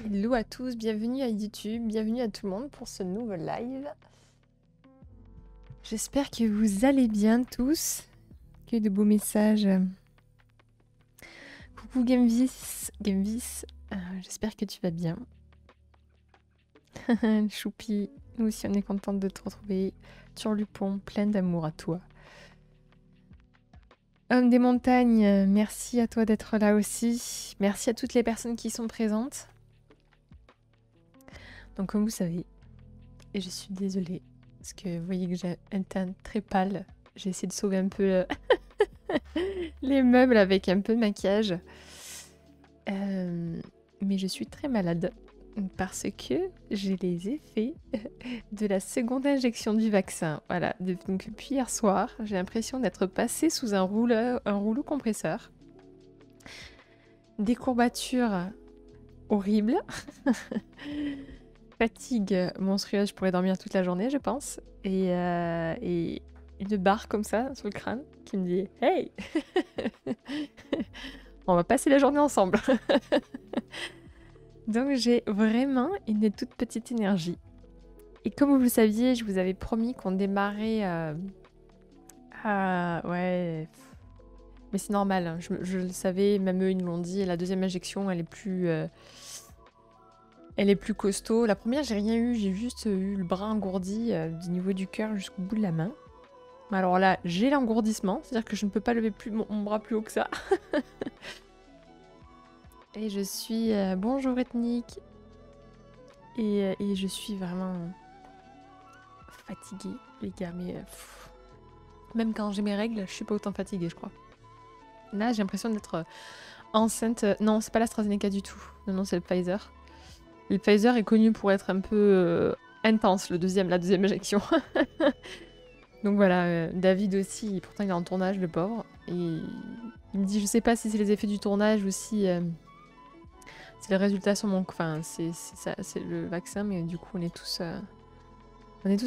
Hello à tous, bienvenue à YouTube, bienvenue à tout le monde pour ce nouveau live. J'espère que vous allez bien tous. Que de beaux messages. Coucou Gamevis, j'espère que tu vas bien. Choupi, nous aussi on est contente de te retrouver. Turlupon, plein d'amour à toi. Homme des montagnes, merci à toi d'être là aussi. Merci à toutes les personnes qui sont présentes. Donc comme vous savez, et je suis désolée, parce que vous voyez que j'ai un teint très pâle. J'ai essayé de sauver un peu les meubles avec un peu de maquillage. Mais je suis très malade parce que j'ai les effets de la seconde injection du vaccin. Voilà, donc depuis hier soir, j'ai l'impression d'être passée sous un rouleau compresseur. Des courbatures horribles. Fatigue monstrueuse, je pourrais dormir toute la journée, je pense. Et une barre comme ça sur le crâne qui me dit « Hey !» On va passer la journée ensemble. Donc j'ai vraiment une toute petite énergie. Et comme vous le saviez, je vous avais promis qu'on démarrait... ouais... Mais c'est normal, hein. Je le savais, même eux ils nous l'ont dit. La deuxième injection, elle est plus costaud. La première, j'ai rien eu, j'ai juste eu le bras engourdi du niveau du cœur jusqu'au bout de la main. Alors là, j'ai l'engourdissement, c'est-à-dire que je ne peux pas lever mon bras plus haut que ça. Et je suis... bonjour ethnique. Et je suis vraiment fatiguée, les gars. Mais même quand j'ai mes règles, je suis pas autant fatiguée, je crois. Là, j'ai l'impression d'être enceinte. Non, c'est pas l'AstraZeneca du tout. Non, c'est le Pfizer. Le Pfizer est connu pour être un peu intense, la deuxième injection. Donc voilà, David aussi, pourtant il est en tournage, le pauvre. Et il me dit, je sais pas si c'est les effets du tournage ou si c'est le résultat sur mon... Enfin, c'est le vaccin, mais du coup on est tous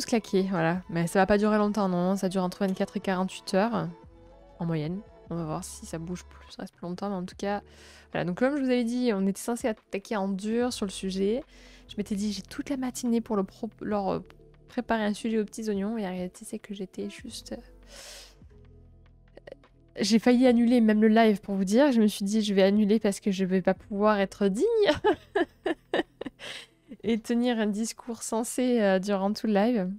claqués, voilà. Mais ça va pas durer longtemps, non. Ça dure entre 24 et 48 heures, en moyenne. On va voir si ça bouge plus, ça reste plus longtemps, mais en tout cas... Voilà, donc comme je vous avais dit, on était censé attaquer en dur sur le sujet. Je m'étais dit, j'ai toute la matinée pour leur préparer un sujet aux petits oignons, et la réalité, c'est que j'étais juste... J'ai failli annuler même le live pour vous dire. Je me suis dit, je vais annuler parce que je vais pas pouvoir être digne et tenir un discours sensé durant tout le live.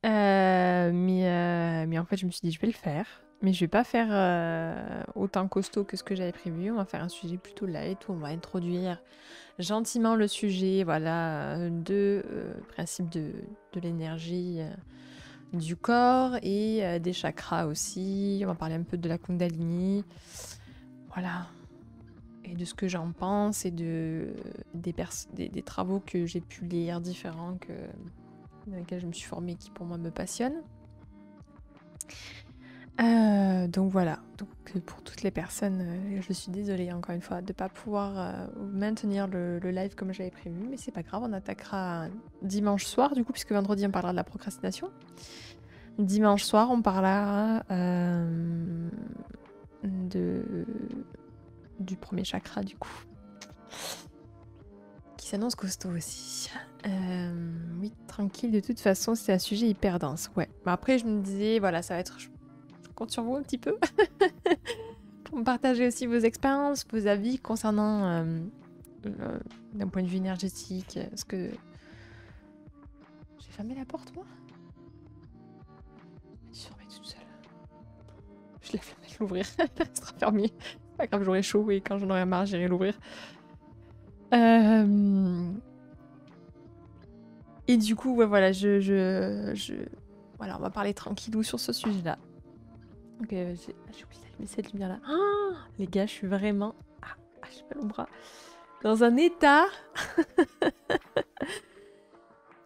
Mais en fait, je me suis dit, je vais le faire. Mais je vais pas faire autant costaud que ce que j'avais prévu. On va faire un sujet plutôt light où on va introduire gentiment le sujet, voilà, de principe de l'énergie du corps et des chakras aussi. On va parler un peu de la Kundalini. Voilà. Et de ce que j'en pense et des travaux que j'ai pu lire différents dans lesquels je me suis formée qui pour moi me passionnent. Donc voilà, donc pour toutes les personnes, je suis désolée encore une fois de ne pas pouvoir maintenir le live comme j'avais prévu, mais c'est pas grave, on attaquera dimanche soir du coup, puisque vendredi on parlera de la procrastination. Dimanche soir on parlera du premier chakra du coup, qui s'annonce costaud aussi. Oui, tranquille, de toute façon c'est un sujet hyper dense, ouais. Mais après je me disais, voilà, ça va être... Je compte sur vous un petit peu pour me partager aussi vos expériences, vos avis concernant d'un point de vue énergétique. Est-ce que j'ai fermé la porte moi? Je suis fermée toute seule. Je l'ai fermée de l'ouvrir. Elle restera fermée. Pas grave, j'aurai chaud et quand j'en aurai marre, j'irai l'ouvrir. Et du coup, ouais, voilà, voilà, on va parler tranquillou sur ce sujet-là. Donc, j'ai oublié d'allumer cette lumière-là. Oh, les gars, je suis vraiment... j'ai mal au bras. Dans un état...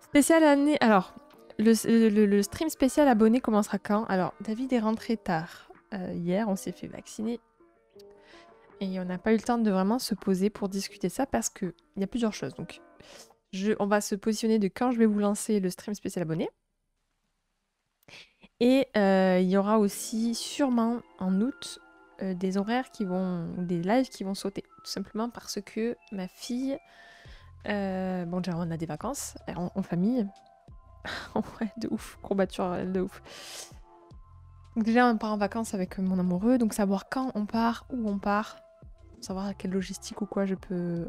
Spécial année... Alors, le stream spécial abonné commencera quand? Alors, David est rentré tard. Hier, on s'est fait vacciner. Et on n'a pas eu le temps de vraiment se poser pour discuter ça parce qu'il y a plusieurs choses. Donc, on va se positionner de quand je vais vous lancer le stream spécial abonné. Et il y aura aussi sûrement en août des horaires qui vont, des lives qui vont sauter. Tout simplement parce que ma fille, bon déjà on a des vacances en famille. Ouais, de ouf, courbature, de ouf. Donc déjà on part en vacances avec mon amoureux, donc savoir quand on part, où on part, savoir quelle logistique ou quoi je peux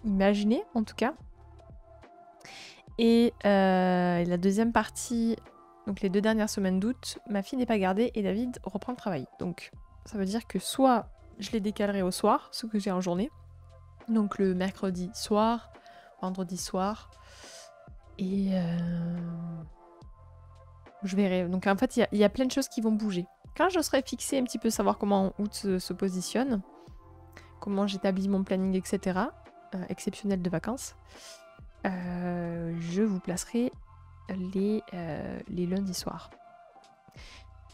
imaginer en tout cas. Et la deuxième partie, donc les 2 dernières semaines d'août, ma fille n'est pas gardée et David reprend le travail. Donc ça veut dire que soit je les décalerai au soir, ce que j'ai en journée, donc le mercredi soir, vendredi soir, et je verrai. Donc en fait, il y a plein de choses qui vont bouger. Quand je serai fixée un petit peu savoir comment août se positionne, comment j'établis mon planning, etc., exceptionnel de vacances, je vous placerai les lundis soirs.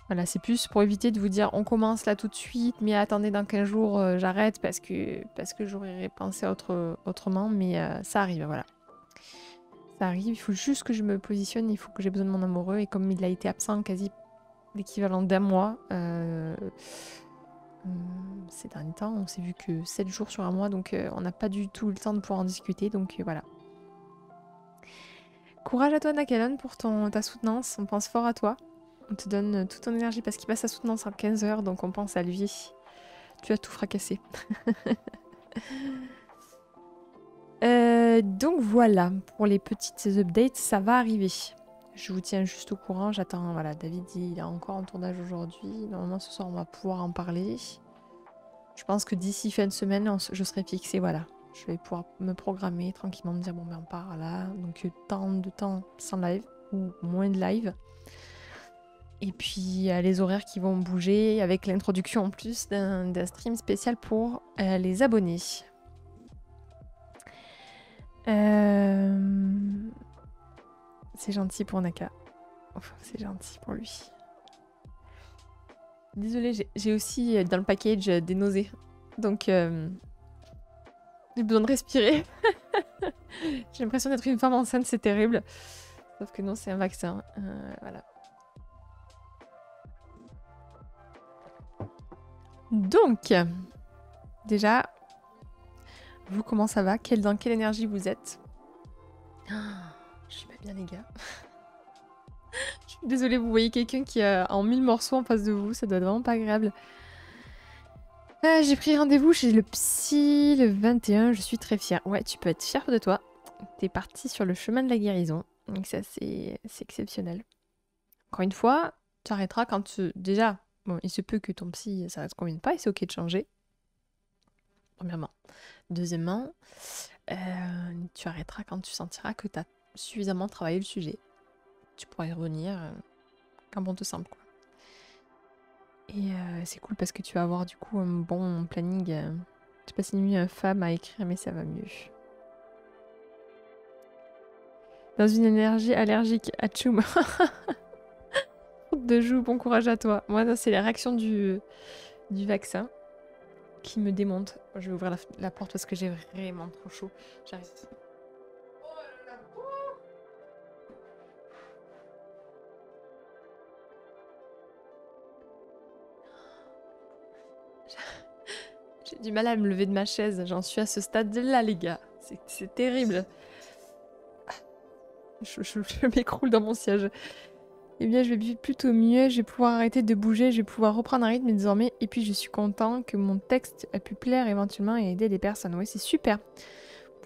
Voilà, c'est plus pour éviter de vous dire on commence là tout de suite, mais attendez dans 15 jours j'arrête parce que j'aurais pensé autrement, mais ça arrive, voilà. Ça arrive, il faut juste que je me positionne, il faut que j'ai besoin de mon amoureux, et comme il a été absent quasi l'équivalent d'1 mois, ces derniers temps, on s'est vu que 7 jours sur 1 mois, donc on n'a pas du tout le temps de pouvoir en discuter, donc voilà. Courage à toi Nakalon pour ta soutenance, on pense fort à toi. On te donne toute ton énergie parce qu'il passe sa soutenance en 15 heures, donc on pense à lui. Tu as tout fracassé. Donc voilà, pour les petites updates, ça va arriver. Je vous tiens juste au courant, j'attends, voilà, David il a encore un tournage aujourd'hui. Normalement ce soir on va pouvoir en parler. Je pense que d'ici fin de semaine, je serai fixée, voilà. Je vais pouvoir me programmer tranquillement, me dire bon ben on part là, donc tant de temps sans live, ou moins de live. Et puis les horaires qui vont bouger avec l'introduction en plus d'un stream spécial pour les abonnés. C'est gentil pour Naka. Enfin, c'est gentil pour lui. Désolée, j'ai aussi dans le package des nausées. Donc j'ai besoin de respirer. J'ai l'impression d'être une femme enceinte, c'est terrible. Sauf que non, c'est un vaccin. Voilà. Donc, déjà, vous, comment ça va? Dans quelle énergie vous êtes? Je suis pas bien, les gars. Je suis désolée, vous voyez quelqu'un qui a en 1000 morceaux en face de vous, ça doit être vraiment pas agréable. J'ai pris rendez-vous chez le psy le 21, je suis très fière. Ouais, tu peux être fière de toi. T'es partie sur le chemin de la guérison. Donc ça, c'est exceptionnel. Encore une fois, tu arrêteras quand tu... Déjà, bon, il se peut que ton psy, ça ne te convienne pas et c'est ok de changer. Premièrement. Deuxièmement, tu arrêteras quand tu sentiras que tu as suffisamment travaillé le sujet. Tu pourras y revenir quand bon te semble, quoi. Et c'est cool parce que tu vas avoir du coup un bon planning. Je sais pas si une femme à écrire, mais ça va mieux. Dans une énergie allergique à Tchoum. De joue, bon courage à toi. Moi, c'est les réactions du vaccin qui me démontent. Je vais ouvrir la porte parce que j'ai vraiment trop chaud. J'arrive. J'ai du mal à me lever de ma chaise. J'en suis à ce stade-là, les gars. C'est terrible. Je m'écroule dans mon siège. Eh bien, je vais plutôt mieux. Je vais pouvoir arrêter de bouger. Je vais pouvoir reprendre un rythme désormais. Et puis, je suis content que mon texte a pu plaire éventuellement et aider des personnes. Oui, c'est super.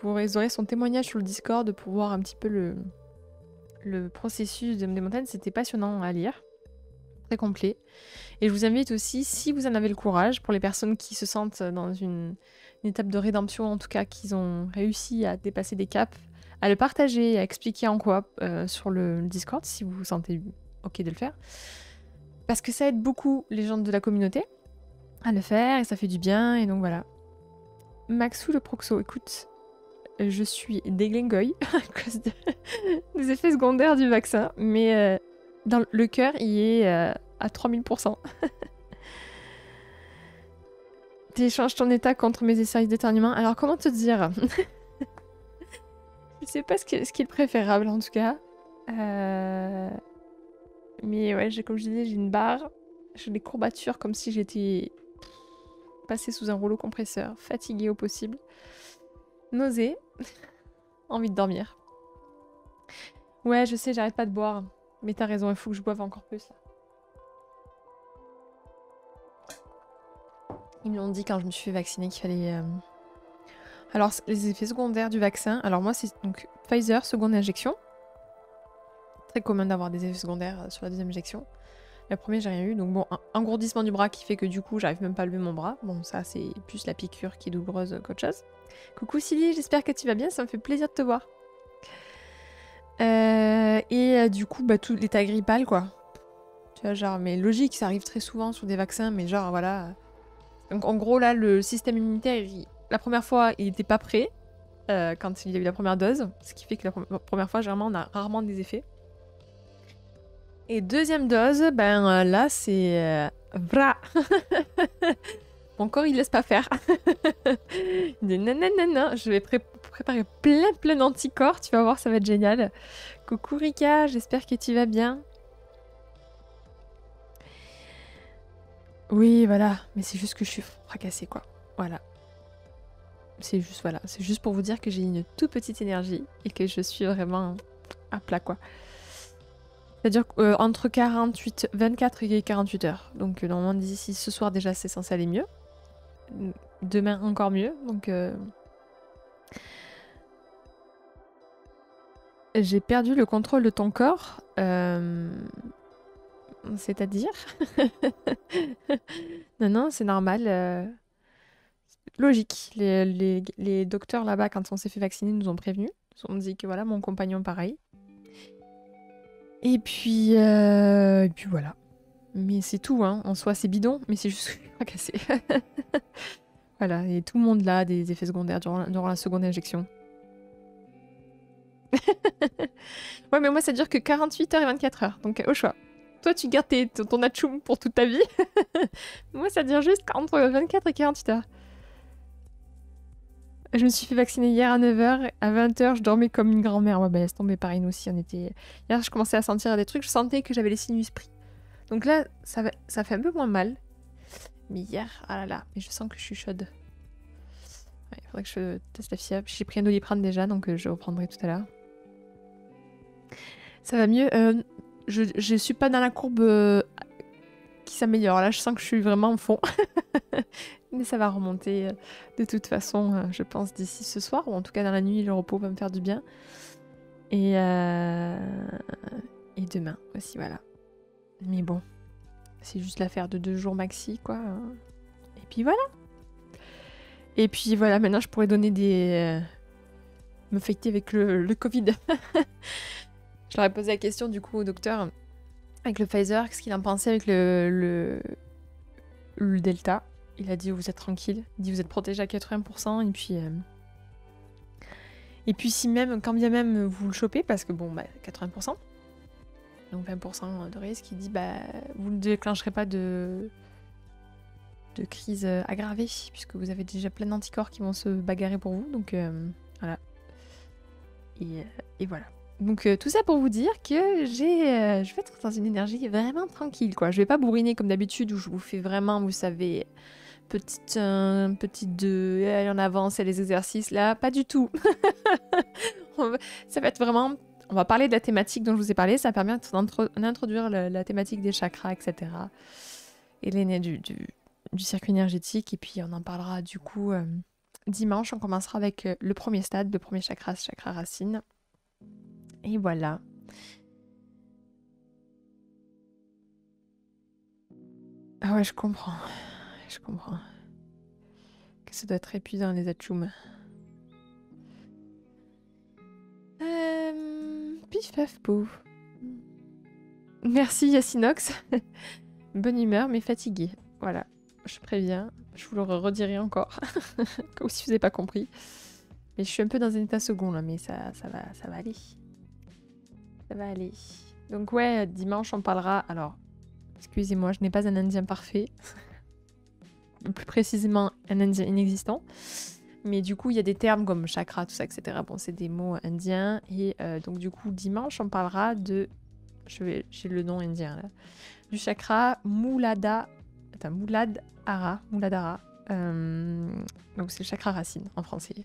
Vous aurez son témoignage sur le Discord pour voir un petit peu le processus de des montagnes. C'était passionnant à lire. Très complet. Et je vous invite aussi, si vous en avez le courage, pour les personnes qui se sentent dans une étape de rédemption, en tout cas, qu'ils ont réussi à dépasser des caps, à le partager, à expliquer en quoi sur le Discord, si vous vous sentez ok de le faire. Parce que ça aide beaucoup les gens de la communauté à le faire, et ça fait du bien, et donc voilà. Maxou le Proxo, écoute, je suis déglingoy à cause des effets secondaires du vaccin, mais dans le cœur, il est à 3000%. T'échanges ton état contre mes essais d'éternuement. Alors, comment te dire? Je sais pas ce qui est le préférable, en tout cas. Mais ouais, comme je disais, j'ai une barre. J'ai des courbatures comme si j'étais passer sous un rouleau compresseur, fatiguée au possible, nausée, envie de dormir. Ouais, je sais, j'arrête pas de boire. Mais t'as raison, il faut que je boive encore plus. Là. Ils me l'ont dit quand je me suis fait vacciner qu'il fallait... Alors, les effets secondaires du vaccin... Alors moi, c'est donc Pfizer, seconde injection. Très commun d'avoir des effets secondaires sur la deuxième injection. La première, j'ai rien eu. Donc bon, un engourdissement du bras qui fait que du coup, j'arrive même pas à lever mon bras. Bon, ça, c'est plus la piqûre qui est douloureuse qu'autre chose. Coucou Silly, j'espère que tu vas bien. Ça me fait plaisir de te voir. Du coup, bah, tout l'état grippal, quoi. Tu vois, genre, mais logique, ça arrive très souvent sur des vaccins, mais genre, voilà. Donc en gros, là, le système immunitaire, la première fois, il était pas prêt quand il y a eu la première dose. Ce qui fait que la première fois, généralement, on a rarement des effets. Et deuxième dose, ben là, c'est... Vra. Mon corps, il laisse pas faire. Il dit non, non, non, non, je vais préparer plein d'anticorps, tu vas voir, ça va être génial. Coucou Rika, j'espère que tu vas bien. Oui, voilà, mais c'est juste que je suis fracassée, quoi. Voilà. C'est juste, voilà, c'est juste pour vous dire que j'ai une toute petite énergie et que je suis vraiment à plat, quoi. C'est-à-dire entre 24 et 48 heures. Donc normalement d'ici ce soir déjà c'est censé aller mieux. Demain encore mieux. Donc j'ai perdu le contrôle de ton corps. C'est-à-dire Non, c'est normal. Logique. Les docteurs là-bas, quand on s'est fait vacciner, nous ont prévenus. Ils nous ont dit que voilà, mon compagnon pareil. Et puis voilà. Mais c'est tout, hein. En soi, c'est bidon, mais c'est juste pas cassé. Voilà, et tout le monde là, des effets secondaires durant la seconde injection. Ouais, mais moi, ça dure que 48 heures et 24 heures, donc au choix. Toi, tu gardes ton atchoum pour toute ta vie. Moi, ça dure juste entre 24 et 48 heures. Je me suis fait vacciner hier à 9h, à 20h, je dormais comme une grand-mère. Ouais, bah, laisse tomber, pareil, nous aussi, on était... Hier, je commençais à sentir des trucs, je sentais que j'avais les sinus pris. Donc là, ça fait un peu moins mal. Mais hier, ah là là, mais je sens que je suis chaude. Ouais, il faudrait que je teste la fièvre. J'ai pris un Doliprane déjà, donc je reprendrai tout à l'heure. Ça va mieux. Je suis pas dans la courbe qui s'améliore. Là, je sens que je suis vraiment au fond. Mais ça va remonter de toute façon, je pense, d'ici ce soir. Ou en tout cas, dans la nuit, le repos va me faire du bien. Et demain aussi, voilà. Mais bon, c'est juste l'affaire de 2 jours maxi, quoi. Et puis voilà. Et puis voilà, maintenant, je pourrais donner des... me fêter avec le Covid. Je leur ai posé la question, du coup, au docteur, avec le Pfizer, qu'est-ce qu'il en pensait avec le Delta. Il a dit, vous êtes tranquille. Il dit, vous êtes protégé à 80%. Et puis si même, quand bien même vous le chopez, parce que bon, bah, 80%, donc 20% de risque, il dit, bah, vous ne déclencherez pas de crise aggravée, puisque vous avez déjà plein d'anticorps qui vont se bagarrer pour vous. Donc voilà. Et voilà. Donc tout ça pour vous dire que je vais être dans une énergie vraiment tranquille, quoi. Je vais pas bourriner comme d'habitude où je vous fais vraiment, vous savez, petite 2, allez en avant, c'est les exercices. Là, pas du tout. Ça va être vraiment... On va parler de la thématique dont je vous ai parlé. Ça permet d'introduire la thématique des chakras, etc. Et du circuit énergétique. Et puis on en parlera du coup dimanche. On commencera avec le premier stade, le premier chakra, chakra racine. Et voilà. Ah ouais, je comprends. Je comprends. Que ça doit être épuisant, les atchoums. Pif paf pouf. Merci Yacinox. Bonne humeur, mais fatiguée. Voilà, je préviens. Je vous le redirai encore. Comme si vous n'avez pas compris. Mais je suis un peu dans un état second là, mais ça va aller. Ça va aller. Donc ouais, dimanche on parlera... Alors, excusez-moi, je n'ai pas un indien parfait. Plus précisément, un indien inexistant. Mais du coup, il y a des termes comme chakra, tout ça, etc. Bon, c'est des mots indiens. Et donc du coup, dimanche, on parlera de... J'ai le nom indien là. Du chakra Muladhara. Muladhara. Donc c'est le chakra racine en français.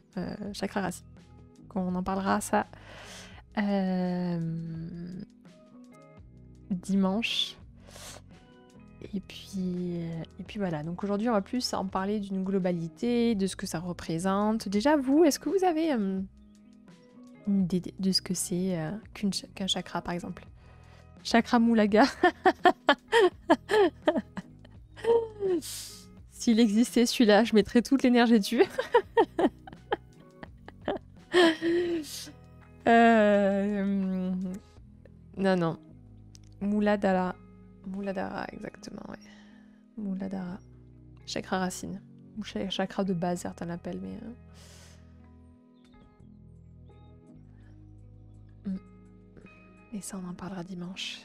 Chakra racine. On en parlera ça dimanche. Et puis voilà. Donc aujourd'hui, on va plus en parler d'une globalité, de ce que ça représente. Déjà, vous, est-ce que vous avez une idée de ce que c'est qu'un chakra, par exemple? Chakra Moulaga. S'il existait celui-là, je mettrais toute l'énergie dessus. Non. Mouladara. Mouladara, exactement, ouais. Mouladara. Chakra racine. Ou chakra de base, certains l'appellent, mais... Et ça, on en parlera dimanche.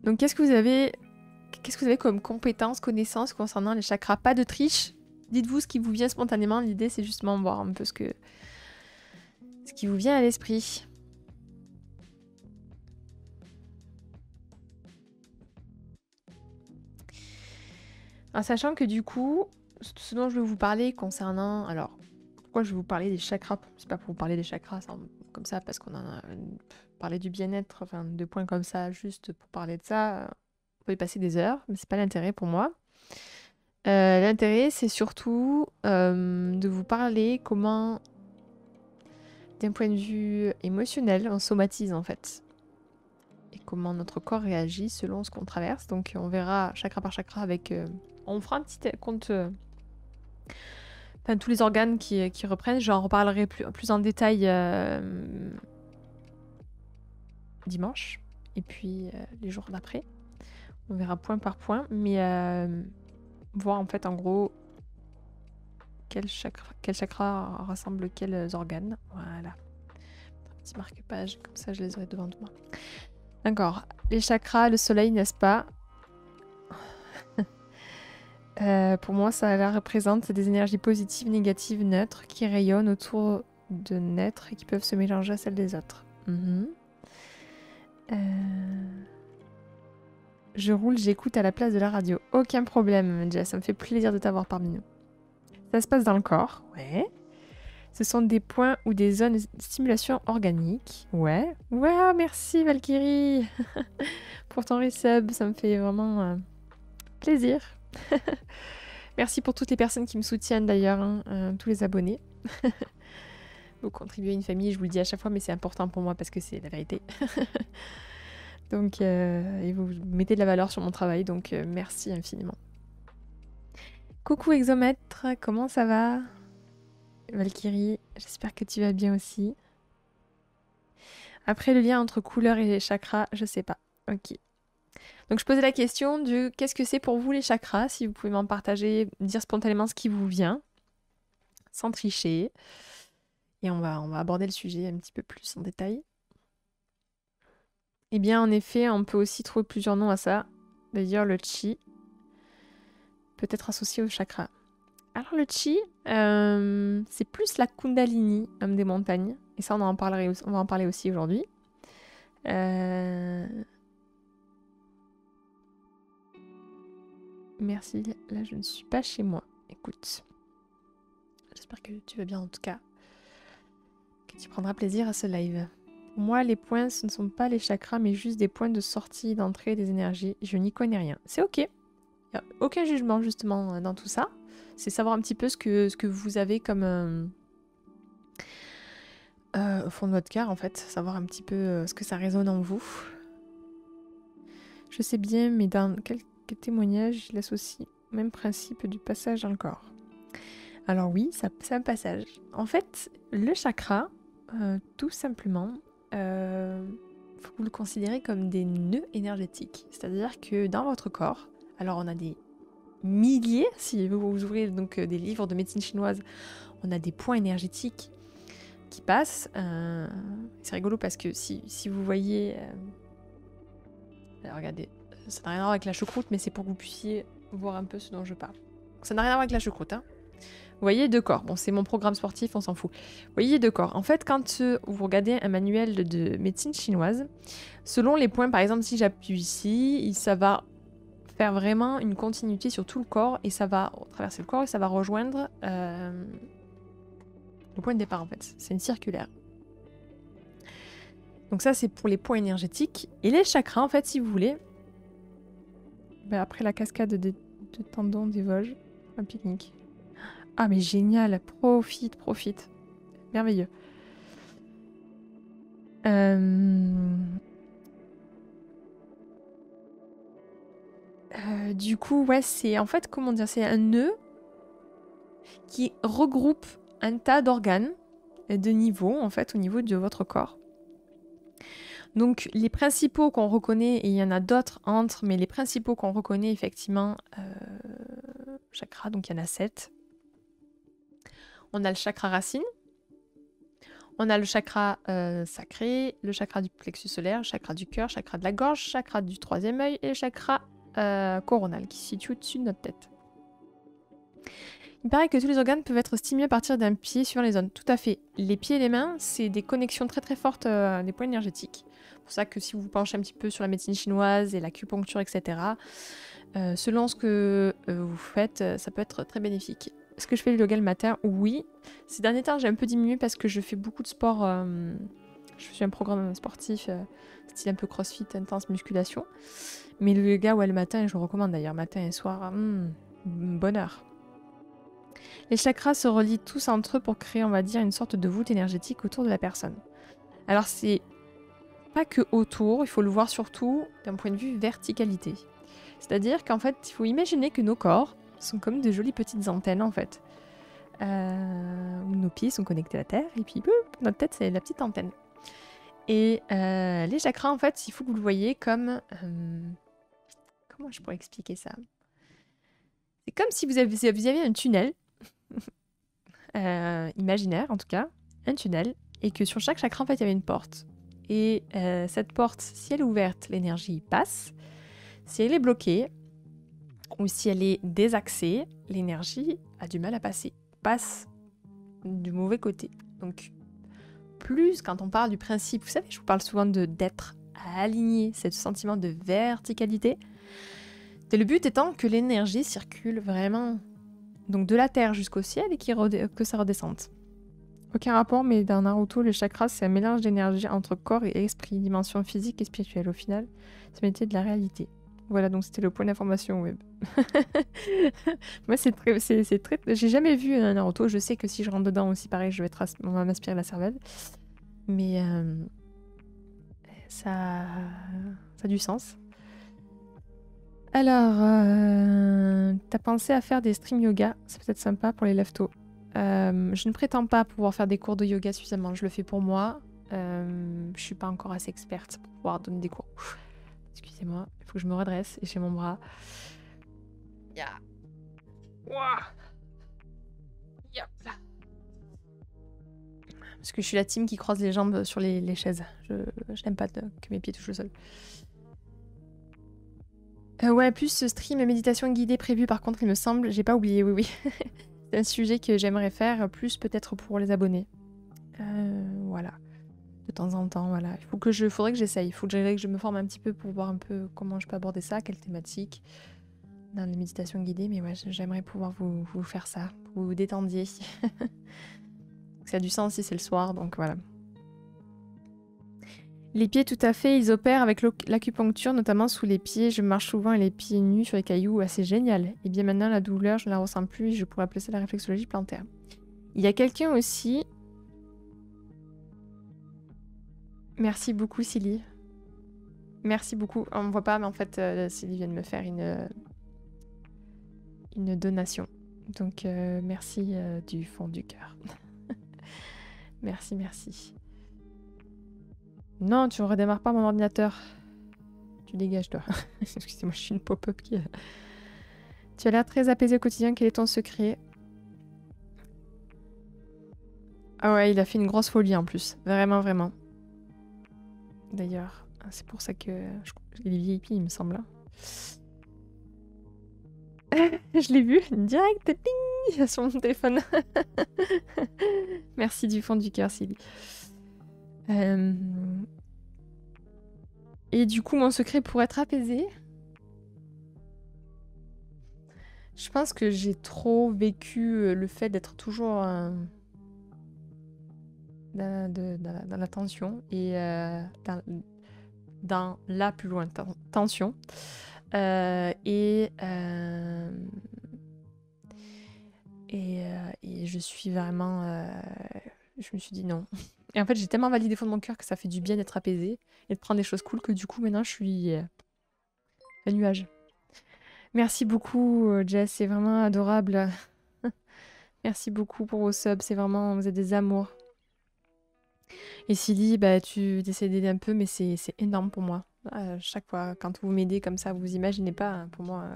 Donc, qu'est-ce que vous avez comme compétences, connaissances concernant les chakras? Pas de triche. Dites-vous ce qui vous vient spontanément. L'idée, c'est justement voir un peu ce qui vous vient à l'esprit. En sachant que du coup, ce dont je vais vous parler concernant... Alors, pourquoi je vais vous parler des chakras? C'est pas pour vous parler des chakras comme ça, parce qu'on en a parlé du bien-être, enfin, de points comme ça, juste pour parler de ça. On peut y passer des heures, mais c'est pas l'intérêt pour moi. L'intérêt, c'est surtout de vous parler comment, d'un point de vue émotionnel, on somatise en fait. Et comment notre corps réagit selon ce qu'on traverse. Donc on verra chakra par chakra avec... on fera un petit compte... Enfin, tous les organes qui reprennent. J'en reparlerai plus en détail dimanche. Et puis les jours d'après. On verra point par point. Mais voir en fait en gros quel chakra rassemble quels organes. Voilà. Un petit marque-page. Comme ça je les aurai devant moi. D'accord. Les chakras, le soleil, n'est-ce pas? Pour moi, ça représente des énergies positives, négatives, neutres, qui rayonnent autour de naître et qui peuvent se mélanger à celles des autres. Je roule, j'écoute à la place de la radio. Aucun problème, Jess, ça me fait plaisir de t'avoir parmi nous. Ça se passe dans le corps, ouais. Ce sont des points ou des zones de stimulation organique, ouais. Ouais, merci Valkyrie pour ton resub, ça me fait vraiment plaisir. Merci pour toutes les personnes qui me soutiennent d'ailleurs, hein, tous les abonnés. Vous contribuez à une famille, je vous le dis à chaque fois, mais c'est important pour moi parce que c'est la vérité. Donc, et vous mettez de la valeur sur mon travail, donc merci infiniment. Coucou Exomètre, comment ça va? Valkyrie, j'espère que tu vas bien aussi. Après, le lien entre couleurs et les chakras, je sais pas. Ok. Donc je posais la question de qu'est-ce que c'est pour vous les chakras, si vous pouvez m'en partager, dire spontanément ce qui vous vient, sans tricher. Et on va aborder le sujet un petit peu plus en détail. Eh bien en effet, on peut aussi trouver plusieurs noms à ça. D'ailleurs le chi peut être associé au chakra. Alors le chi, c'est plus la kundalini, homme des montagnes. Et ça on va en parler aussi aujourd'hui. Merci, là je ne suis pas chez moi. Écoute, j'espère que tu vas bien en tout cas, que tu prendras plaisir à ce live. Pour moi, les points, ce ne sont pas les chakras, mais juste des points de sortie, d'entrée des énergies. Je n'y connais rien. C'est ok. Il n'y a aucun jugement justement dans tout ça. C'est savoir un petit peu ce que vous avez comme... au fond de votre cœur en fait. Savoir un petit peu ce que ça résonne en vous. Je sais bien, mais dans quelques témoignages, il associe au même principe du passage dans le corps. Alors oui, c'est un passage. En fait, le chakra, tout simplement, faut vous le considérer comme des nœuds énergétiques. C'est-à-dire que dans votre corps, alors on a des milliers, si vous ouvrez donc des livres de médecine chinoise, on a des points énergétiques qui passent. C'est rigolo parce que si vous voyez... alors regardez, ça n'a rien à voir avec la choucroute, mais c'est pour que vous puissiez voir un peu ce dont je parle. Ça n'a rien à voir avec la choucroute, hein. Vous voyez deux corps. Bon, c'est mon programme sportif, on s'en fout. Vous voyez deux corps. En fait, quand vous regardez un manuel de médecine chinoise, selon les points, par exemple, si j'appuie ici, ça va faire vraiment une continuité sur tout le corps et ça va traverser le corps et ça va rejoindre le point de départ en fait. C'est une circulaire. Donc ça c'est pour les points énergétiques. Et les chakras en fait si vous voulez, ben, après la cascade de tendons des Vosges, un pique-nique. Ah mais génial, profite. Merveilleux. Du coup, ouais, c'est en fait, comment dire, c'est un nœud qui regroupe un tas d'organes et de niveaux, en fait, au niveau de votre corps. Donc, les principaux qu'on reconnaît, et il y en a d'autres entre, mais les principaux qu'on reconnaît, effectivement, chakras, donc il y en a 7. On a le chakra racine, on a le chakra sacré, le chakra du plexus solaire, le chakra du cœur, chakra de la gorge, chakra du troisième œil et le chakra coronal qui se situe au-dessus de notre tête. Il paraît que tous les organes peuvent être stimulés à partir d'un pied suivant les zones. Tout à fait. Les pieds et les mains, c'est des connexions très très fortes des points énergétiques. C'est pour ça que si vous vous penchez un petit peu sur la médecine chinoise et l'acupuncture, etc., selon ce que vous faites, ça peut être très bénéfique. Est-ce que je fais le yoga le matin? Oui. Ces derniers temps, j'ai un peu diminué parce que je fais beaucoup de sport. Je suis un programme sportif, style un peu crossfit, intense musculation. Mais le yoga, ouais, le matin, je vous recommande d'ailleurs, matin et soir, bonheur. Les chakras se relient tous entre eux pour créer, on va dire, une sorte de voûte énergétique autour de la personne. Alors, c'est pas que autour, il faut le voir surtout d'un point de vue verticalité. C'est-à-dire qu'en fait, il faut imaginer que nos corps sont comme de jolies petites antennes, en fait. Où nos pieds sont connectés à la terre, et puis notre tête, c'est la petite antenne. Et les chakras, en fait, il faut que vous le voyez comme... comment je pourrais expliquer ça? C'est comme si vous aviez un tunnel, imaginaire en tout cas, un tunnel, et que sur chaque chakra, en fait, il y avait une porte. Et cette porte, si elle est ouverte, l'énergie passe. Si elle est bloquée, ou si elle est désaxée, l'énergie a du mal à passer. Passe du mauvais côté. Donc, plus quand on parle du principe, vous savez, je vous parle souvent d'être aligné, ce sentiment de verticalité. Et le but étant que l'énergie circule vraiment, donc de la terre jusqu'au ciel et que ça redescende. Aucun rapport, mais dans Naruto, le chakra, c'est un mélange d'énergie entre corps et esprit, dimension physique et spirituelle. Au final, c'est métier de la réalité. Voilà, donc c'était le point d'information web. Moi, c'est très... J'ai jamais vu un Naruto. Je sais que si je rentre dedans aussi, pareil, on va m'aspirer la cervelle. Mais ça a du sens. Alors, t'as pensé à faire des streams yoga? C'est peut-être sympa pour les lève-tôt. Je ne prétends pas pouvoir faire des cours de yoga suffisamment. Je le fais pour moi. Je suis pas encore assez experte pour pouvoir donner des cours. Excusez-moi, il faut que je me redresse et j'ai mon bras. Yeah. Wow. Yep. Parce que je suis la team qui croise les jambes sur les chaises. Je n'aime pas que mes pieds touchent le sol. Ouais, plus stream et méditation guidée prévue par contre, il me semble. J'ai pas oublié, oui. C'est un sujet que j'aimerais faire, plus peut-être pour les abonnés. Voilà. De temps en temps, voilà. Faudrait que j'essaye. Il faudrait que je me forme un petit peu pour voir un peu comment je peux aborder ça, quelle thématique dans les méditations guidées. Mais ouais, j'aimerais pouvoir vous faire ça, pour vous détendiez. Ça a du sens si c'est le soir, donc voilà. Les pieds, tout à fait, ils opèrent avec l'acupuncture, notamment sous les pieds. Je marche souvent et les pieds nus sur les cailloux, c'est génial. Et bien maintenant, la douleur, je ne la ressens plus et je pourrais appeler ça la réflexologie plantaire. Il y a quelqu'un aussi... Merci beaucoup, Silly. Merci beaucoup. On ne voit pas, mais en fait, Silly vient de me faire une donation. Donc, merci du fond du cœur. Merci, merci. Non, tu ne redémarres pas mon ordinateur. Tu dégages, toi. Excusez-moi, je suis une pop-up qui... Tu as l'air très apaisé au quotidien. Quel est ton secret? Ah ouais, il a fait une grosse folie en plus. Vraiment, vraiment. D'ailleurs, c'est pour ça que... Il est VIP, il me semble. Hein. Je l'ai vu, direct, ding, sur mon téléphone. Merci du fond du cœur, Silly. Et du coup, mon secret pour être apaisé, Je pense que j'ai trop vécu le fait d'être toujours dans la tension et dans la plus loin tension. Et je suis vraiment... je me suis dit non. Et en fait, j'ai tellement validé au fond de mon cœur que ça fait du bien d'être apaisée et de prendre des choses cool que du coup, maintenant, je suis un nuage. Merci beaucoup, Jess, c'est vraiment adorable. Merci beaucoup pour vos subs, c'est vraiment... Vous êtes des amours. Et Silly, bah, tu essaies d'aider un peu, mais c'est énorme pour moi. Chaque fois, quand vous m'aidez comme ça, vous imaginez pas, hein, pour moi...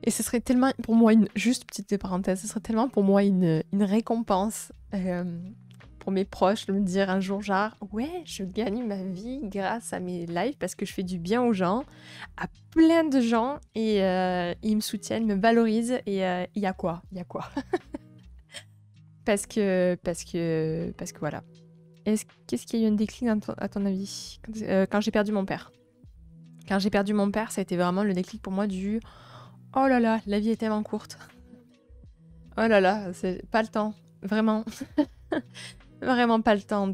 Et ce serait tellement pour moi juste petite parenthèse, ce serait tellement pour moi une récompense pour mes proches de me dire un jour genre ouais, je gagne ma vie grâce à mes lives parce que je fais du bien aux gens, à plein de gens et ils me soutiennent, me valorisent et il y a quoi, parce que voilà. Qu'est-ce qu'il y a eu un déclic à ton avis quand j'ai perdu mon père? Quand j'ai perdu mon père, ça a été vraiment le déclic pour moi du oh là là, la vie est tellement courte. Oh là là, c'est pas le temps. Vraiment. Vraiment pas le temps non.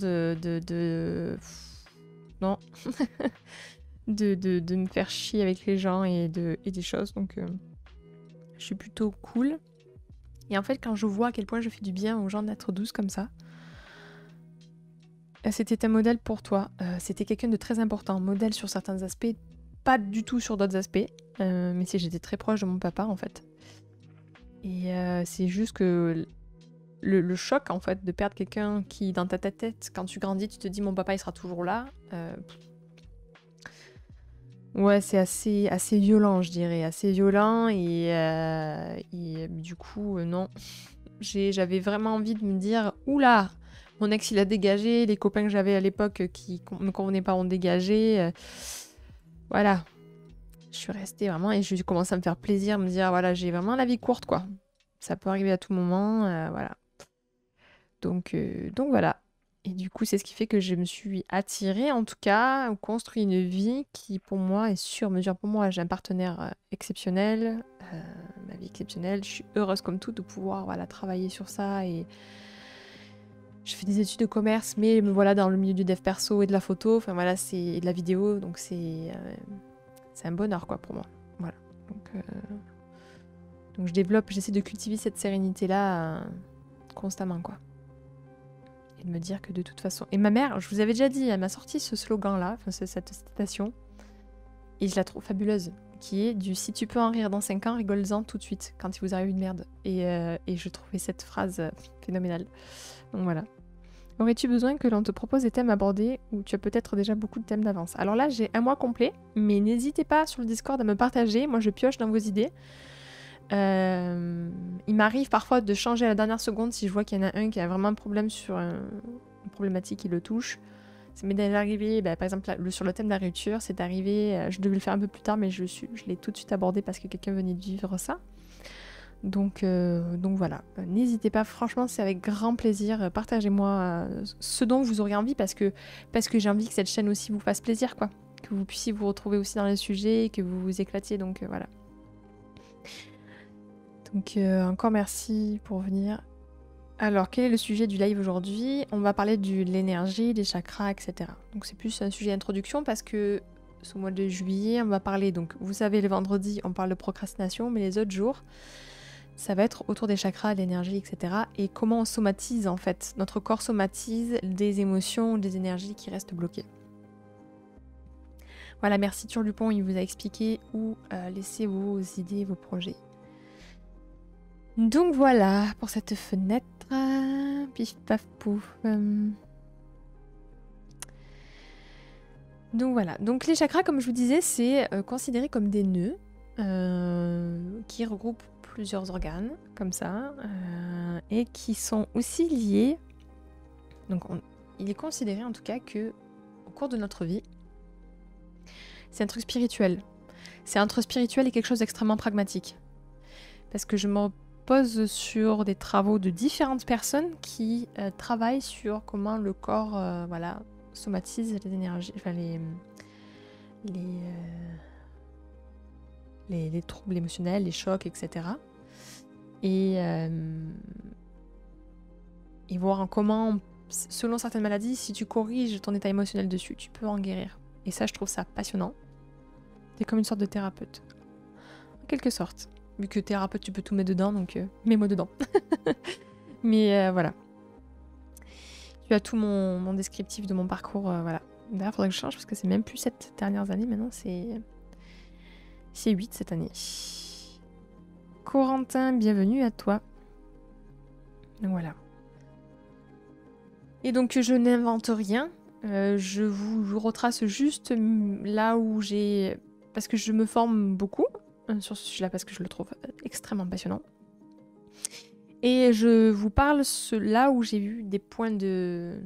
de me faire chier avec les gens et des choses. Donc, je suis plutôt cool. Et en fait, quand je vois à quel point je fais du bien aux gens d'être douce comme ça, c'était un modèle pour toi. C'était quelqu'un de très important. Modèle sur certains aspects, pas du tout sur d'autres aspects. Mais si j'étais très proche de mon papa, en fait. Et c'est juste que le choc, en fait, de perdre quelqu'un qui, dans ta tête, quand tu grandis, tu te dis mon papa, il sera toujours là. Ouais, c'est assez violent, je dirais. Assez violent et du coup, non. J'avais vraiment envie de me dire, oula, mon ex, il a dégagé, les copains que j'avais à l'époque qui me convenaient pas ont dégagé. Voilà. Je suis restée vraiment et je commence à me faire plaisir, me dire, voilà, j'ai vraiment la vie courte, quoi. Ça peut arriver à tout moment, voilà. Donc voilà. Et du coup, c'est ce qui fait que je me suis attirée, en tout cas, ou construit une vie qui, pour moi, est sur mesure. Pour moi, j'ai un partenaire exceptionnel, ma vie exceptionnelle. Je suis heureuse comme tout de pouvoir voilà, travailler sur ça. Et je fais des études de commerce, mais me voilà dans le milieu du dev perso et de la photo, enfin voilà, et de la vidéo. Donc c'est un bonheur, quoi, pour moi. Voilà. Donc je développe, j'essaie de cultiver cette sérénité-là constamment, quoi. De me dire que de toute façon... Et ma mère, je vous avais déjà dit, elle m'a sorti ce slogan-là, enfin cette citation, et je la trouve fabuleuse, qui est du « si tu peux en rire dans 5 ans, rigole-en tout de suite, quand il vous arrive une merde ». Et je trouvais cette phrase phénoménale. Donc voilà. Aurais-tu besoin que l'on te propose des thèmes abordés ou tu as peut-être déjà beaucoup de thèmes d'avance? Alors là, j'ai un mois complet, mais n'hésitez pas sur le Discord à me partager, moi je pioche dans vos idées. Il m'arrive parfois de changer à la dernière seconde si je vois qu'il y en a un qui a vraiment un problème sur une problématique qui le touche. Ça m'est déjà arrivé, par exemple sur le thème de la rupture, c'est arrivé, je devais le faire un peu plus tard mais je l'ai tout de suite abordé parce que quelqu'un venait de vivre ça. Donc voilà, n'hésitez pas, franchement c'est avec grand plaisir, partagez-moi ce dont vous aurez envie parce que j'ai envie que cette chaîne aussi vous fasse plaisir, quoi. Que vous puissiez vous retrouver aussi dans les sujets, que vous vous éclatiez, donc voilà. Donc encore merci pour venir. Alors, quel est le sujet du live aujourd'hui? On va parler de l'énergie, des chakras, etc. Donc c'est plus un sujet d'introduction parce que ce mois de juillet, on va parler, donc vous savez, le vendredi, on parle de procrastination, mais les autres jours, ça va être autour des chakras, de l'énergie, etc. Et comment on somatise, en fait. Notre corps somatise des émotions, des énergies qui restent bloquées. Voilà, merci Turlupon, il vous a expliqué où laisser vos idées, vos projets. Donc voilà, pour cette fenêtre, pif paf pouf. Donc voilà, donc les chakras, comme je vous disais, c'est considéré comme des nœuds qui regroupent plusieurs organes, comme ça, et qui sont aussi liés. Donc il est considéré en tout cas que au cours de notre vie, c'est un truc spirituel. C'est entre spirituel et quelque chose d'extrêmement pragmatique. Parce que je me pose sur des travaux de différentes personnes qui travaillent sur comment le corps voilà, somatise les énergies, enfin les troubles émotionnels, les chocs, etc. Et voir comment, selon certaines maladies, si tu corriges ton état émotionnel dessus, tu peux en guérir. Et ça, je trouve ça passionnant. T'es comme une sorte de thérapeute. En quelque sorte. Vu que thérapeute, tu peux tout mettre dedans, donc mets-moi dedans. Mais voilà. Tu as tout mon descriptif de mon parcours, voilà. D'ailleurs, il faudrait que je change parce que c'est même plus 7 dernières années maintenant, c'est 8 cette année. Corentin, bienvenue à toi. Donc voilà. Et donc je n'invente rien, je vous retrace juste là où j'ai... Parce que je me forme beaucoup sur ce sujet-là, parce que je le trouve extrêmement passionnant. Et je vous parle là où j'ai eu des points de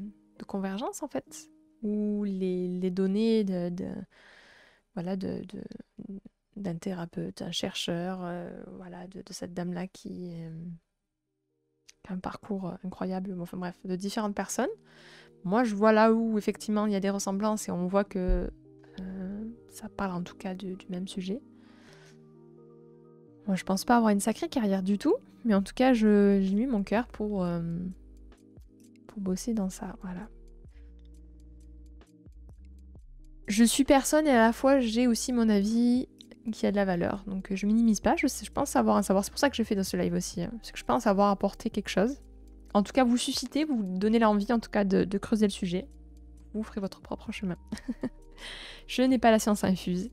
convergence, en fait, où les données voilà, d'un thérapeute, un chercheur, voilà, de cette dame-là qui a un parcours incroyable, enfin bref, de différentes personnes. Moi, je vois là où, effectivement, il y a des ressemblances et on voit que ça parle en tout cas du même sujet. Moi, je pense pas avoir une sacrée carrière du tout, mais en tout cas, j'ai mis mon cœur pour bosser dans ça, voilà. Je suis personne et à la fois, j'ai aussi mon avis qui a de la valeur. Donc, je minimise pas, je pense savoir un savoir. C'est pour ça que je fais dans ce live aussi, hein, parce que je pense avoir apporté quelque chose. En tout cas, vous suscitez, vous donnez l'envie, en tout cas, de creuser le sujet. Vous ferez votre propre chemin. Je n'ai pas la science infuse.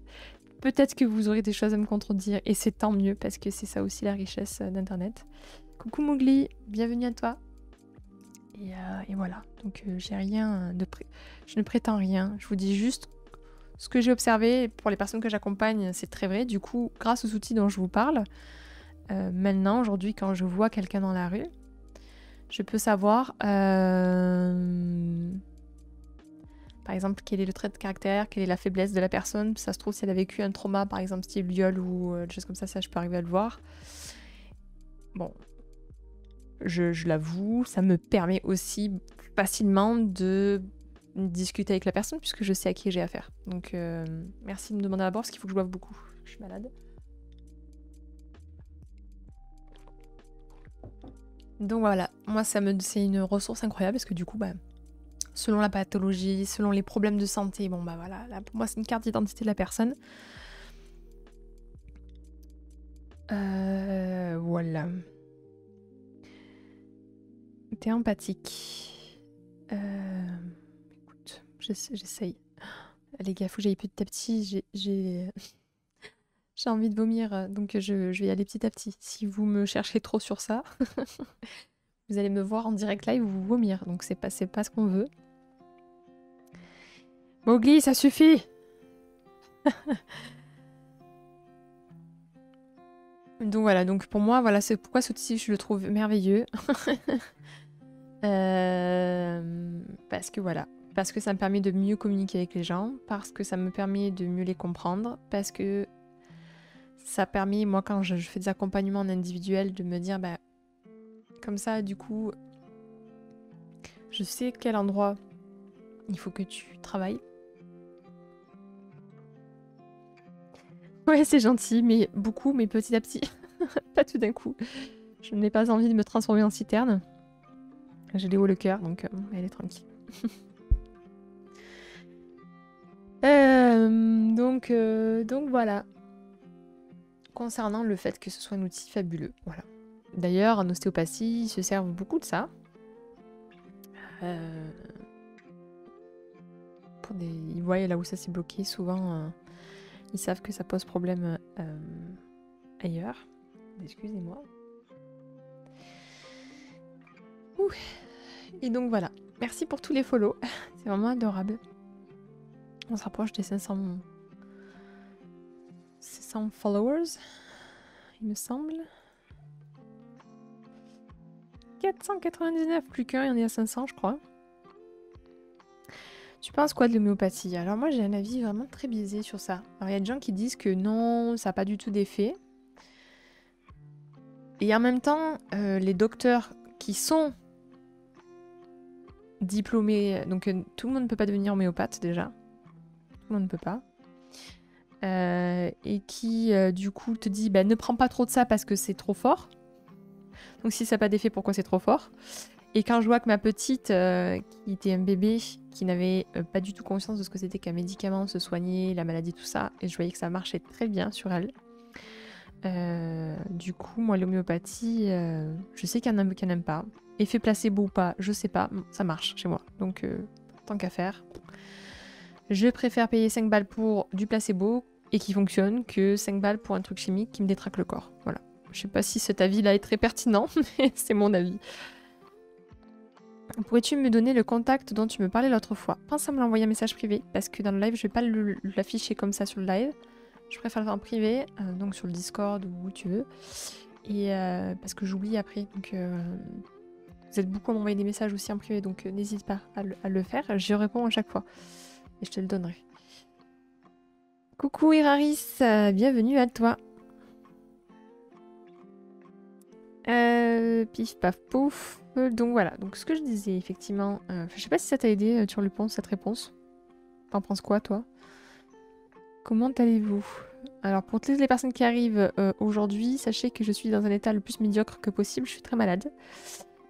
Peut-être que vous aurez des choses à me contredire et c'est tant mieux parce que c'est ça aussi la richesse d'Internet. Coucou Mowgli, bienvenue à toi. Et voilà, donc j'ai rien je ne prétends rien. Je vous dis juste ce que j'ai observé. Pour les personnes que j'accompagne, c'est très vrai. Du coup, grâce aux outils dont je vous parle, maintenant, aujourd'hui, quand je vois quelqu'un dans la rue, je peux savoir... Par exemple, quel est le trait de caractère, quelle est la faiblesse de la personne. Ça se trouve, si elle a vécu un trauma, par exemple, style viol ou des choses comme ça, je peux arriver à le voir. Bon, je l'avoue, ça me permet aussi facilement de discuter avec la personne puisque je sais à qui j'ai affaire. Donc, merci de me demander d'abord parce qu'il faut que je boive beaucoup. Je suis malade. Donc voilà, moi, c'est une ressource incroyable parce que du coup, bah, selon la pathologie, selon les problèmes de santé. Bon bah voilà, là, pour moi c'est une carte d'identité de la personne. Voilà. T'es empathique. Écoute, j'essaye. Les gars, faut que j'aille petit à petit. J'ai envie de vomir, donc je vais y aller petit à petit. Si vous me cherchez trop sur ça, vous allez me voir en direct live vous vomir. Donc c'est pas ce qu'on veut. Mowgli, ça suffit. Donc voilà, donc pour moi, voilà, c'est pourquoi ce outil, je le trouve merveilleux. Parce que voilà, parce que ça me permet de mieux communiquer avec les gens, parce que ça me permet de mieux les comprendre, parce que ça permet, moi, quand je fais des accompagnements en individuel, de me dire, bah, comme ça, du coup, je sais quel endroit il faut que tu travailles. Ouais, c'est gentil, mais beaucoup, mais petit à petit. Pas tout d'un coup. Je n'ai pas envie de me transformer en citerne. J'ai les hauts le cœur, donc elle est tranquille. Donc voilà. Concernant le fait que ce soit un outil fabuleux, voilà. D'ailleurs, en ostéopathie, ils se servent beaucoup de ça. Ils voient là où ça s'est bloqué, souvent, ils savent que ça pose problème ailleurs. Excusez-moi. Et donc voilà. Merci pour tous les follow. C'est vraiment adorable. On se rapproche des 500 followers, il me semble. 499, plus qu'un, il y en a 500, je crois. Tu penses quoi de l'homéopathie? Alors moi, j'ai un avis vraiment très biaisé sur ça. Alors il y a des gens qui disent que non, ça n'a pas du tout d'effet. Et en même temps, les docteurs qui sont diplômés, donc tout le monde ne peut pas devenir homéopathe déjà. Tout le monde ne peut pas. et qui du coup te dit ne prends pas trop de ça parce que c'est trop fort. Donc si ça n'a pas d'effet, pourquoi c'est trop fort? Et quand je vois que ma petite, qui était un bébé, qui n'avait pas du tout conscience de ce que c'était qu'un médicament, se soigner, la maladie, tout ça, et je voyais que ça marchait très bien sur elle. Du coup, moi, l'homéopathie, je sais qu'il y en a qui n'aiment pas. Effet placebo ou pas, je sais pas, ça marche chez moi. Donc, tant qu'à faire, je préfère payer 5 balles pour du placebo et qui fonctionne que 5 balles pour un truc chimique qui me détraque le corps. Voilà. Je sais pas si cet avis-là est très pertinent, mais c'est mon avis. Pourrais-tu me donner le contact dont tu me parlais l'autre fois? Pense à me l'envoyer un message privé, parce que dans le live, je vais pas l'afficher comme ça sur le live. Je préfère le faire en privé, donc sur le Discord ou où tu veux. Et parce que j'oublie après. Donc vous êtes beaucoup à m'envoyer des messages aussi en privé, donc n'hésite pas à le faire. Je réponds à chaque fois. Et je te le donnerai. Coucou Iraris, bienvenue à toi. Pif paf pouf. Donc voilà, donc ce que je disais effectivement, je sais pas si ça t'a aidé sur le pont, cette réponse. T'en penses quoi toi? Comment allez-vous? Alors pour toutes les personnes qui arrivent aujourd'hui, sachez que je suis dans un état le plus médiocre que possible, je suis très malade.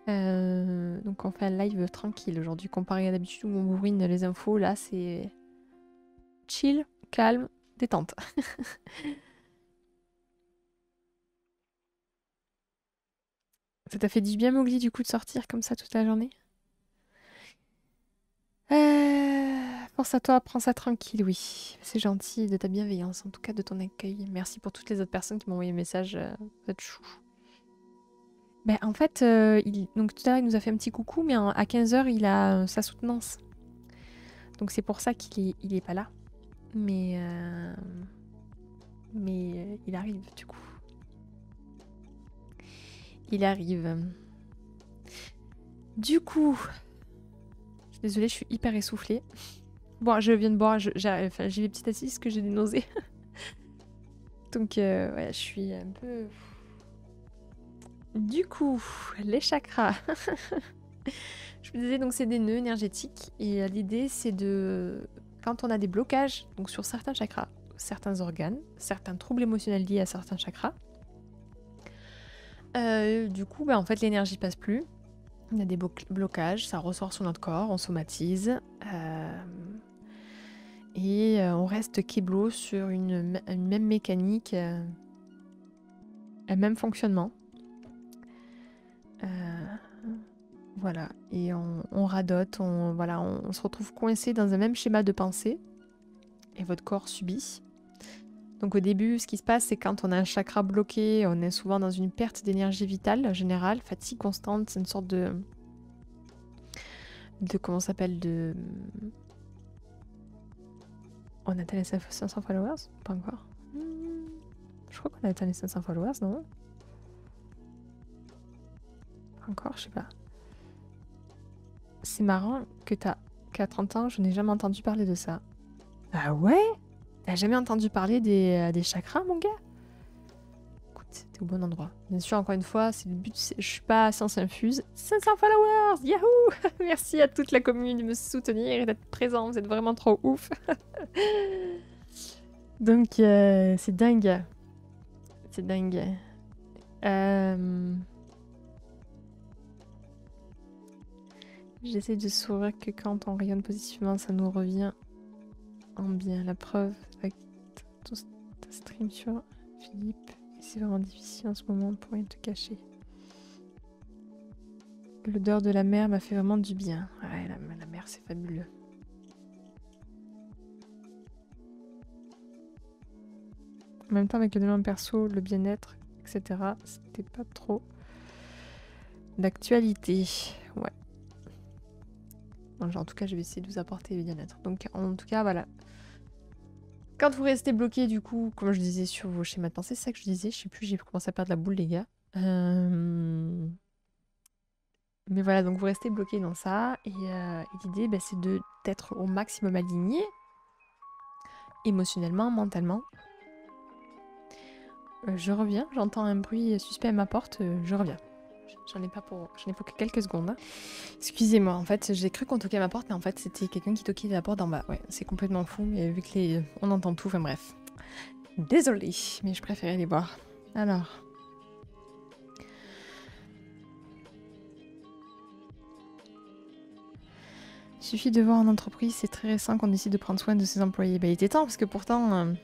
Donc on fait un live tranquille aujourd'hui, comparé à d'habitude où on bourrine les infos, là c'est chill, calme, détente. Ça t'a fait du bien Mowgli du coup de sortir comme ça toute la journée? Pense à toi, prends ça tranquille, oui. C'est gentil de ta bienveillance, en tout cas de ton accueil. Merci pour toutes les autres personnes qui m'ont envoyé un message. Vous êtes chou. Ben, en fait, donc tout à l'heure, il nous a fait un petit coucou, mais à 15 h, il a sa soutenance. Donc c'est pour ça qu'il est pas là. Mais il arrive, du coup. Il arrive. Du coup... Je suis désolée, je suis hyper essoufflée. Bon, je viens de boire, j'ai des petites assises que j'ai des nausées. Donc, ouais, je suis un peu... Du coup, les chakras. Je vous disais, donc c'est des nœuds énergétiques. Et l'idée, c'est de... Quand on a des blocages, donc sur certains chakras, certains organes, certains troubles émotionnels liés à certains chakras, du coup, en fait, l'énergie passe plus. Il y a des blocages, ça ressort sur notre corps, on somatise. Et on reste kéblo sur une même mécanique, un même fonctionnement. Voilà, et on radote, on se retrouve coincé dans un même schéma de pensée, et votre corps subit. Donc au début, ce qui se passe, c'est quand on a un chakra bloqué, on est souvent dans une perte d'énergie vitale générale, fatigue constante, c'est une sorte de comment ça s'appelle, de... On atteint les 500 followers? Pas encore. Je crois qu'on a atteint les 500 followers, non? Pas encore, je sais pas. C'est marrant que qu'à 30 ans, je n'ai jamais entendu parler de ça. Ah ouais? T'as jamais entendu parler des chakras, mon gars? Écoute, t'es au bon endroit. Bien sûr, encore une fois, c'est le but, je suis pas science infuse. 500 followers! Yahoo! Merci à toute la commune de me soutenir et d'être présent, vous êtes vraiment trop ouf. Donc, c'est dingue. C'est dingue. J'essaie de sourire que quand on rayonne positivement, ça nous revient en bien. La preuve avec ta stream sur Philippe. C'est vraiment difficile en ce moment pour rien te cacher. L'odeur de la mer m'a fait vraiment du bien. Ouais, la mer, c'est fabuleux. En même temps, avec le développement perso, le bien-être, etc., c'était pas trop d'actualité. Ouais. En tout cas, je vais essayer de vous apporter le bien-être. Donc, en tout cas, voilà. Quand vous restez bloqué, du coup, comme je disais sur vos schémas de pensée, c'est ça que je disais, je sais plus, j'ai commencé à perdre la boule, les gars. Mais voilà, donc vous restez bloqué dans ça. Et l'idée, c'est d'être au maximum aligné, émotionnellement, mentalement. Je reviens, j'entends un bruit suspect à ma porte, je reviens. J'en ai pour que quelques secondes. Hein. Excusez-moi, en fait, j'ai cru qu'on toquait à ma porte, mais en fait, c'était quelqu'un qui toquait à la porte d'en bas. Ouais, c'est complètement fou, mais vu que on entend tout, enfin bref. Désolée, mais je préférais les voir. Alors. Il suffit de voir en entreprise, c'est très récent qu'on décide de prendre soin de ses employés. Bah, il était temps, parce que pourtant, on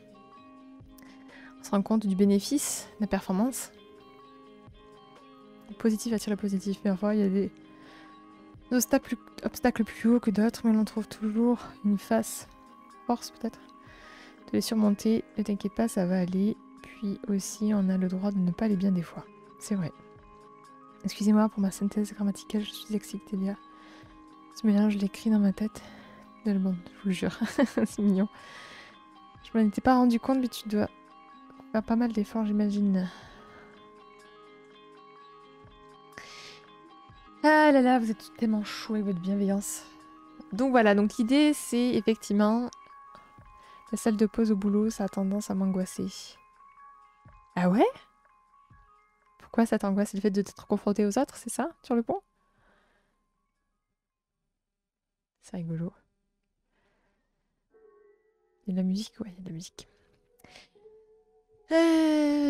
se rend compte du bénéfice, de la performance. Le positif attire le positif. Parfois, il y a des obstacles plus hauts que d'autres, mais l'on trouve toujours une force peut-être, de les surmonter. Ne t'inquiète pas, ça va aller. Puis aussi, on a le droit de ne pas aller bien des fois. C'est vrai. Excusez-moi pour ma synthèse grammaticale, je suis excitée, Léa. Ce mélange, je l'écris dans ma tête. Bon, je vous le jure, c'est mignon. Je m'en étais pas rendu compte, mais tu dois faire pas mal d'efforts, j'imagine. Ah là là, vous êtes tellement chou avec votre bienveillance. Donc voilà, donc l'idée, c'est effectivement... La salle de pause au boulot, ça a tendance à m'angoisser. Ah ouais? Pourquoi ça t'angoisse? C'est le fait de t'être confronté aux autres, c'est ça, sur le pont? C'est rigolo. Il y a de la musique, ouais, il y a de la musique.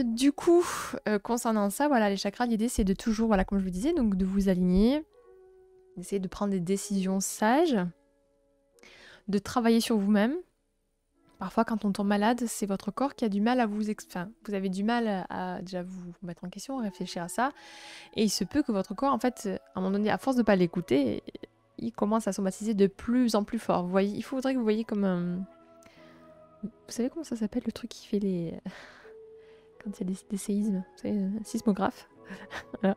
Du coup, concernant ça, voilà, les chakras, l'idée c'est de toujours, voilà, comme je vous disais, donc de vous aligner, d'essayer de prendre des décisions sages, de travailler sur vous-même. Parfois, quand on tombe malade, c'est votre corps qui a du mal à vous... Enfin, vous avez du mal à déjà vous mettre en question, à réfléchir à ça. Et il se peut que votre corps, en fait, à un moment donné, à force de ne pas l'écouter, il commence à somatiser de plus en plus fort. Vous voyez, il faudrait que vous voyez comme un... Vous savez comment ça s'appelle, le truc qui fait les... Quand il y a des séismes, vous savez, un sismographe. Voilà.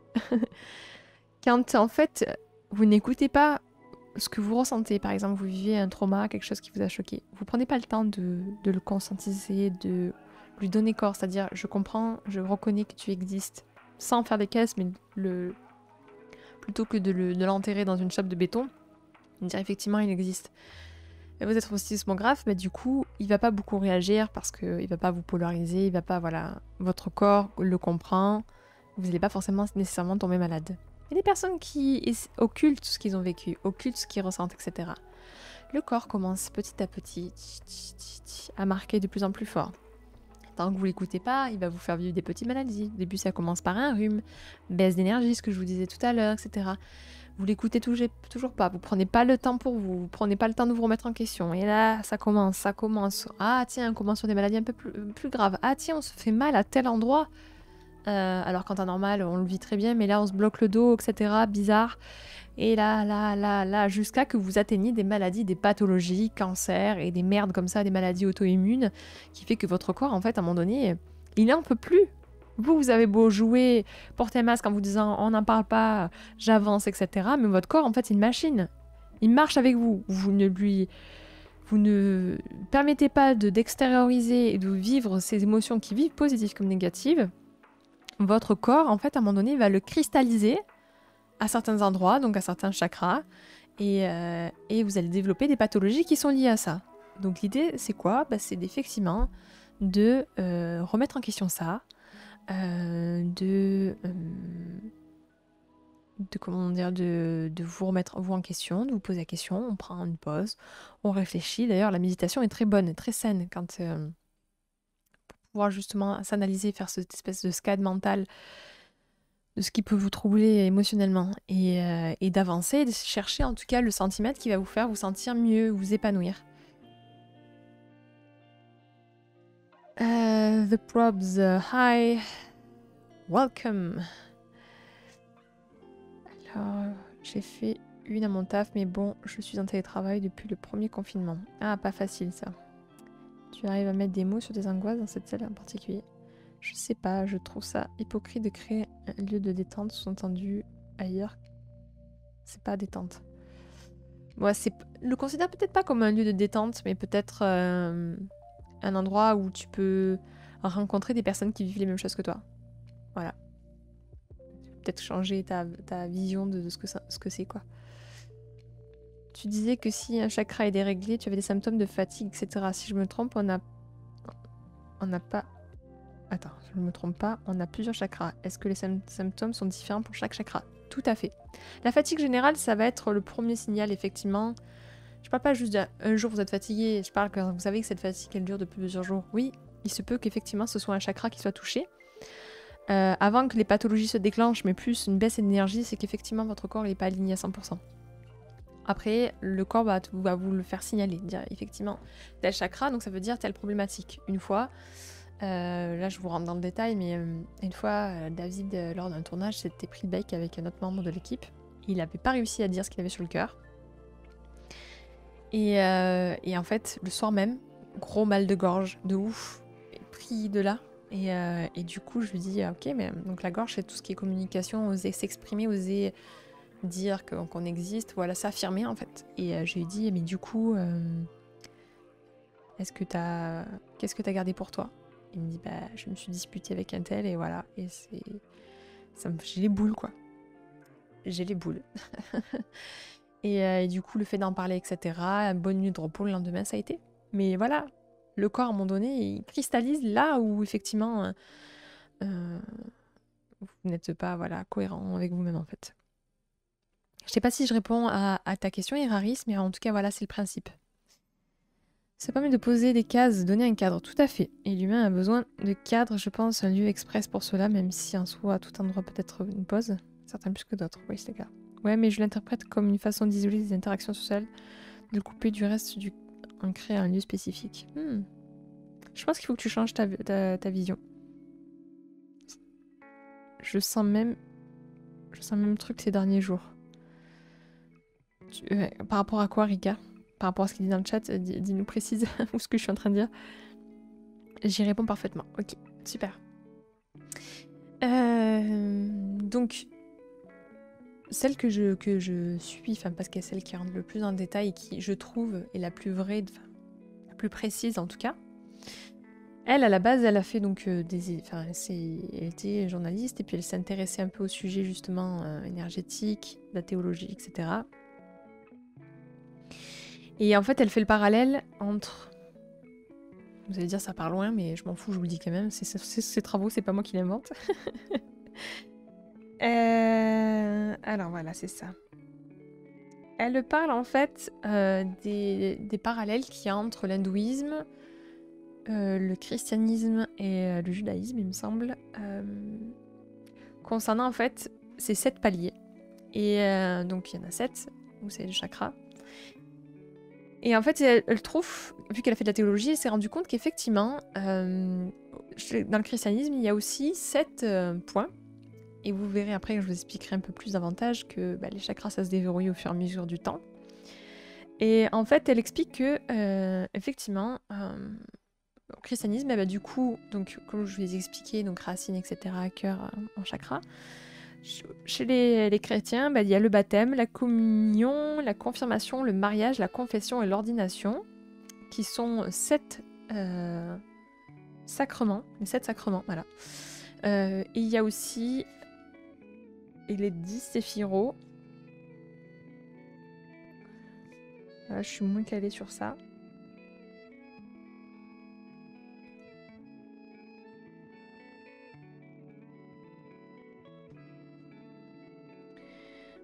Quand, en fait, vous n'écoutez pas ce que vous ressentez, par exemple, vous vivez un trauma, quelque chose qui vous a choqué, vous prenez pas le temps de le conscientiser, de lui donner corps, c'est-à-dire je comprends, je reconnais que tu existes, sans faire des caisses, mais plutôt que de l'enterrer dans une chape de béton, dire effectivement il existe. Et vous êtes au sismographe, du coup il va pas beaucoup réagir parce qu'il va pas vous polariser, il va pas, voilà, votre corps le comprend, vous n'allez pas forcément nécessairement tomber malade. Il y a des personnes qui occultent ce qu'ils ont vécu, occultent ce qu'ils ressentent, etc. Le corps commence petit à petit à marquer de plus en plus fort. Tant que vous l'écoutez pas, il va vous faire vivre des petites maladies. Au début, ça commence par un rhume, baisse d'énergie, ce que je vous disais tout à l'heure, etc. Vous l'écoutez toujours pas, vous prenez pas le temps pour vous prenez pas le temps de vous remettre en question. Et là, ça commence. Ah tiens, on commence sur des maladies un peu plus graves. Ah tiens, on se fait mal à tel endroit. Alors qu'en temps normal, on le vit très bien, mais là, on se bloque le dos, etc. Bizarre. Et là, jusqu'à que vous atteigniez des maladies, des pathologies, cancers et des merdes comme ça, des maladies auto-immunes, qui fait que votre corps, en fait, à un moment donné, il n'en peut plus. Vous avez beau jouer, porter un masque en vous disant on n'en parle pas, j'avance, etc. Mais votre corps, en fait, c'est une machine. Il marche avec vous. Vous ne permettez pas d'extérioriser et de vivre ces émotions qui vivent positives comme négatives. Votre corps, en fait, à un moment donné, va le cristalliser à certains endroits, donc à certains chakras, et vous allez développer des pathologies qui sont liées à ça. Donc l'idée, c'est quoi? C'est effectivement de remettre en question ça, de vous remettre vous en question, de vous poser la question, on prend une pause, on réfléchit. D'ailleurs, la méditation est très bonne, très saine, quand pour pouvoir justement s'analyser, faire cette espèce de SCAD mental de ce qui peut vous troubler émotionnellement et d'avancer, de chercher en tout cas le centimètre qui va vous faire vous sentir mieux, vous épanouir. The probs, hi, welcome. Alors, j'ai fait une à mon taf, mais bon, je suis en télétravail depuis le premier confinement. Ah, pas facile ça. Tu arrives à mettre des mots sur des angoisses dans cette salle en particulier? Je sais pas, je trouve ça hypocrite de créer un lieu de détente, sous-entendu ailleurs. C'est pas détente. Moi, le considère peut-être pas comme un lieu de détente, mais peut-être un endroit où tu peux rencontrer des personnes qui vivent les mêmes choses que toi. Voilà. Peut-être changer ta vision de ce que c'est, quoi. Tu disais que si un chakra est déréglé, tu avais des symptômes de fatigue, etc. Si je me trompe, on n'a pas... Attends, je ne me trompe pas, on a plusieurs chakras. Est-ce que les symptômes sont différents pour chaque chakra? Tout à fait. La fatigue générale, ça va être le premier signal, effectivement. Je parle pas juste d'un jour vous êtes fatigué, je parle que vous savez que cette fatigue, elle dure depuis plusieurs jours. Oui, il se peut qu'effectivement ce soit un chakra qui soit touché. Avant que les pathologies se déclenchent, mais plus une baisse d'énergie, c'est qu'effectivement votre corps n'est pas aligné à 100%. Après, le corps va vous le faire signaler, dire effectivement tel chakra, donc ça veut dire telle problématique. Une fois, là je vous rentre dans le détail, mais une fois, David, lors d'un tournage, s'était pris le bec avec un autre membre de l'équipe. Il n'avait pas réussi à dire ce qu'il avait sur le cœur. Et en fait, le soir même, gros mal de gorge, de ouf, pris de là. Et du coup, je lui dis, ok, mais donc la gorge, c'est tout ce qui est communication, oser s'exprimer, oser dire qu'on existe, voilà, s'affirmer en fait. Et je lui ai dit, mais du coup, qu'est-ce que t'as gardé pour toi? Il me dit, bah, je me suis disputée avec un tel et voilà. Et j'ai les boules quoi. J'ai les boules. et du coup, le fait d'en parler, etc., une bonne nuit de repos le lendemain, ça a été. Mais voilà, le corps à un moment donné, il cristallise là où effectivement vous n'êtes pas cohérent avec vous-même en fait. Je sais pas si je réponds à ta question, Iraris, mais en tout cas, voilà, c'est le principe. Ça permet de poser des cases, donner un cadre, tout à fait. Et l'humain a besoin de cadre, je pense, un lieu express pour cela, même si en soi, à tout endroit peut être une pause. Certains plus que d'autres, oui, c'est le cas. Ouais, mais je l'interprète comme une façon d'isoler les interactions sociales, de couper du reste, en créer un lieu spécifique. Je pense qu'il faut que tu changes ta vision. Je sens même truc ces derniers jours. Par rapport à quoi, Rika? Par rapport à ce qu'il dit dans le chat, dis-nous précise ou ce que je suis en train de dire. J'y réponds parfaitement. Ok, super. Donc, celle que je suis, parce qu'elle est celle qui rentre le plus en détail et qui, je trouve, est la plus vraie, la plus précise en tout cas. Elle, à la base, elle a fait donc elle était journaliste et puis elle s'intéressait un peu au sujet justement énergétique, la théologie, etc. Et en fait, elle fait le parallèle entre... Vous allez dire ça part loin, mais je m'en fous, je vous le dis quand même. C'est ses travaux, c'est pas moi qui l'invente. Alors voilà, c'est ça. Elle parle en fait des parallèles qu'il y a entre l'hindouisme, le christianisme et le judaïsme, il me semble, concernant en fait ces 7 paliers. Et donc il y en a 7, où c'est le chakra. Et en fait, elle trouve, vu qu'elle a fait de la théologie, elle s'est rendue compte qu'effectivement, dans le christianisme, il y a aussi 7 points. Et vous verrez après, je vous expliquerai un peu plus davantage que les chakras, ça se déverrouille au fur et à mesure du temps. Et en fait, elle explique que, effectivement, au christianisme, du coup, donc, comme je vous ai expliqué, donc racines, etc., cœur en chakra, chez les chrétiens, il y a le baptême, la communion, la confirmation, le mariage, la confession et l'ordination, qui sont 7 sacrements, les 7 sacrements, voilà. Et il y a aussi les 10 séphiros. Voilà, je suis moins calée sur ça.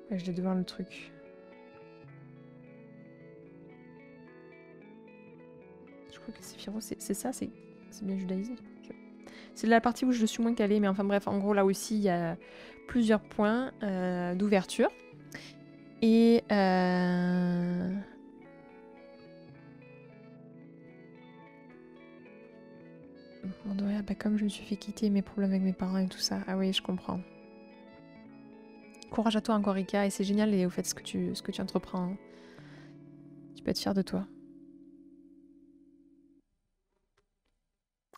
Ouais, je vais devoir le truc. Je crois que les séphiros, c'est ça, c'est bien judaïsme. C'est la partie où je suis moins calée, mais enfin bref, en gros là aussi il y a plusieurs points d'ouverture. Et comme je me suis fait quitter mes problèmes avec mes parents et tout ça. Ah oui, je comprends. Courage à toi encore, Rika, et c'est génial et au fait ce que tu entreprends. Tu peux être fier de toi.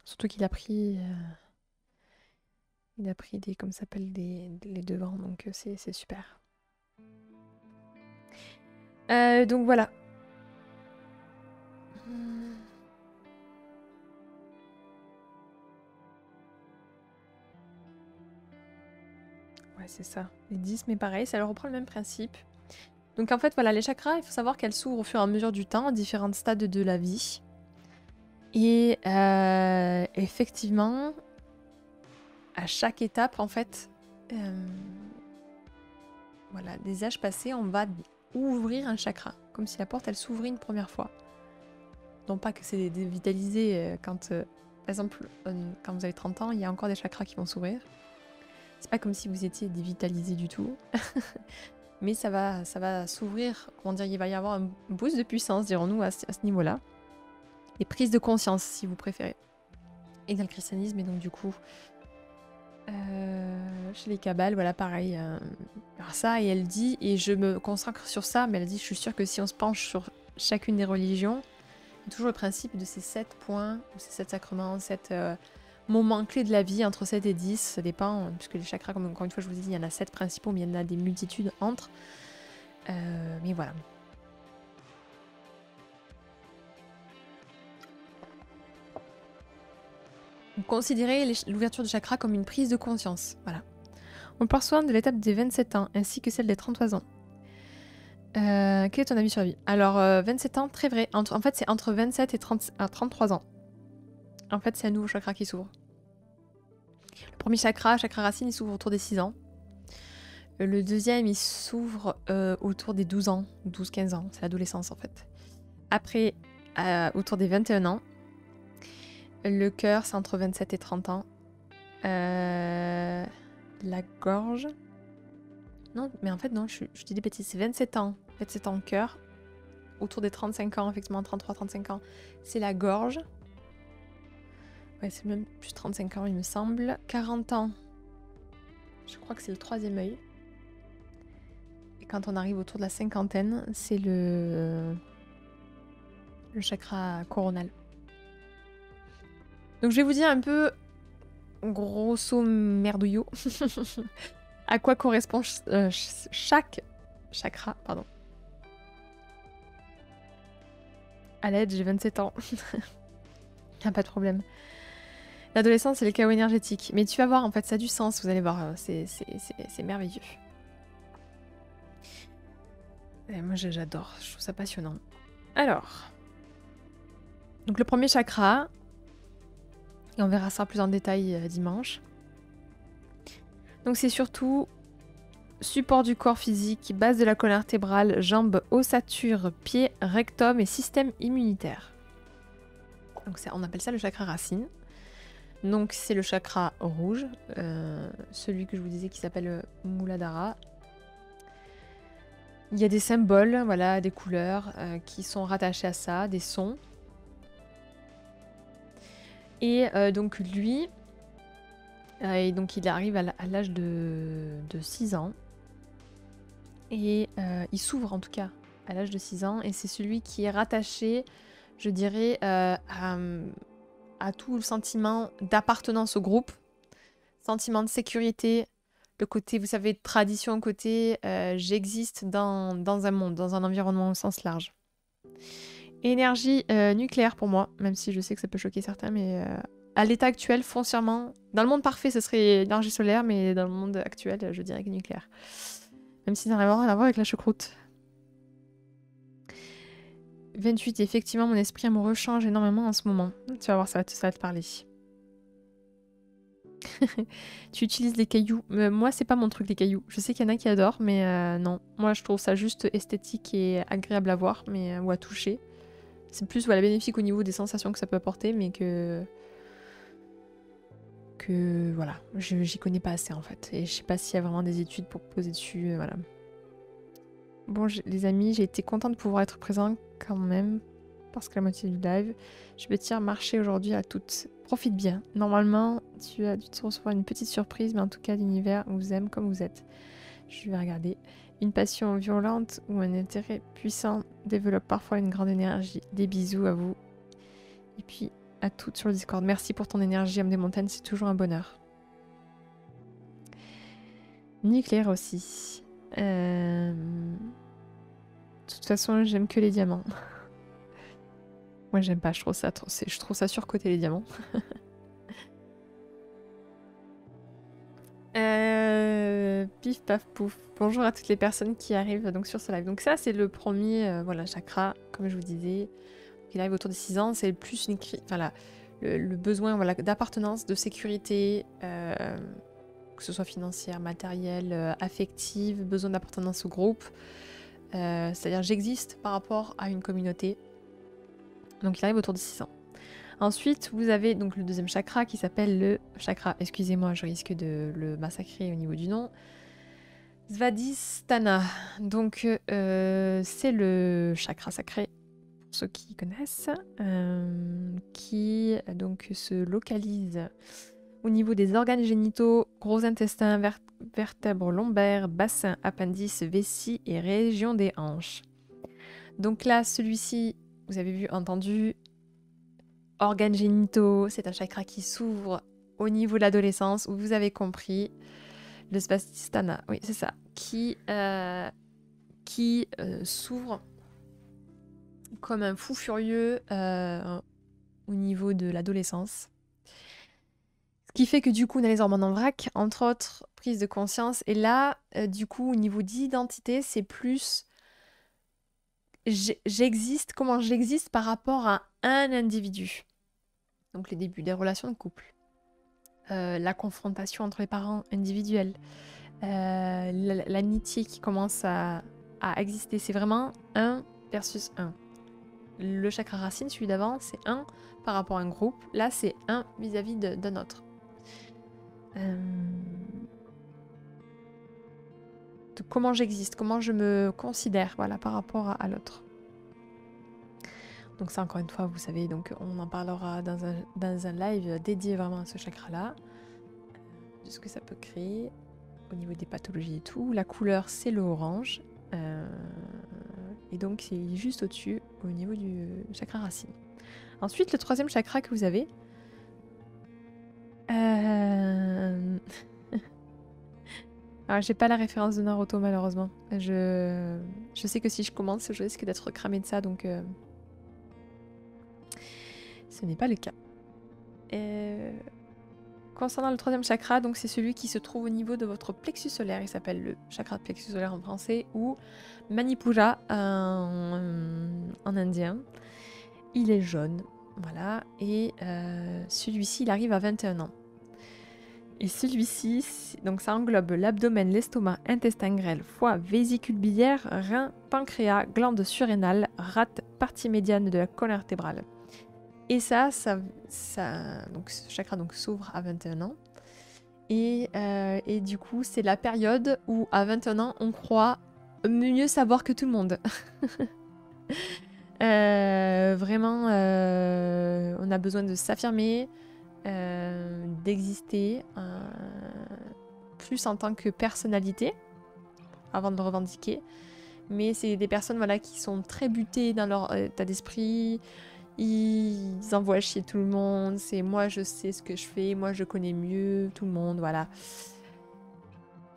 Surtout qu'il a pris des, comme ça s'appelle, les devants, donc c'est super. Donc voilà. Ouais, c'est ça. Les 10, mais pareil, ça leur reprend le même principe. Donc en fait, voilà, les chakras, il faut savoir qu'elles s'ouvrent au fur et à mesure du temps, à différents stades de la vie. Et effectivement, à chaque étape, en fait, voilà, des âges passés, on va ouvrir un chakra, comme si la porte, elle s'ouvrait une première fois. Non pas que c'est dévitalisé quand Par exemple, quand vous avez 30 ans, il y a encore des chakras qui vont s'ouvrir. C'est pas comme si vous étiez dévitalisé du tout. Mais ça va s'ouvrir. Comment dire, il va y avoir un boost de puissance, dirons-nous, à ce niveau-là. Et prise de conscience, si vous préférez. Et dans le christianisme, et donc du coup, chez les Kabbales, voilà, pareil. Alors ça, et elle dit, et je me consacre sur ça, mais elle dit, je suis sûre que si on se penche sur chacune des religions, il y a toujours le principe de ces 7 points, ou ces 7 sacrements, 7 moments clés de la vie, entre 7 et 10, ça dépend, puisque les chakras, comme encore une fois je vous ai dit, il y en a 7 principaux, mais il y en a des multitudes entre. Mais voilà. Considérez l'ouverture du chakra comme une prise de conscience. Voilà. On part soin de l'étape des 27 ans, ainsi que celle des 33 ans. Quel est ton avis sur la vie? Alors, 27 ans, très vrai. En fait, c'est entre 27 et 33 ans. En fait, c'est un nouveau chakra qui s'ouvre. Le premier chakra, chakra racine, il s'ouvre autour des 6 ans. Le deuxième, il s'ouvre autour des 12 ans, 12-15 ans. C'est l'adolescence, en fait. Après, autour des 21 ans. Le cœur, c'est entre 27 et 30 ans. La gorge... Non, mais en fait, non, je dis des bêtises. C'est 27 ans. 27 ans, cœur. Autour des 35 ans, effectivement, 33-35 ans. C'est la gorge. Ouais, c'est même plus 35 ans, il me semble. 40 ans. Je crois que c'est le troisième œil. Et quand on arrive autour de la cinquantaine, c'est le chakra coronal. Donc je vais vous dire un peu, grosso merdouillot, à quoi correspond chaque chakra. Pardon. À l'aide, j'ai 27 ans. Y a pas de problème. L'adolescence, c'est le chaos énergétique. Mais tu vas voir, en fait, ça a du sens, vous allez voir. C'est merveilleux. Et moi, j'adore. Je trouve ça passionnant. Alors. Donc, le premier chakra. Et on verra ça plus en détail dimanche. Donc, c'est surtout support du corps physique, base de la colonne vertébrale, jambes, ossature, pieds, rectum et système immunitaire. Donc, on appelle ça le chakra racine. Donc c'est le chakra rouge, celui que je vous disais qui s'appelle Muladhara. Il y a des symboles, voilà, des couleurs qui sont rattachés à ça, des sons. Et donc lui, donc il arrive à l'âge de 6 ans. Et il s'ouvre en tout cas à l'âge de 6 ans. Et c'est celui qui est rattaché, je dirais, à tout le sentiment d'appartenance au groupe, sentiment de sécurité, le côté, vous savez, tradition, côté j'existe dans un monde, dans un environnement au sens large. Énergie nucléaire pour moi, même si je sais que ça peut choquer certains, mais à l'état actuel, foncièrement, dans le monde parfait, ce serait énergie solaire, mais dans le monde actuel, je dirais que nucléaire. Même si ça n'a rien à voir avec la choucroute. 28, effectivement, mon esprit amoureux change énormément en ce moment. Tu vas voir, ça va te parler. Tu utilises les cailloux. Moi, c'est pas mon truc, les cailloux. Je sais qu'il y en a qui adorent, mais non. Moi, je trouve ça juste esthétique et agréable à voir, mais ou à toucher. C'est plus voilà, bénéfique au niveau des sensations que ça peut apporter, mais que voilà, j'y connais pas assez en fait. Et je sais pas s'il y a vraiment des études pour poser dessus, voilà. Bon, les amis, j'ai été contente de pouvoir être présent quand même, parce que la moitié du live, je vais te marcher aujourd'hui à toutes. Profite bien. Normalement, tu as dû te recevoir une petite surprise, mais en tout cas, l'univers vous aime comme vous êtes. Je vais regarder. Une passion violente ou un intérêt puissant développe parfois une grande énergie. Des bisous à vous. Et puis, à toutes sur le Discord. Merci pour ton énergie, âme des montagnes, c'est toujours un bonheur. Nucléaire aussi. De toute façon, j'aime que les diamants. Moi, j'aime pas, je trouve ça surcoté les diamants. Pif paf pouf. Bonjour à toutes les personnes qui arrivent donc sur ce live. Donc ça, c'est le premier voilà, chakra, comme je vous disais. Il arrive autour des 6 ans. C'est plus le besoin voilà, d'appartenance, de sécurité, que ce soit financière, matérielle, affective, besoin d'appartenance au groupe. C'est-à-dire j'existe par rapport à une communauté. Donc il arrive autour de 6 ans. Ensuite, vous avez donc le deuxième chakra qui s'appelle le chakra, excusez-moi, je risque de le massacrer au niveau du nom, Svadhisthana. Donc, c'est le chakra sacré, pour ceux qui connaissent, qui donc se localise au niveau des organes génitaux, gros intestin, vertèbres lombaires, bassin, appendice, vessie et région des hanches. Donc là, celui-ci, vous avez vu, entendu, organes génitaux, c'est un chakra qui s'ouvre au niveau de l'adolescence, où vous avez compris, le Svadhisthana, oui, c'est ça, qui s'ouvre comme un fou furieux au niveau de l'adolescence. Ce qui fait que du coup, on a les hormones en vrac, entre autres, prise de conscience. Et là, du coup, au niveau d'identité, c'est plus j'existe, comment j'existe par rapport à un individu. Donc les débuts des relations de couple, la confrontation entre les parents individuels, l'amitié qui commence à exister. C'est vraiment un versus un. Le chakra racine, celui d'avant, c'est un par rapport à un groupe. Là, c'est un vis-à-vis d'un autre. De comment j'existe, comment je me considère, voilà, par rapport à l'autre. Donc ça, encore une fois, vous savez, donc on en parlera dans un live dédié vraiment à ce chakra-là, de ce que ça peut créer au niveau des pathologies et tout. La couleur, c'est le orange, et donc c'est juste au-dessus, au niveau du chakra racine. Ensuite, le troisième chakra que vous avez, alors, j'ai pas la référence de Naruto malheureusement. Je sais que si je commence, je risque d'être cramé de ça, donc ce n'est pas le cas. Concernant le troisième chakra, donc c'est celui qui se trouve au niveau de votre plexus solaire. Il s'appelle le chakra de plexus solaire en français ou Manipura en indien. Il est jaune, voilà, et celui-ci, il arrive à 21 ans. Et celui-ci, donc ça englobe l'abdomen, l'estomac, intestin grêle, foie, vésicule biliaire, rein, pancréas, glande surrénale, rate, partie médiane de la colonne vertébrale. Et ça donc ce chakra s'ouvre à 21 ans. Et du coup, c'est la période où à 21 ans, on croit mieux savoir que tout le monde. Vraiment, on a besoin de s'affirmer, d'exister plus en tant que personnalité avant de le revendiquer. Mais c'est des personnes voilà, qui sont très butées dans leur état d'esprit. Ils envoient chier tout le monde. C'est moi je sais ce que je fais, moi je connais mieux tout le monde, voilà.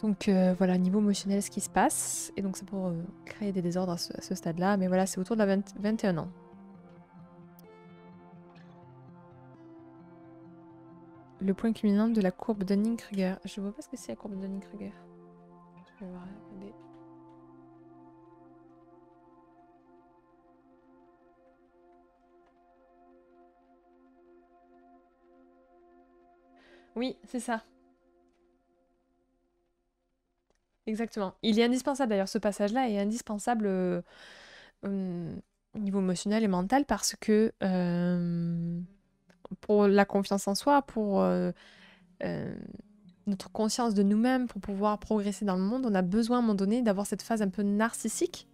Donc voilà, niveau émotionnel, ce qui se passe. Et donc c'est pour créer des désordres à ce stade-là. Mais voilà, c'est autour de la 21 ans. Le point culminant de la courbe Dunning-Kruger. Je vois pas ce que c'est la courbe Dunning-Kruger. Je vais voir, regardez. Oui, c'est ça. Exactement. Il est indispensable d'ailleurs, ce passage-là est indispensable au niveau émotionnel et mental parce que pour la confiance en soi, pour notre conscience de nous-mêmes, pour pouvoir progresser dans le monde, on a besoin à un moment donné d'avoir cette phase un peu narcissique.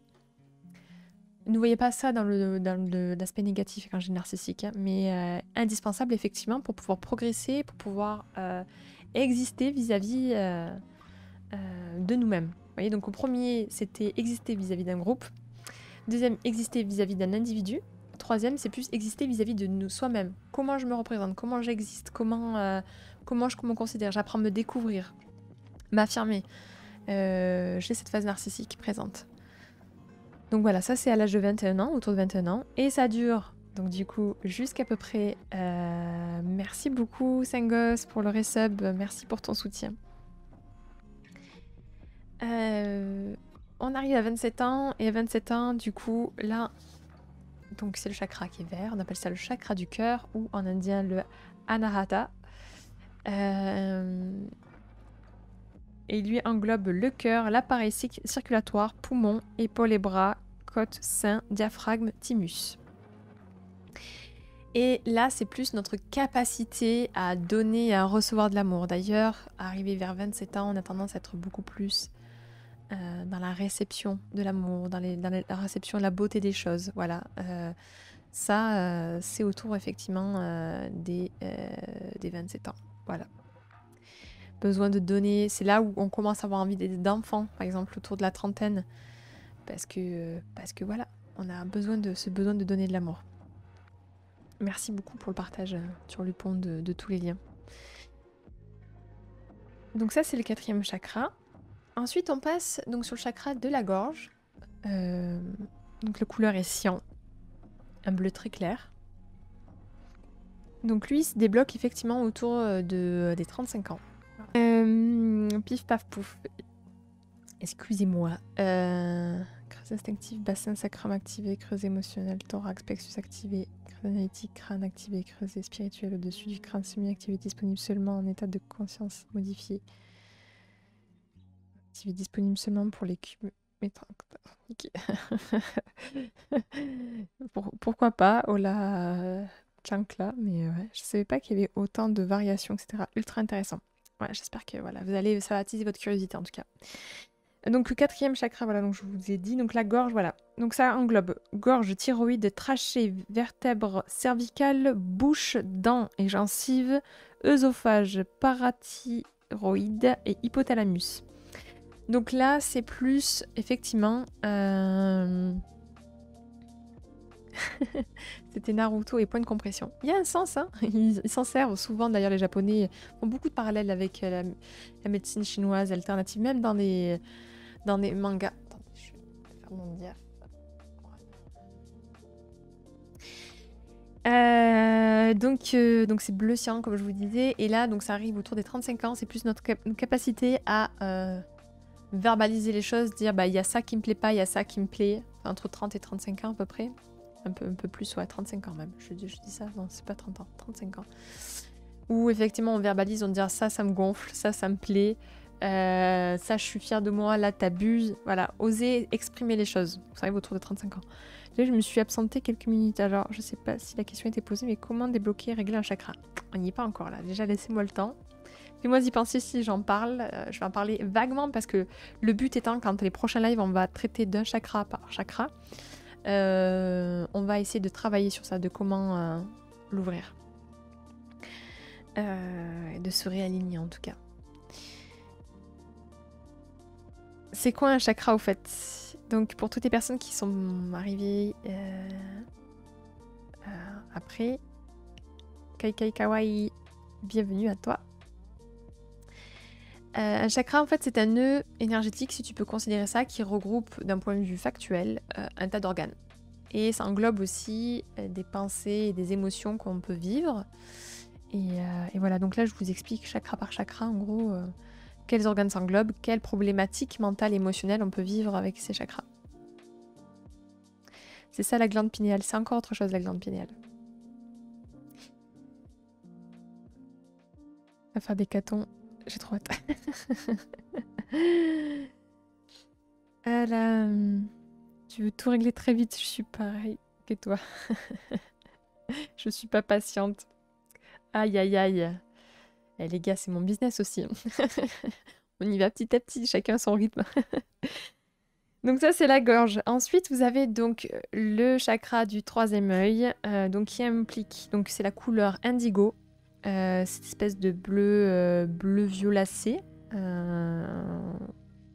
Ne voyez pas ça dans l'aspect négatif quand je dis narcissique, hein, mais indispensable effectivement pour pouvoir progresser, pour pouvoir exister vis-à-vis de nous-mêmes. Vous voyez, donc au premier, c'était exister vis-à-vis d'un groupe. Deuxième, exister vis-à-vis d'un individu. Troisième, c'est plus exister vis-à-vis de nous soi-même. Comment je me représente, comment j'existe, comment je me considère. J'apprends à me découvrir, m'affirmer. J'ai cette phase narcissique présente. Donc voilà, ça c'est à l'âge de 21 ans, autour de 21 ans. Et ça dure, donc du coup, jusqu'à peu près... merci beaucoup, Sengos, pour le resub. Merci pour ton soutien. On arrive à 27 ans, et à 27 ans, du coup, là... Donc c'est le chakra qui est vert, on appelle ça le chakra du cœur, ou en indien le Anahata. Et lui englobe le cœur, l'appareil circulatoire, poumons, épaules et bras, côte, sein, diaphragme, thymus. Et là, c'est plus notre capacité à donner et à recevoir de l'amour. D'ailleurs, arrivé vers 27 ans, on a tendance à être beaucoup plus dans la réception de l'amour, dans la réception de la beauté des choses. Voilà. Ça, c'est autour effectivement des 27 ans. Voilà. Besoin de donner, c'est là où on commence à avoir envie d'enfants, par exemple autour de la trentaine, parce que voilà, on a ce besoin de donner de l'amour. Merci beaucoup pour le partage sur le pont de tous les liens. Donc ça, c'est le 4e chakra. Ensuite, on passe donc sur le chakra de la gorge. Donc la couleur est cyan, un bleu très clair. Donc lui, il se débloque effectivement autour des 35 ans. Pif paf pouf. Excusez-moi. Creuse instinctif, bassin sacrum activé, creuse émotionnel, thorax, plexus activé, creuse analytique, crâne activé, creuse spirituel au-dessus du crâne semi-activé, disponible seulement en état de conscience modifié. Activé disponible seulement pour les cubes. Pourquoi pas, Ola Chankla, mais ouais, je savais pas qu'il y avait autant de variations, etc. Ultra intéressant. Ouais, j'espère que voilà, ça va attiser votre curiosité en tout cas. Donc le 4e chakra, voilà, donc je vous ai dit, donc la gorge, voilà. Donc ça englobe gorge, thyroïde, trachée, vertèbres cervicales, bouche, dents et gencives, œsophage, parathyroïde et hypothalamus. Donc là, c'est plus, effectivement... C'était Naruto et point de compression. Il y a un sens, hein. Ils s'en servent souvent, d'ailleurs, les Japonais font beaucoup de parallèles avec la médecine chinoise alternative, même dans les mangas. Attendez, je vais faire mon diaph. Donc c'est bleu cyan, comme je vous disais. Et là, donc ça arrive autour des 35 ans. C'est plus notre capacité à verbaliser les choses, dire bah il y a ça qui me plaît pas, il y a ça qui me plaît. Entre 30 et 35 ans à peu près. Un peu plus, ouais, 35 ans même. Je dis ça, non, c'est pas 30 ans, 35 ans. Où effectivement on verbalise, on dit ça me gonfle, ça me plaît, ça je suis fière de moi, là t'abuses. Voilà, oser exprimer les choses. Ça arrive autour de 35 ans. Là, je me suis absentée quelques minutes, alors je sais pas si la question était posée, mais comment débloquer et régler un chakra? On n'y est pas encore là, déjà laissez-moi le temps. Fais-moi y penser si j'en parle. Je vais en parler vaguement parce que le but étant, quand les prochains lives, on va traiter d'un chakra par chakra. On va essayer de travailler sur ça, de comment l'ouvrir. De se réaligner en tout cas. C'est quoi un chakra au fait? Donc pour toutes les personnes qui sont arrivées après, Kai Kawaii, bienvenue à toi. Un chakra en fait c'est un nœud énergétique, si tu peux considérer ça, qui regroupe d'un point de vue factuel un tas d'organes. Et ça englobe aussi des pensées et des émotions qu'on peut vivre. Et voilà, donc là je vous explique chakra par chakra en gros quels organes s'englobent, quelles problématiques mentales et émotionnelles on peut vivre avec ces chakras. C'est ça la glande pinéale, c'est encore autre chose la glande pinéale. On va faire des catons, j'ai trop hâte. Tu veux tout régler très vite, je suis pareil que toi. Je suis pas patiente. Aïe aïe aïe. Eh, les gars, c'est mon business aussi. On y va petit à petit, chacun son rythme. Donc ça, c'est la gorge. Ensuite, vous avez donc le chakra du 3e œil, donc qui implique, donc c'est la couleur indigo, cette espèce de bleu violacé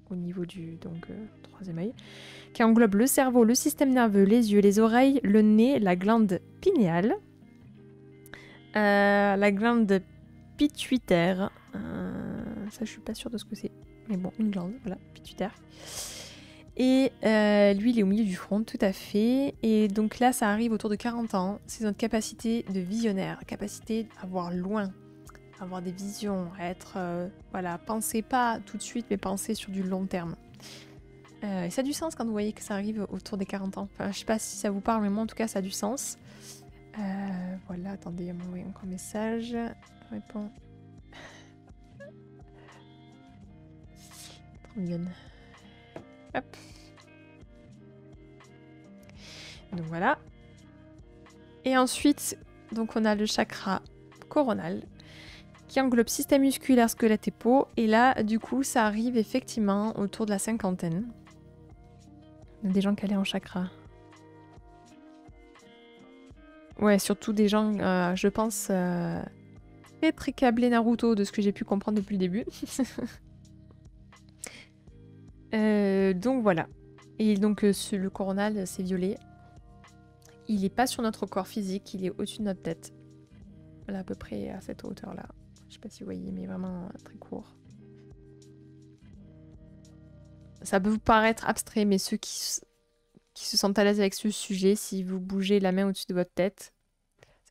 au niveau du 3e œil, qui englobe le cerveau, le système nerveux, les yeux, les oreilles, le nez, la glande pinéale, la glande pituitaire. Ça, je suis pas sûre de ce que c'est, mais bon, une glande, voilà, pituitaire. Et lui, il est au milieu du front, tout à fait. Et donc là, ça arrive autour de 40 ans. C'est notre capacité de visionnaire, capacité à voir loin, à avoir des visions, à être... voilà, pensez pas tout de suite, mais pensez sur du long terme. Et ça a du sens quand vous voyez que ça arrive autour des 40 ans. Enfin, je sais pas si ça vous parle, mais moi, en tout cas, ça a du sens. Voilà, attendez, on m'a envoyé encore un message. Je réponds. Trop mignonne. Hop. Donc voilà. Et ensuite, Donc on a le chakra coronal qui englobe système musculaire, squelette et peau. Et là, du coup, ça arrive effectivement autour de la cinquantaine. Il y a des gens calés en chakra. Ouais, surtout des gens, je pense, très très câblés Naruto, de ce que j'ai pu comprendre depuis le début. Donc voilà. Et donc le coronal, c'est violet. Il n'est pas sur notre corps physique, il est au-dessus de notre tête. Là, à peu près à cette hauteur-là. Je sais pas si vous voyez, mais vraiment très court. Ça peut vous paraître abstrait, mais ceux qui se sentent à l'aise avec ce sujet, si vous bougez la main au-dessus de votre tête,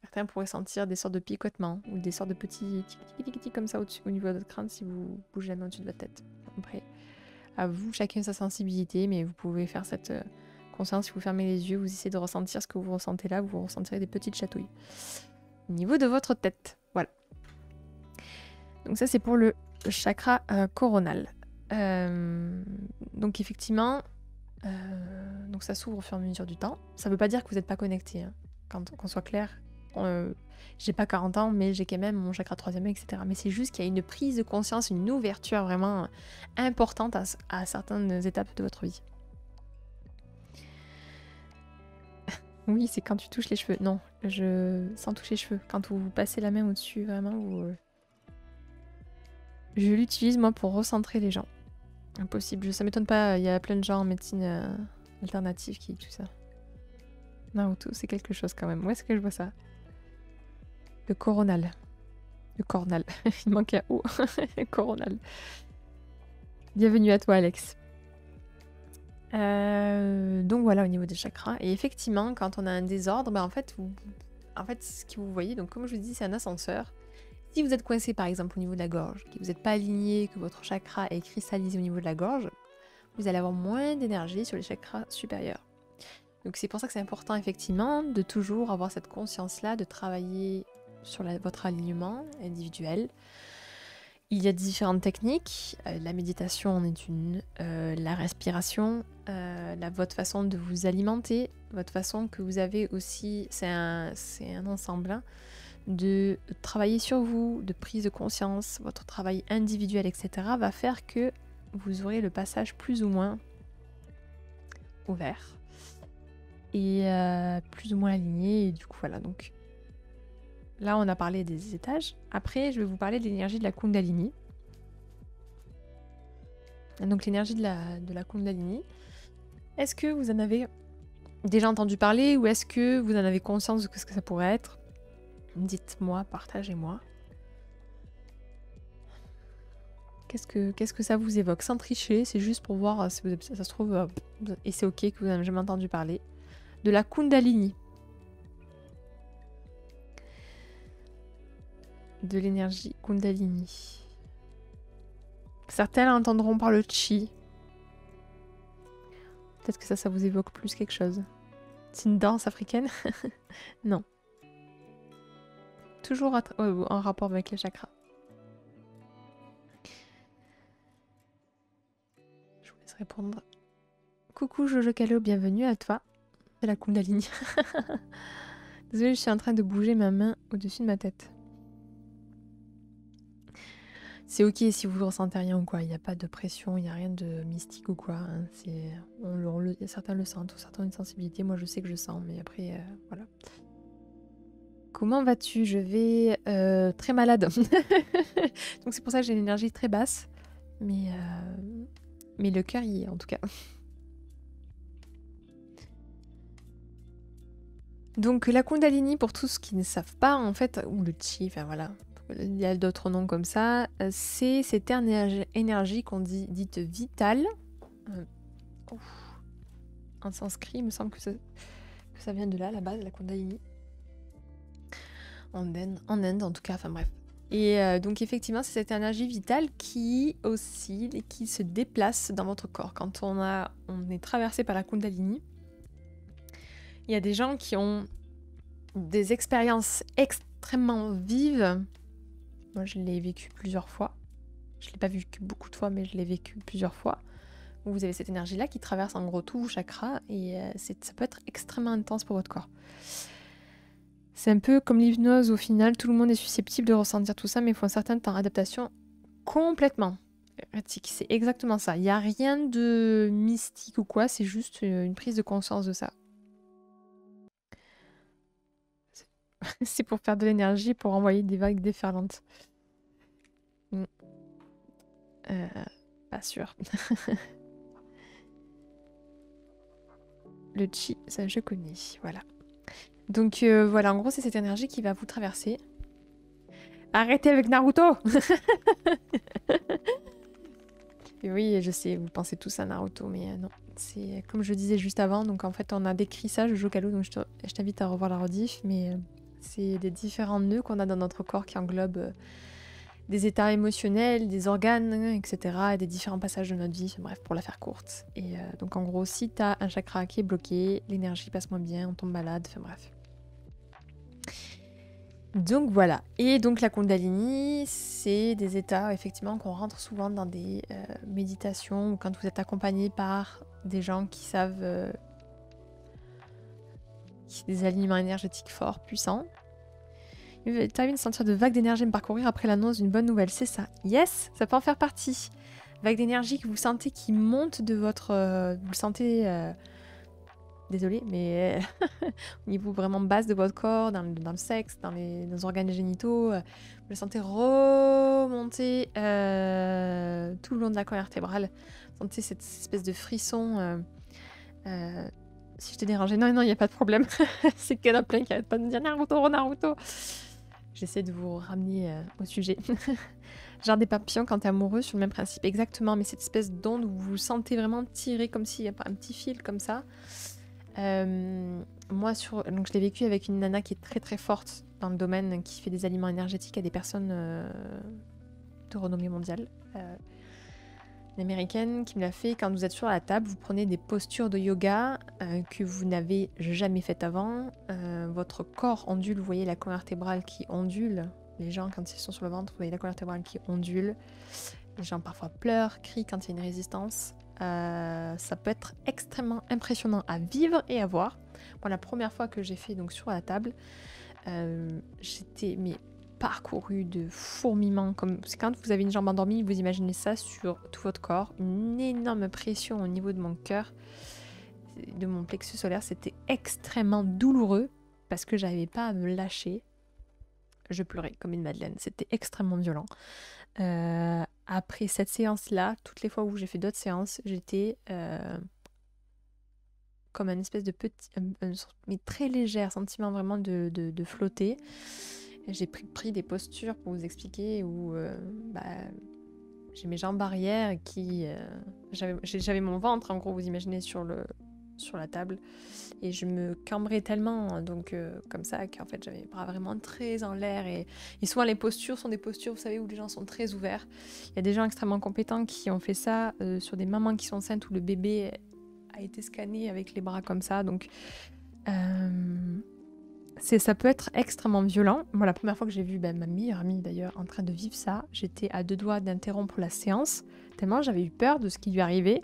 certains pourraient sentir des sortes de picotements ou des sortes de petits tic comme ça au niveau de votre crâne si vous bougez la main au-dessus de votre tête. Après, à vous, chacun sa sensibilité, mais vous pouvez faire cette conscience si vous fermez les yeux, vous essayez de ressentir ce que vous ressentez là, vous ressentirez des petites chatouilles au niveau de votre tête. Voilà. Donc ça, c'est pour le chakra coronal. Donc effectivement, donc ça s'ouvre au fur et à mesure du temps. Ça ne veut pas dire que vous n'êtes pas connecté. Hein. Qu'on soit clair, j'ai pas 40 ans, mais j'ai quand même mon chakra 3e œil, etc. Mais c'est juste qu'il y a une prise de conscience, une ouverture vraiment importante à certaines étapes de votre vie. Oui, c'est quand tu touches les cheveux. Non, sans toucher les cheveux. Quand vous passez la main au-dessus, vraiment, vous... Je l'utilise, moi, pour recentrer les gens. Impossible. Ça m'étonne pas, il y a plein de gens en médecine alternative qui tout ça. Naruto, c'est quelque chose quand même. Où est-ce que je vois ça? Le coronal. Le cornal. Il manque un O. Le coronal. Bienvenue à toi, Alex. Donc voilà, au niveau des chakras. Et effectivement, quand on a un désordre, en fait, ce que vous voyez, donc comme je vous dis, c'est un ascenseur. Si vous êtes coincé par exemple au niveau de la gorge, que vous n'êtes pas aligné, que votre chakra est cristallisé au niveau de la gorge, vous allez avoir moins d'énergie sur les chakras supérieurs. Donc c'est pour ça que c'est important effectivement de toujours avoir cette conscience-là, de travailler sur votre alignement individuel. Il y a différentes techniques, la méditation en est une, la respiration, votre façon de vous alimenter, votre façon que vous avez aussi, c'est un ensemble, hein, de travailler sur vous, de prise de conscience, votre travail individuel, etc. va faire que vous aurez le passage plus ou moins ouvert et plus ou moins aligné. Et du coup, voilà. Donc là, on a parlé des étages. Après, je vais vous parler de l'énergie de la Kundalini. Donc l'énergie de la Kundalini. Est-ce que vous en avez déjà entendu parler ou est-ce que vous en avez conscience de ce que ça pourrait être? Dites-moi, partagez-moi. Qu'est-ce que ça vous évoque? Sans tricher, c'est juste pour voir si ça se trouve, et c'est ok que vous n'avez jamais entendu parler, de la Kundalini. De l'énergie Kundalini. Certains entendront par le chi. Peut-être que ça vous évoque plus quelque chose. C'est une danse africaine? Non. Toujours en rapport avec les chakras. Je vous laisse répondre. Coucou Jojo Kalo, bienvenue à toi. C'est la Kundalini. Désolée, je suis en train de bouger ma main au-dessus de ma tête. C'est ok si vous ne ressentez rien ou quoi, il n'y a pas de pression, il n'y a rien de mystique ou quoi. Hein. Certains le sentent, certains ont une sensibilité, moi je sais que je sens, mais après, voilà. Comment vas-tu? Je vais très malade. Donc c'est pour ça que j'ai une énergie très basse, mais le cœur y est en tout cas. Donc la Kundalini, pour tous qui ne savent pas, en fait, ou le Chi, enfin voilà, il y a d'autres noms comme ça, c'est cette énergie qu'on dit dite vitale. En sanskrit, il me semble que ça vient de là, la base, la Kundalini. En Inde, en tout cas, enfin bref. Et donc effectivement, c'est cette énergie vitale qui oscille et qui se déplace dans votre corps. Quand on est traversé par la Kundalini, il y a des gens qui ont des expériences extrêmement vives. Moi, je l'ai vécu plusieurs fois. Je ne l'ai pas vécu beaucoup de fois, mais je l'ai vécu plusieurs fois. Où vous avez cette énergie-là qui traverse en gros tout vos chakras et ça peut être extrêmement intense pour votre corps. C'est un peu comme l'hypnose, au final, tout le monde est susceptible de ressentir tout ça, mais il faut un certain temps d'adaptation complètement. Erratique, c'est exactement ça. Il n'y a rien de mystique ou quoi, c'est juste une prise de conscience de ça. C'est pour faire de l'énergie, pour envoyer des vagues déferlantes. Mm. Euh, pas sûr. Le chi, ça je connais, voilà. Donc voilà, en gros, c'est cette énergie qui va vous traverser. Arrêtez avec Naruto. Et oui, je sais, vous pensez tous à Naruto, mais non. C'est comme je disais juste avant, donc en fait, on a décrit ça, Jojo Kalu, donc je t'invite à revoir la rediff, mais c'est des différents nœuds qu'on a dans notre corps qui englobent des états émotionnels, des organes, etc., et des différents passages de notre vie, bref, pour la faire courte. Et donc en gros, si t'as un chakra qui est bloqué, l'énergie passe moins bien, on tombe malade, enfin bref. Donc voilà. Et donc la Kundalini, c'est des états effectivement qu'on rentre souvent dans des méditations ou quand vous êtes accompagné par des gens qui savent des alignements énergétiques forts, puissants. T'as une sentir de vagues d'énergie me parcourir après l'annonce d'une bonne nouvelle, c'est ça. Yes, ça peut en faire partie. Vague d'énergie que vous sentez qui monte de votre... vous le sentez... désolée, mais au niveau vraiment base de votre corps, dans le sexe, dans les organes génitaux, vous le sentez remonter tout le long de la colonne vertébrale. Vous sentez cette espèce de frisson. Si je t'ai dérangé, non, il n'y a pas de problème. C'est qu'il y en a plein qui n'arrêtent pas de me dire Naruto, Naruto. J'essaie de vous ramener au sujet. Genre des papillons quand t'es amoureux, sur le même principe, exactement, mais cette espèce d'onde où vous vous sentez vraiment tiré comme s'il y avait un petit fil comme ça. Moi, donc je l'ai vécu avec une nana qui est très très forte dans le domaine, qui fait des aliments énergétiques à des personnes de renommée mondiale. Une américaine qui me l'a fait. Quand vous êtes sur la table, vous prenez des postures de yoga que vous n'avez jamais faites avant. Votre corps ondule, vous voyez la colonne vertébrale qui ondule. Les gens, quand ils sont sur le ventre, vous voyez la colonne vertébrale qui ondule. Les gens parfois pleurent, crient quand il y a une résistance. Ça peut être extrêmement impressionnant à vivre et à voir. Moi, la première fois que j'ai fait donc sur la table, j'étais parcourue de fourmillements. C'est quand vous avez une jambe endormie, vous imaginez ça sur tout votre corps, une énorme pression au niveau de mon cœur, de mon plexus solaire. C'était extrêmement douloureux parce que j'arrivais pas à me lâcher. Je pleurais comme une madeleine. C'était extrêmement violent. Après cette séance-là, toutes les fois où j'ai fait d'autres séances, j'étais comme un espèce de petit, mais très légère, sentiment vraiment de flotter. J'ai pris des postures pour vous expliquer où j'ai mes jambes arrière qui... j'avais mon ventre, en gros, vous imaginez, sur la table. Et je me cambrais tellement, donc comme ça, qu'en fait j'avais les bras vraiment très en l'air. Et souvent les postures sont des postures, vous savez, où les gens sont très ouverts. Il y a des gens extrêmement compétents qui ont fait ça sur des mamans qui sont enceintes où le bébé a été scanné avec les bras comme ça. Donc ça peut être extrêmement violent. Moi, la première fois que j'ai vu ma meilleure amie d'ailleurs en train de vivre ça, j'étais à 2 doigts d'interrompre la séance, tellement j'avais eu peur de ce qui lui arrivait.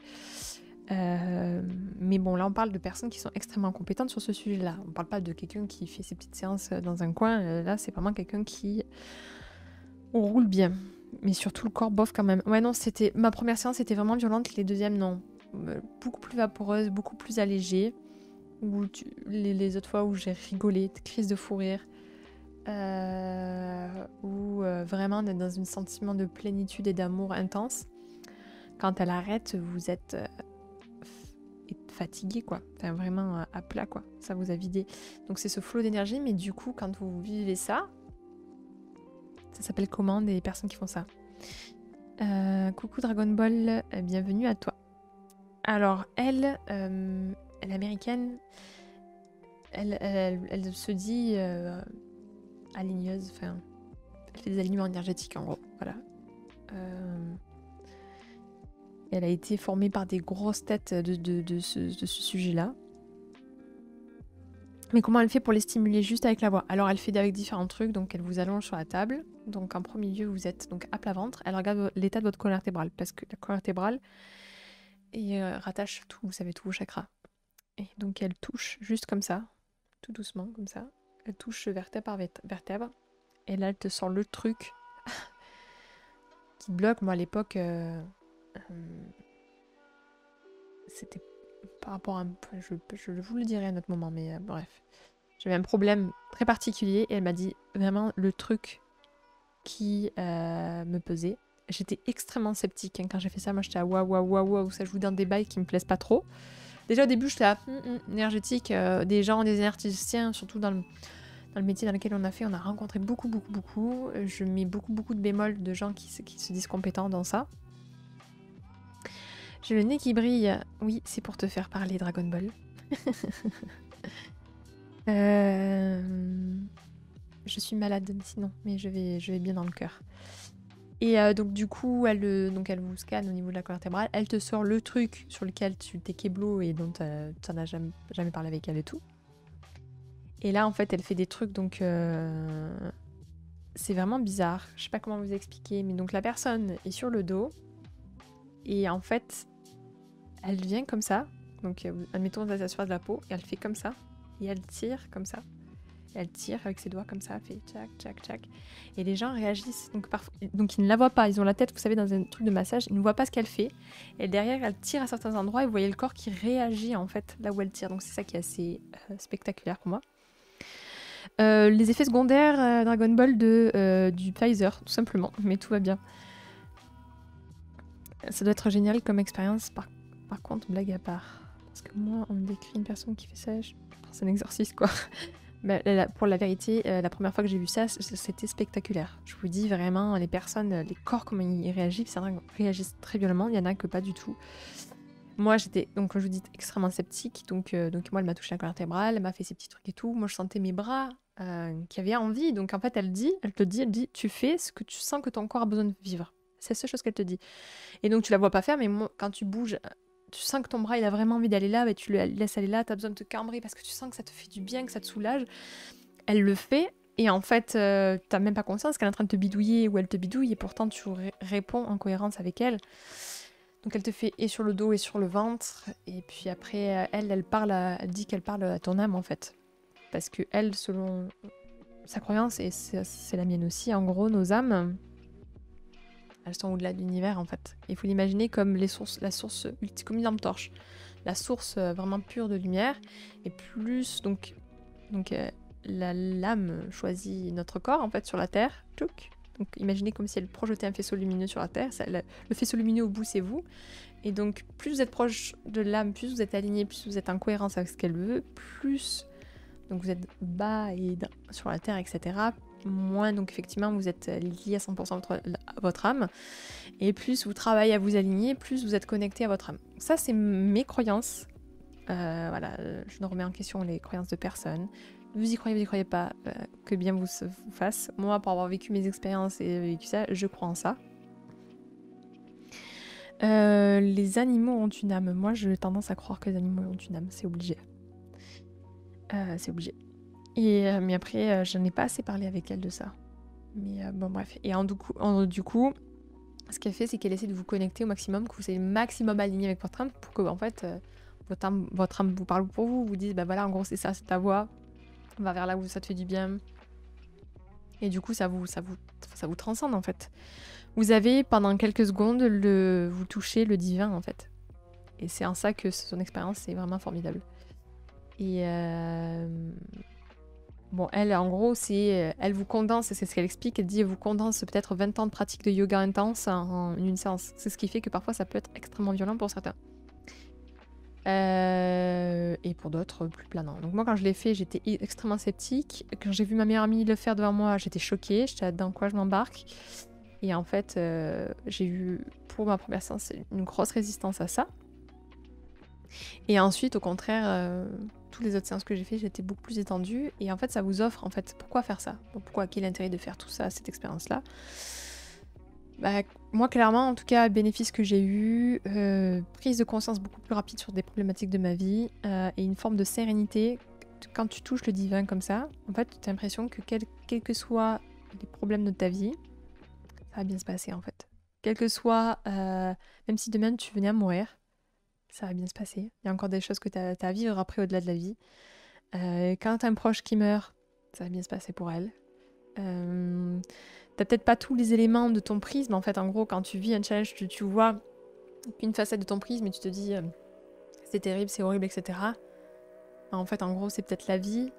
Mais bon, là on parle de personnes qui sont extrêmement compétentes sur ce sujet-là. On parle pas de quelqu'un qui fait ses petites séances dans un coin. Là, c'est vraiment quelqu'un qui roule bien. Mais surtout le corps bof quand même. Ouais, non, ma première séance était vraiment violente. Les deuxièmes, non. Beaucoup plus vaporeuse, beaucoup plus allégée. Les autres fois où j'ai rigolé, crise de fou rire. Ou vraiment d'être dans un sentiment de plénitude et d'amour intense. Quand elle arrête, vous êtes... fatigué quoi, enfin vraiment à plat quoi, ça vous a vidé. Donc c'est ce flot d'énergie, mais du coup quand vous vivez ça s'appelle comment des personnes qui font ça? Coucou Dragon Ball, bienvenue à toi. Alors elle est américaine, elle se dit aligneuse, enfin elle fait des alignements énergétiques en gros, voilà. Elle a été formée par des grosses têtes de ce sujet-là. Mais comment elle fait pour les stimuler juste avec la voix? Alors elle fait avec différents trucs, donc elle vous allonge sur la table. Donc en premier lieu, vous êtes donc à plat ventre. Elle regarde l'état de votre colonne vertébrale, parce que la colonne vertébrale rattache tout, vous savez, tous vos chakras. Et donc elle touche juste comme ça, tout doucement, comme ça. Elle touche vertèbre par vertèbre. Et là, elle te sort le truc qui te bloque. Moi, à l'époque, c'était par rapport à... Je vous le dirai à un autre moment, mais bref. J'avais un problème très particulier et elle m'a dit vraiment le truc qui me pesait. J'étais extrêmement sceptique quand j'ai fait ça. Moi, j'étais à waouh, ça joue dans des bails qui me plaisent pas trop. Déjà, au début, j'étais à énergétique. Des gens, des énergéticiens, surtout dans le métier dans lequel on a rencontré beaucoup. Je mets beaucoup de bémols de gens qui se disent compétents dans ça. J'ai le nez qui brille. Oui, c'est pour te faire parler, Dragon Ball. Je suis malade sinon, mais je vais bien dans le cœur. Et donc du coup, elle vous scanne au niveau de la colonne vertébrale. Elle te sort le truc sur lequel tu t'es kéblo et dont tu n'en as jamais parlé avec elle et tout. Et là, en fait, elle fait des trucs, donc c'est vraiment bizarre. Je sais pas comment vous expliquer, mais donc la personne est sur le dos et en fait, elle vient comme ça. Donc, admettons, à la surface de la peau, et elle fait comme ça, et elle tire comme ça. Elle tire avec ses doigts comme ça, elle fait tchac. Et les gens réagissent. Donc ils ne la voient pas. Ils ont la tête, vous savez, dans un truc de massage. Ils ne voient pas ce qu'elle fait. Et derrière, elle tire à certains endroits et vous voyez le corps qui réagit en fait là où elle tire. Donc c'est ça qui est assez spectaculaire pour moi. Les effets secondaires Dragon Ball du Pfizer, tout simplement. Mais tout va bien. Ça doit être génial comme expérience. Par contre, blague à part. Parce que moi, on me décrit une personne qui fait ça. Je pense un exorciste, quoi. Bah, pour la vérité, la première fois que j'ai vu ça, c'était spectaculaire. Je vous dis vraiment, les personnes, les corps, comment ils réagissent, certains réagissent très violemment, il y en a que pas du tout. Moi, j'étais, donc comme je vous dis, extrêmement sceptique. Donc moi, elle m'a touché la colonne vertébrale, elle m'a fait ses petits trucs et tout. Moi, je sentais mes bras qui avaient envie. Donc en fait, elle te dit, tu fais ce que tu sens que ton corps a besoin de vivre. C'est la seule chose qu'elle te dit. Et donc, tu la vois pas faire, mais moi, quand tu bouges, tu sens que ton bras il a vraiment envie d'aller là, et tu le laisses aller là, tu as besoin de te cambrer parce que tu sens que ça te fait du bien, que ça te soulage. Elle le fait, et en fait, t'as même pas conscience qu'elle est en train de te bidouiller ou elle te bidouille, et pourtant tu réponds en cohérence avec elle. Donc elle te fait et sur le dos et sur le ventre, et puis après, elle parle, elle dit qu'elle parle à ton âme en fait. Parce que elle, selon sa croyance, et c'est la mienne aussi, en gros, nos âmes, elles sont au-delà de l'univers en fait. Il faut l'imaginer comme la source, comme une lampe torche. La source vraiment pure de lumière. Et plus, donc la lame choisit notre corps en fait sur la Terre. Tchouk. Donc imaginez comme si elle projetait un faisceau lumineux sur la Terre. Le faisceau lumineux au bout, c'est vous. Et donc plus vous êtes proche de l'âme, plus vous êtes aligné, plus vous êtes en cohérence avec ce qu'elle veut, plus donc vous êtes bas et sur la Terre, etc. Moins donc effectivement vous êtes lié à 100% à votre âme, et plus vous travaillez à vous aligner, plus vous êtes connecté à votre âme. Ça c'est mes croyances. Voilà, je ne remets en question les croyances de personne. Vous y croyez pas, que bien vous fasse. Moi, pour avoir vécu mes expériences et vécu ça, je crois en ça. Les animaux ont une âme. Moi, j'ai tendance à croire que les animaux ont une âme. C'est obligé. C'est obligé. Mais après, je n'en ai pas assez parlé avec elle de ça. Mais bon, bref. Et du coup, ce qu'elle fait, c'est qu'elle essaie de vous connecter au maximum, que vous soyez le maximum aligné avec votre âme, pour que, en fait, votre âme vous parle pour vous, vous dise, bah voilà, en gros, c'est ça, c'est ta voix. On va vers là où ça te fait du bien. Et du coup, ça vous transcende, en fait. Vous avez, pendant quelques secondes, vous touchez le divin, en fait. Et c'est en ça que son expérience est vraiment formidable. Et bon, elle, en gros, elle vous condense, c'est ce qu'elle explique, elle dit, elle vous condense peut-être 20 ans de pratique de yoga intense en une séance. C'est ce qui fait que parfois, ça peut être extrêmement violent pour certains. Et pour d'autres, plus planant. Donc moi, quand je l'ai fait, j'étais extrêmement sceptique. Quand j'ai vu ma meilleure amie le faire devant moi, j'étais choquée. J'étais dans quoi je m'embarque. Et en fait, j'ai eu, pour ma première séance, une grosse résistance à ça. Et ensuite, au contraire, toutes les autres séances que j'ai fait, j'étais beaucoup plus étendue. Et en fait, ça vous offre, en fait, pourquoi faire ça? Pourquoi, quel est l'intérêt de faire tout ça, cette expérience-là? Bah, moi, clairement, en tout cas, bénéfice que j'ai eu, prise de conscience beaucoup plus rapide sur des problématiques de ma vie, et une forme de sérénité. Quand tu touches le divin comme ça, en fait, tu as l'impression que quels que soient les problèmes de ta vie, ça va bien se passer, en fait. Quel que soit, même si demain tu venais à mourir, ça va bien se passer. Il y a encore des choses que tu as à vivre après, au-delà de la vie. Quand tu as un proche qui meurt, Ça va bien se passer pour elle. T'as peut-être pas tous les éléments de ton prisme. En fait, en gros, quand tu vis un challenge, tu vois qu'une facette de ton prisme et tu te dis c'est terrible, c'est horrible, etc. En fait, en gros, c'est peut-être la vie,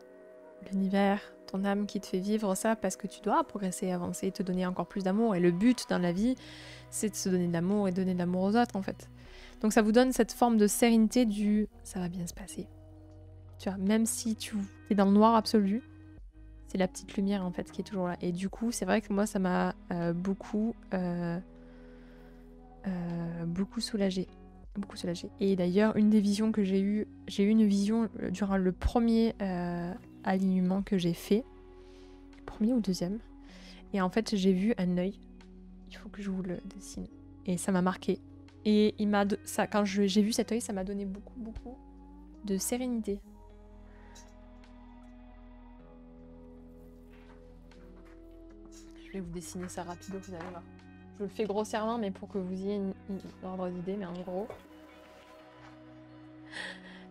l'univers, ton âme qui te fait vivre ça parce que tu dois progresser, avancer, te donner encore plus d'amour. Et le but dans la vie, c'est de se donner de l'amour et donner de l'amour aux autres, en fait. Donc ça vous donne cette forme de sérénité du ça va bien se passer. Tu vois, même si tu es dans le noir absolu, c'est la petite lumière en fait qui est toujours là. Et du coup, c'est vrai que moi, ça m'a beaucoup soulagée. Beaucoup soulagée. Et d'ailleurs, une des visions que j'ai eu une vision durant le premier alignement que j'ai fait. Premier ou deuxième. Et en fait, j'ai vu un œil. Il faut que je vous le dessine. Et ça m'a marqué. Et quand j'ai vu cet œil, ça m'a donné beaucoup, beaucoup de sérénité. Je vais vous dessiner ça rapidement, vous allez voir. Je le fais grossièrement, mais pour que vous ayez une ordre d'idée. Mais en gros,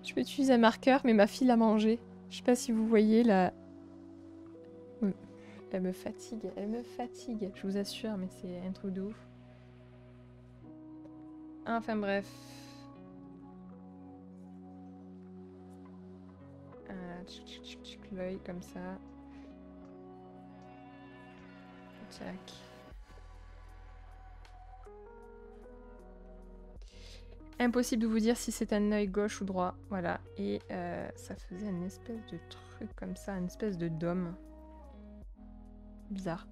je vais utiliser un marqueur, mais ma fille l'a mangé. Je sais pas si vous voyez la... Elle me fatigue, je vous assure, mais c'est un truc de ouf. Enfin bref. L'œil comme ça. Tac. Impossible de vous dire si c'est un œil gauche ou droit. Voilà. Et ça faisait une espèce de truc comme ça, une espèce de dôme. Bizarre.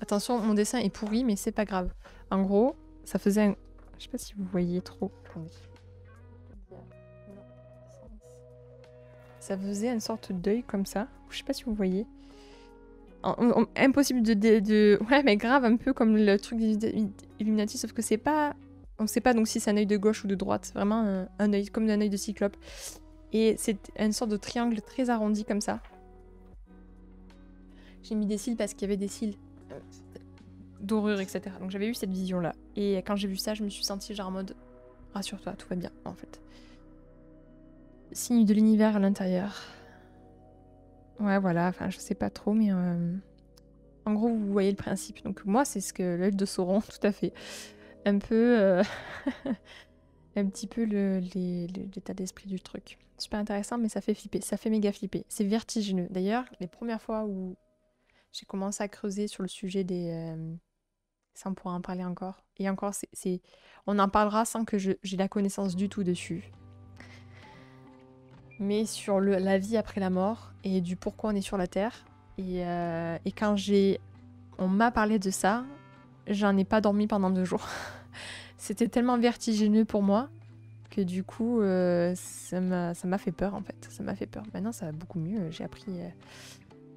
Attention, mon dessin est pourri, mais c'est pas grave. En gros, ça faisait un... Je sais pas si vous voyez trop. Attendez. Ça faisait une sorte d'œil comme ça. Je sais pas si vous voyez. Impossible de... Ouais, mais grave, un peu comme le truc des Illuminati, sauf que c'est pas... On sait pas donc si c'est un œil de gauche ou de droite. C'est vraiment un œil, comme un œil de cyclope. Et c'est une sorte de triangle très arrondi comme ça. J'ai mis des cils parce qu'il y avait des cils dorures, etc. Donc j'avais eu cette vision-là. Et quand j'ai vu ça, je me suis sentie genre en mode... Rassure-toi, tout va bien, en fait. Signe de l'univers à l'intérieur. Ouais, voilà, enfin, je sais pas trop, mais... En gros, vous voyez le principe. Donc moi, c'est ce que l'œil de Sauron, tout à fait. Un peu... un petit peu l'état d'esprit du truc. Super intéressant, mais ça fait flipper. Ça fait méga flipper. C'est vertigineux. D'ailleurs, les premières fois où j'ai commencé à creuser sur le sujet des... ça, on pourra en parler encore. Et encore, on en parlera sans que j'ai la connaissance du tout dessus. Mais sur la vie après la mort et du pourquoi on est sur la Terre. Et quand on m'a parlé de ça, j'en ai pas dormi pendant 2 jours. C'était tellement vertigineux pour moi que du coup, ça m'a fait peur en fait. Ça m'a fait peur. Maintenant, ça va beaucoup mieux. J'ai appris à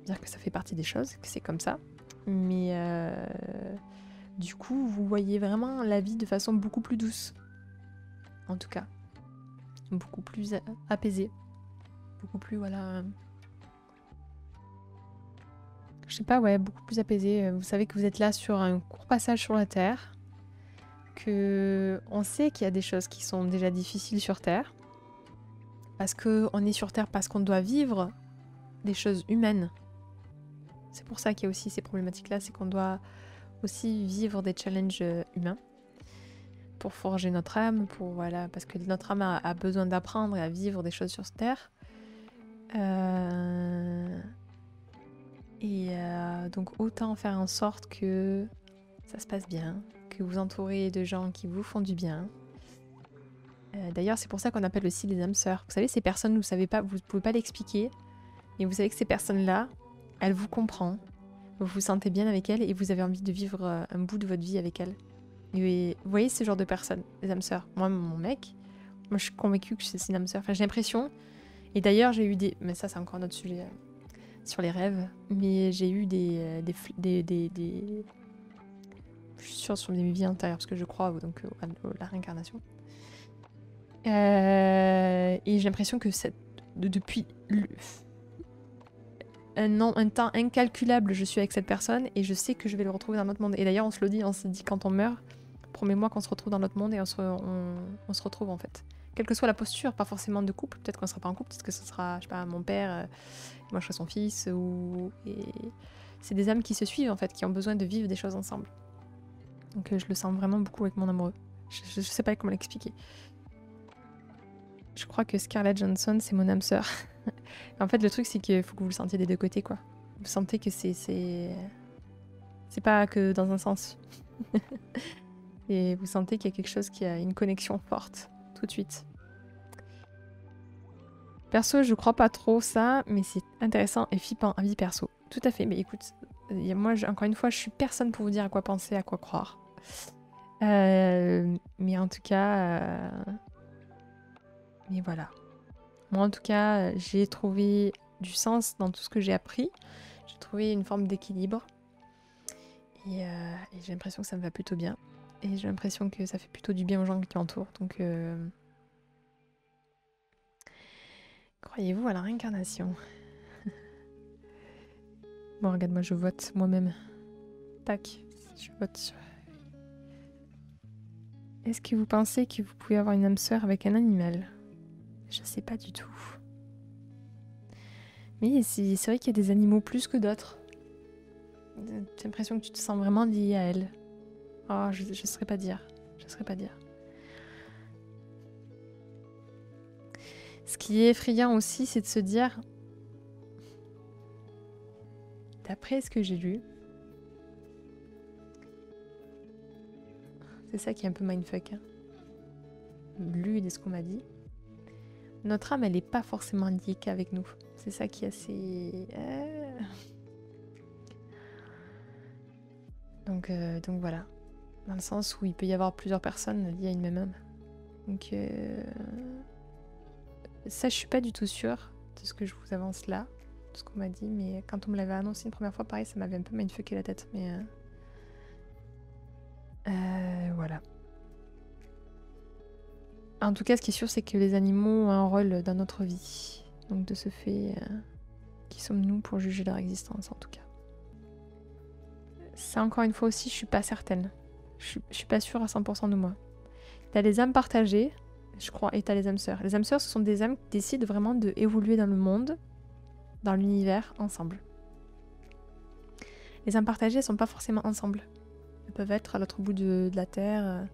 dire que ça fait partie des choses, que c'est comme ça. Mais du coup, vous voyez vraiment la vie de façon beaucoup plus douce. En tout cas. Beaucoup plus apaisée. Beaucoup plus, voilà... Je sais pas, ouais, beaucoup plus apaisée. Vous savez que vous êtes là sur un court passage sur la Terre. Que on sait qu'il y a des choses qui sont déjà difficiles sur Terre. Parce qu'on est sur Terre parce qu'on doit vivre des choses humaines. C'est pour ça qu'il y a aussi ces problématiques-là, c'est qu'on doit aussi vivre des challenges humains. Pour forger notre âme, voilà, parce que notre âme a besoin d'apprendre et à vivre des choses sur cette Terre. Donc autant faire en sorte que ça se passe bien, que vous entourez de gens qui vous font du bien. D'ailleurs, c'est pour ça qu'on appelle aussi les âmes sœurs. Vous savez, ces personnes, vous savez pas, vous pouvez pas l'expliquer, mais vous savez que ces personnes-là, elles vous comprennent, vous vous sentez bien avec elles et vous avez envie de vivre un bout de votre vie avec elles. Et vous voyez ce genre de personnes, les âmes sœurs. Moi, mon mec, moi je suis convaincue que c'est une âme sœur. Enfin, j'ai l'impression. Et d'ailleurs, j'ai eu des... Mais ça, c'est encore un autre sujet sur les rêves. Mais j'ai eu des... Je suis sûre sur mes vies antérieures, parce que je crois donc à la réincarnation. Et j'ai l'impression que depuis un temps incalculable, je suis avec cette personne et je sais que je vais le retrouver dans notre monde. Et d'ailleurs, on se le dit, on se dit quand on meurt, promets-moi qu'on se retrouve dans notre monde et on se retrouve en fait. quelle que soit la posture, pas forcément de couple, peut-être qu'on ne sera pas en couple, peut-être que ce sera, je sais pas, mon père, moi je serai son fils, et c'est des âmes qui se suivent en fait, qui ont besoin de vivre des choses ensemble. Donc je le sens vraiment beaucoup avec mon amoureux. Je sais pas comment l'expliquer. Je crois que Scarlett Johansson, c'est mon âme sœur. En fait, le truc, c'est qu'il faut que vous le sentiez des deux côtés, quoi. Vous sentez que c'est pas que dans un sens. Et vous sentez qu'il y a quelque chose qui a une connexion forte, tout de suite. Perso, je crois pas trop ça, mais c'est intéressant et flippant à vie perso. Tout à fait, mais écoute, moi, encore une fois, je suis personne pour vous dire à quoi penser, à quoi croire. Mais en tout cas... Mais voilà. Moi, en tout cas, j'ai trouvé du sens dans tout ce que j'ai appris. J'ai trouvé une forme d'équilibre. Et j'ai l'impression que ça me va plutôt bien. Et j'ai l'impression que ça fait plutôt du bien aux gens qui m'entourent. Donc, croyez-vous à la réincarnation? Bon, regarde, moi, je vote moi-même. Tac, je vote. Est-ce que vous pensez que vous pouvez avoir une âme sœur avec un animal? Je sais pas du tout. Mais c'est vrai qu'il y a des animaux plus que d'autres. J'ai l'impression que tu te sens vraiment lié à elle. Oh, je ne saurais pas dire. Je saurais pas dire. Ce qui est effrayant aussi, c'est de se dire... D'après ce que j'ai lu... C'est ça qui est un peu mindfuck. Hein. Lu de ce qu'on m'a dit. Notre âme, elle n'est pas forcément liée qu'avec nous. C'est ça qui est assez... Donc voilà. Dans le sens où il peut y avoir plusieurs personnes liées à une même âme. Donc ça, je suis pas du tout sûre de ce que je vous avance là, de ce qu'on m'a dit, mais quand on me l'avait annoncé une première fois, pareil, ça m'avait un peu mindfucké la tête, mais voilà. En tout cas, ce qui est sûr, c'est que les animaux ont un rôle dans notre vie. Donc de ce fait, qui sommes-nous pour juger leur existence, en tout cas. Ça, encore une fois aussi, je suis pas certaine. Je suis pas sûre à 100% de moi. T'as les âmes partagées, je crois, et t'as les âmes sœurs. Les âmes sœurs, ce sont des âmes qui décident vraiment de évoluer dans le monde, dans l'univers, ensemble. Les âmes partagées, elles sont pas forcément ensemble. Elles peuvent être à l'autre bout de la Terre,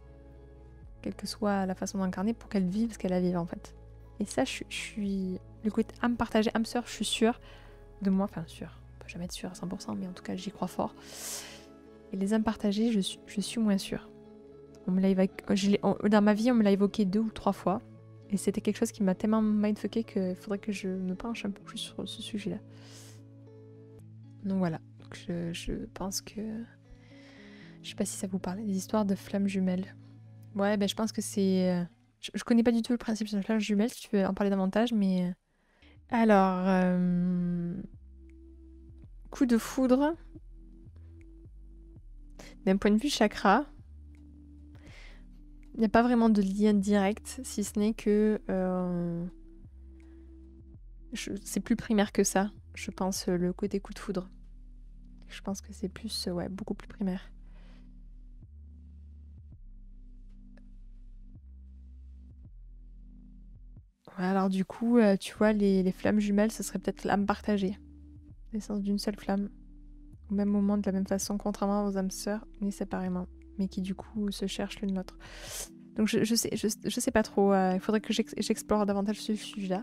quelle que soit la façon d'incarner, pour qu'elles vivent ce qu'elles a vivent en fait. Et ça, je suis... Le côté âme partagée, âme sœur, je suis sûre de moi, enfin sûre. On peut jamais être sûre à 100%, mais en tout cas, j'y crois fort. Et les âmes partagées, je suis moins sûre. On me l'a dans ma vie, on me l'a évoqué 2 ou 3 fois. Et c'était quelque chose qui m'a tellement mindfucké qu'il faudrait que je me penche un peu plus sur ce sujet-là. Donc voilà. Donc je pense que... Je sais pas si ça vous parle. Les histoires de flammes jumelles. Ouais, ben je pense que c'est... Je connais pas du tout le principe de flammes jumelles, si tu veux en parler davantage, mais... Alors... Coup de foudre. D'un point de vue chakra... Il n'y a pas vraiment de lien direct, si ce n'est que c'est plus primaire que ça, je pense, le côté coup de foudre. Je pense que c'est plus, ouais, beaucoup plus primaire. Ouais, alors du coup, tu vois, les flammes jumelles, ce serait peut-être l'âme partagée. L'essence d'une seule flamme. Au même moment, de la même façon, contrairement aux âmes sœurs, nées séparément. Mais qui du coup se cherchent l'une l'autre. Donc je sais pas trop, il faudrait que j'explore davantage ce sujet-là.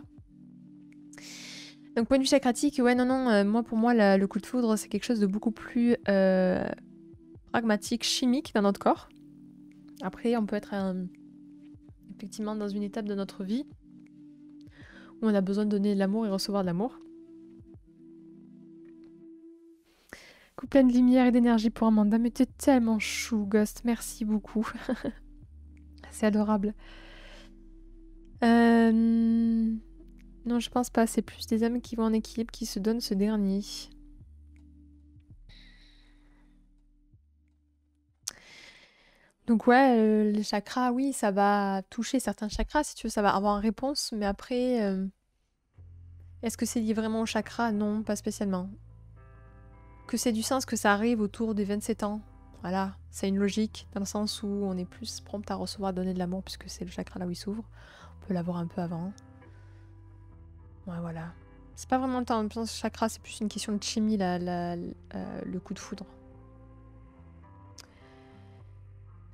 Donc point de vue chakratique, ouais non, pour moi le coup de foudre c'est quelque chose de beaucoup plus pragmatique, chimique dans notre corps. Après on peut être effectivement dans une étape de notre vie où on a besoin de donner de l'amour et recevoir de l'amour. Coup plein de lumière et d'énergie pour Amanda, mais t'es tellement chou Ghost, merci beaucoup. C'est adorable. Non, je pense pas. C'est plus des âmes qui vont en équilibre qui se donnent ce dernier. Donc ouais, les chakras, oui, ça va toucher certains chakras, si tu veux, ça va avoir une réponse. Mais après, est-ce que c'est lié vraiment au chakra? Non, pas spécialement. Que c'est du sens que ça arrive autour des 27 ans. Voilà, c'est une logique, dans le sens où on est plus prompt à recevoir, donner de l'amour, puisque c'est le chakra là où il s'ouvre. On peut l'avoir un peu avant. Ouais, voilà. C'est pas vraiment le temps de chakra, c'est plus une question de chimie, le coup de foudre.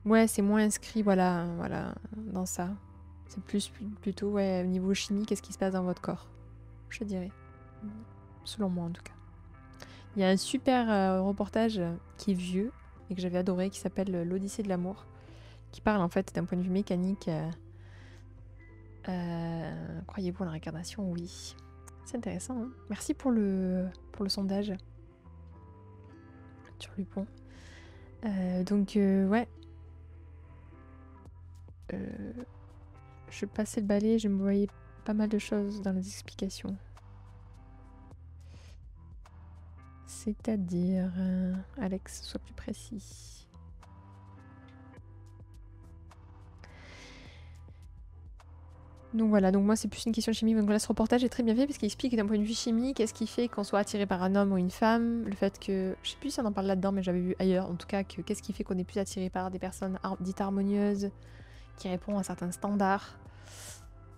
Ouais, c'est moins inscrit, voilà, dans ça. C'est plutôt, ouais, au niveau chimie, qu'est-ce qui se passe dans votre corps, je dirais. Selon moi, en tout cas. Il y a un super reportage qui est vieux et que j'avais adoré, qui s'appelle L'Odyssée de l'amour, qui parle en fait d'un point de vue mécanique. Croyez-vous à la réincarnation? Oui. C'est intéressant, hein. Merci pour le sondage sur Lupon. Donc, ouais. Je passais le balai, je me voyais pas mal de choses dans les explications. C'est-à-dire, Alex, sois plus précis. Donc voilà, donc moi c'est plus une question de chimie. Donc là, ce reportage est très bien fait parce qu'il explique d'un point de vue chimique qu'est-ce qui fait qu'on soit attiré par un homme ou une femme. Le fait que, je sais plus si on en parle là-dedans, mais j'avais vu ailleurs en tout cas, que qu'est-ce qui fait qu'on est plus attiré par des personnes dites harmonieuses, qui répondent à certains standards.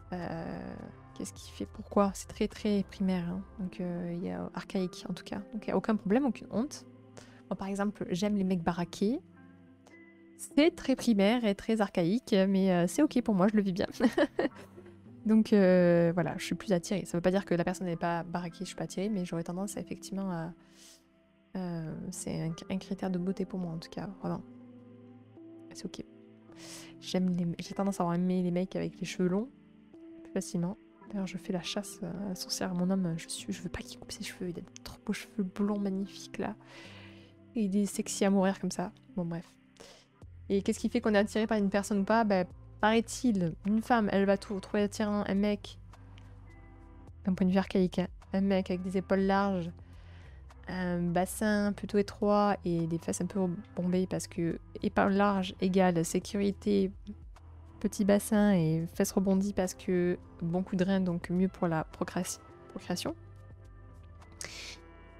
Qu'est-ce qui fait pourquoi? C'est très très primaire, hein. Donc il y a archaïque en tout cas. Donc il n'y a aucun problème, aucune honte. Moi par exemple, j'aime les mecs baraqués. C'est très primaire et très archaïque, mais c'est ok pour moi, je le vis bien. Donc voilà, je suis plus attirée. Ça veut pas dire que la personne n'est pas baraquée, je suis pas attirée, mais j'aurais tendance à effectivement à... c'est un critère de beauté pour moi en tout cas, vraiment. C'est ok. J'ai tendance à avoir aimé les mecs avec les cheveux longs, plus facilement. D'ailleurs, je fais la chasse à la sorcière à mon homme. Je veux pas qu'il coupe ses cheveux. Il a de trop beaux cheveux blonds magnifiques là. Et il est sexy à mourir comme ça. Bon, bref. Et qu'est-ce qui fait qu'on est attiré par une personne ou pas? Bah, paraît-il, une femme, elle va trouver attirant un mec, d'un point de vue archaïque, hein, un mec avec des épaules larges, un bassin plutôt étroit et des fesses un peu bombées parce que épaules larges égale sécurité, petit bassin et fesses rebondies parce que bon coup de rein, donc mieux pour la procréation.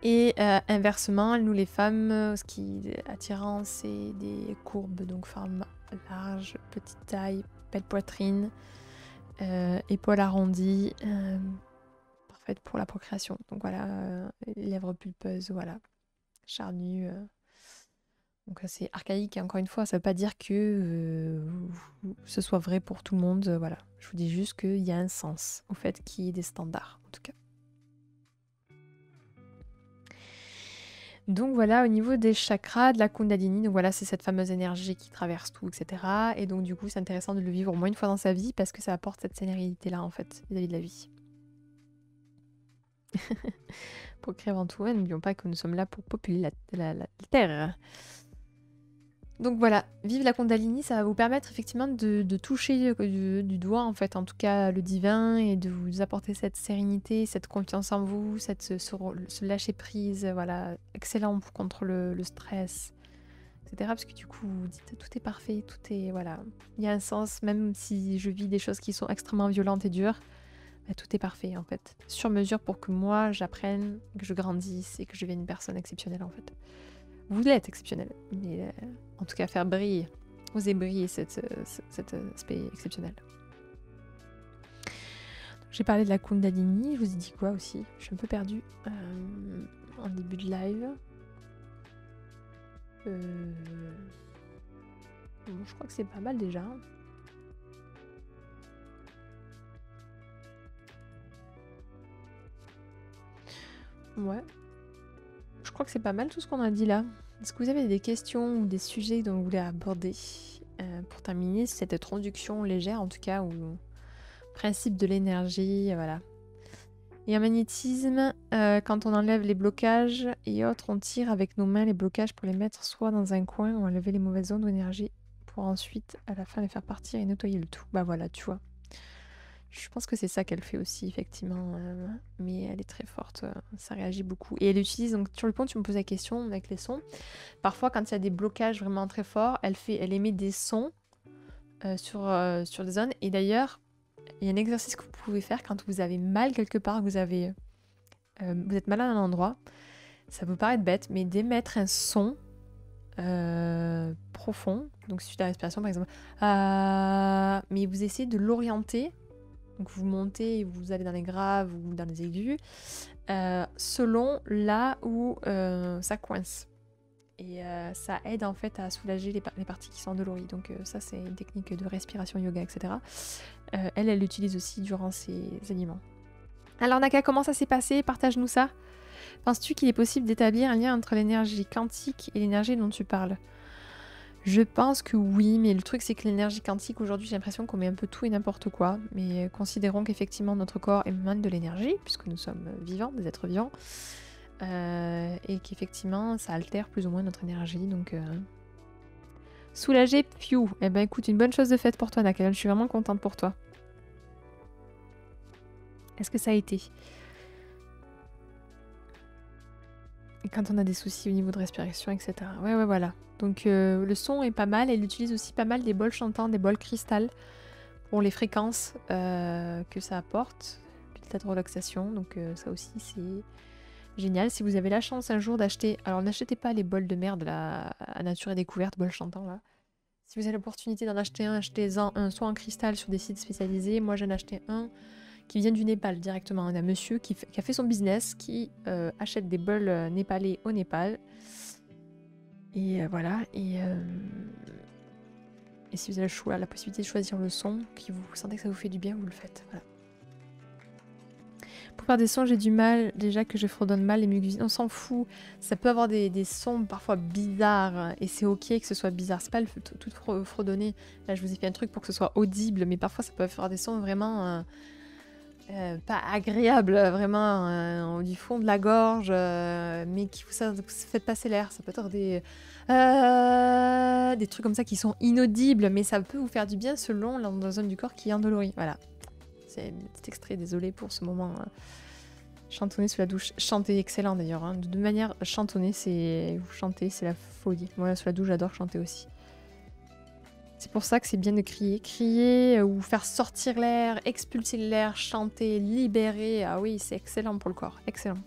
Et inversement, nous les femmes, ce qui est attirant, c'est des courbes, donc forme large, petite taille, belle poitrine, épaules arrondies, parfaite pour la procréation. Donc voilà, lèvres pulpeuses, voilà, charnues. Donc c'est archaïque, et encore une fois, ça veut pas dire que ce soit vrai pour tout le monde, voilà. Je vous dis juste qu'il y a un sens au fait qu'il y ait des standards, en tout cas. Donc voilà, au niveau des chakras, de la Kundalini, donc voilà, c'est cette fameuse énergie qui traverse tout, etc. Et donc du coup, c'est intéressant de le vivre au moins une fois dans sa vie parce que ça apporte cette sérénité-là, en fait, vis-à-vis de la vie. Pour créer avant tout, n'oublions pas que nous sommes là pour populer la Terre. Donc voilà, vivre la Kundalini, ça va vous permettre effectivement de toucher du doigt, en fait, en tout cas, le divin et de vous apporter cette sérénité, cette confiance en vous, ce lâcher prise, voilà, excellent contre le stress, etc. Parce que du coup, vous dites tout est parfait, tout est, voilà, il y a un sens, même si je vis des choses qui sont extrêmement violentes et dures, bah, tout est parfait, en fait. Sur mesure pour que moi, j'apprenne, que je grandisse et que je devienne une personne exceptionnelle, en fait. Vous l'êtes exceptionnel, mais en tout cas faire briller, oser briller cet aspect exceptionnel. J'ai parlé de la Kundalini, je vous ai dit quoi aussi? Je suis un peu perdue en début de live. Bon, je crois que c'est pas mal déjà. Ouais. Je crois que c'est pas mal tout ce qu'on a dit là. Est-ce que vous avez des questions ou des sujets dont vous voulez aborder pour terminer cette introduction légère en tout cas, ou principe de l'énergie, voilà. Et en magnétisme, quand on enlève les blocages et autres, on tire avec nos mains les blocages pour les mettre soit dans un coin ou enlever les mauvaises ondes d'énergie pour ensuite à la fin les faire partir et nettoyer le tout. Bah voilà, tu vois. Je pense que c'est ça qu'elle fait aussi, effectivement. Mais elle est très forte, ça réagit beaucoup. Et elle utilise, donc sur le pont, tu me poses la question avec les sons. Parfois, quand il y a des blocages vraiment très forts, elle émet des sons sur des zones. Et d'ailleurs, il y a un exercice que vous pouvez faire quand vous avez mal quelque part, vous êtes mal à un endroit. Ça peut paraître bête, mais d'émettre un son profond. Donc, suite à la respiration, par exemple. Mais vous essayez de l'orienter Donc vous montez et vous allez dans les graves ou dans les aigus, selon là où ça coince. Et ça aide en fait à soulager les parties qui sont endolories. Donc ça c'est une technique de respiration yoga, etc. Elle l'utilise aussi durant ses aliments. Alors Naka, comment ça s'est passé? Partage-nous ça. Penses-tu qu'il est possible d'établir un lien entre l'énergie quantique et l'énergie dont tu parles? Je pense que oui, mais le truc c'est que l'énergie quantique aujourd'hui j'ai l'impression qu'on met un peu tout et n'importe quoi. Mais considérons qu'effectivement notre corps émane de l'énergie, puisque nous sommes vivants, des êtres vivants. Et qu'effectivement ça altère plus ou moins notre énergie, donc soulager, piou. Eh ben écoute, une bonne chose de faite pour toi Naka, je suis vraiment contente pour toi. Est-ce que ça a été? Et quand on a des soucis au niveau de respiration, etc. Ouais, voilà. Donc le son est pas mal, elle utilise aussi pas mal des bols chantants, des bols cristal pour les fréquences que ça apporte, l'état de relaxation, donc ça aussi c'est génial. Si vous avez la chance un jour d'acheter... Alors n'achetez pas les bols de merde là, à Nature et Découverte, bols chantants là. Si vous avez l'opportunité d'en acheter un, achetez-en un soit en cristal sur des sites spécialisés. Moi j'en ai acheté un qui vient du Népal directement. On a un monsieur qui a fait son business, qui achète des bols népalais au Népal. Et voilà. Et si vous avez la possibilité de choisir le son, que vous sentez que ça vous fait du bien, vous le faites. Voilà. Pour faire des sons, j'ai du mal, déjà que je fredonne mal les musiques. On s'en fout. Ça peut avoir des sons parfois bizarres et c'est ok que ce soit bizarre. C'est pas tout fredonner. Là, je vous ai fait un truc pour que ce soit audible, mais parfois ça peut faire des sons vraiment pas agréables, vraiment du fond de la gorge, mais qui vous fait passer l'air. Ça peut être des trucs comme ça qui sont inaudibles, mais ça peut vous faire du bien selon la zone du corps qui est endolorie. Voilà. C'est un petit extrait, désolé pour ce moment. Chantonner sous la douche. Chanter, excellent d'ailleurs. Hein. De manière, chantonner, vous chantez, c'est la folie. Moi, sous la douche, j'adore chanter aussi. C'est pour ça que c'est bien de crier. Crier ou faire sortir l'air, expulser l'air, chanter, libérer. Ah oui, c'est excellent pour le corps. Excellent.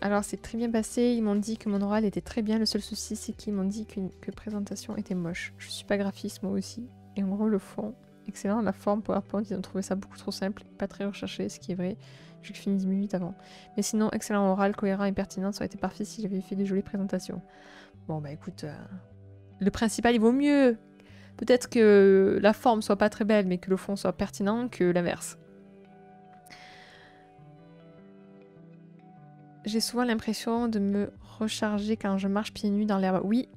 Alors, c'est très bien passé. Ils m'ont dit que mon oral était très bien. Le seul souci, c'est qu'ils m'ont dit que présentation était moche. Je suis pas graphiste, moi aussi. Et en gros, le fond, excellent. La forme PowerPoint, ils ont trouvé ça beaucoup trop simple, pas très recherché, ce qui est vrai. J'ai fini 10 minutes avant. Mais sinon, excellent oral, cohérent et pertinent. Ça aurait été parfait si j'avais fait des jolies présentations. Bon, bah écoute, le principal, il vaut mieux. Peut-être que la forme soit pas très belle, mais que le fond soit pertinent, que l'inverse. J'ai souvent l'impression de me recharger quand je marche pieds nus dans l'herbe. Oui,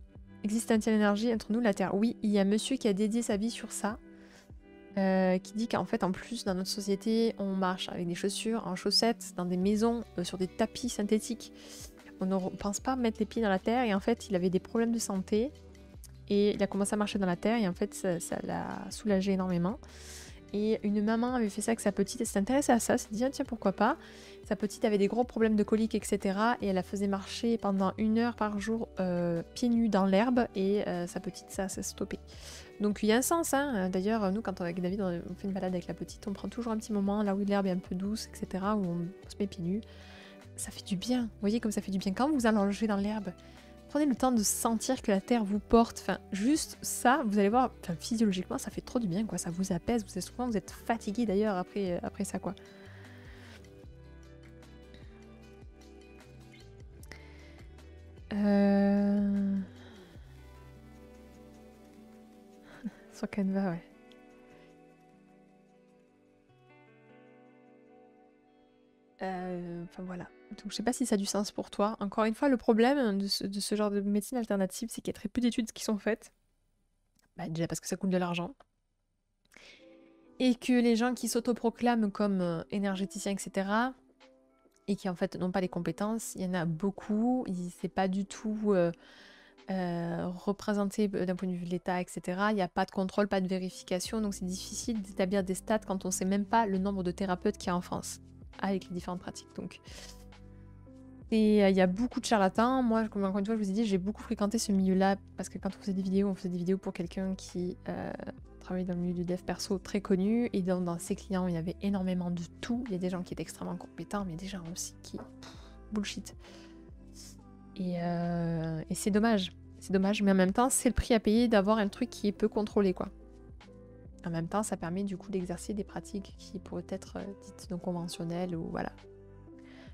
existe-t-il énergie entre nous, la Terre? Oui, il y a un monsieur qui a dédié sa vie sur ça, qui dit qu'en fait, en plus, dans notre société, on marche avec des chaussures, en chaussettes, dans des maisons, sur des tapis synthétiques. On ne pense pas mettre les pieds dans la terre, et en fait, il avait des problèmes de santé, et il a commencé à marcher dans la terre, et en fait, ça l'a soulagé énormément. Et une maman avait fait ça avec sa petite, elle s'est intéressée à ça, elle s'est dit tiens pourquoi pas. Sa petite avait des gros problèmes de coliques, etc. Et elle la faisait marcher pendant 1 heure par jour pieds nus dans l'herbe et sa petite ça s'est stoppé. Donc il y a un sens, hein. D'ailleurs nous quand avec David on fait une balade avec la petite, on prend toujours un petit moment là où l'herbe est un peu douce, etc. Où on se met pieds nus. Ça fait du bien, vous voyez comme ça fait du bien. Quand vous allongez dans l'herbe, prenez le temps de sentir que la terre vous porte, enfin juste ça, vous allez voir, enfin, physiologiquement ça fait trop du bien quoi, ça vous apaise, vous êtes souvent vous êtes fatigué d'ailleurs après ça quoi. Sur Canva, ouais. Enfin voilà. Donc je sais pas si ça a du sens pour toi. Encore une fois, le problème de ce genre de médecine alternative, c'est qu'il y a très peu d'études qui sont faites. Bah, déjà parce que ça coûte de l'argent. Et que les gens qui s'autoproclament comme énergéticiens, etc., et qui en fait n'ont pas les compétences, il y en a beaucoup. C'est pas du tout représenté d'un point de vue de l'État, etc. Il n'y a pas de contrôle, pas de vérification, donc c'est difficile d'établir des stats quand on ne sait même pas le nombre de thérapeutes qu'il y a en France avec les différentes pratiques. Donc. Et il y a beaucoup de charlatans. Moi, comme encore une fois, je vous ai dit, j'ai beaucoup fréquenté ce milieu-là parce que quand on faisait des vidéos pour quelqu'un qui travaillait dans le milieu du dev perso très connu. Et dans ses clients, il y avait énormément de tout. Il y a des gens qui étaient extrêmement compétents, mais il y a des gens aussi qui... bullshit. Et c'est dommage. C'est dommage, mais en même temps, c'est le prix à payer d'avoir un truc qui est peu contrôlé, quoi. En même temps, ça permet du coup d'exercer des pratiques qui pourraient être dites non conventionnelles ou voilà,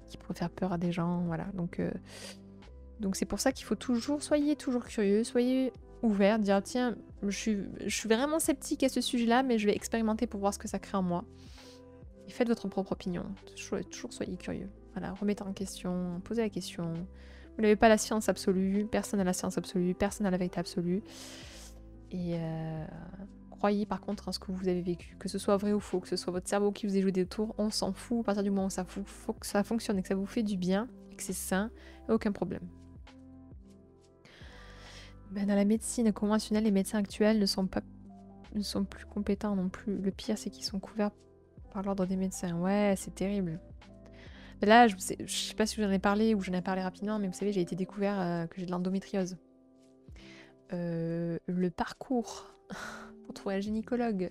qui pourraient faire peur à des gens, voilà. Donc c'est pour ça qu'il faut soyez toujours curieux, soyez ouvert, dire tiens, je suis vraiment sceptique à ce sujet-là, mais je vais expérimenter pour voir ce que ça crée en moi. Et faites votre propre opinion. Toujours soyez curieux. Voilà, remettez en question, posez la question. Vous n'avez pas la science absolue, personne n'a la science absolue, personne n'a la vérité absolue. Et croyez par contre en ce que vous avez vécu, que ce soit vrai ou faux, que ce soit votre cerveau qui vous ait joué des tours, on s'en fout. À partir du moment où faut que ça fonctionne et que ça vous fait du bien et que c'est sain, aucun problème. Ben, dans la médecine conventionnelle, les médecins actuels ne sont plus compétents non plus. Le pire, c'est qu'ils sont couverts par l'ordre des médecins. Ouais, c'est terrible. Là, je sais pas si j'en ai parlé ou j'en ai parlé rapidement, mais vous savez, j'ai été découvert que j'ai de l'endométriose. Le parcours pour trouver un gynécologue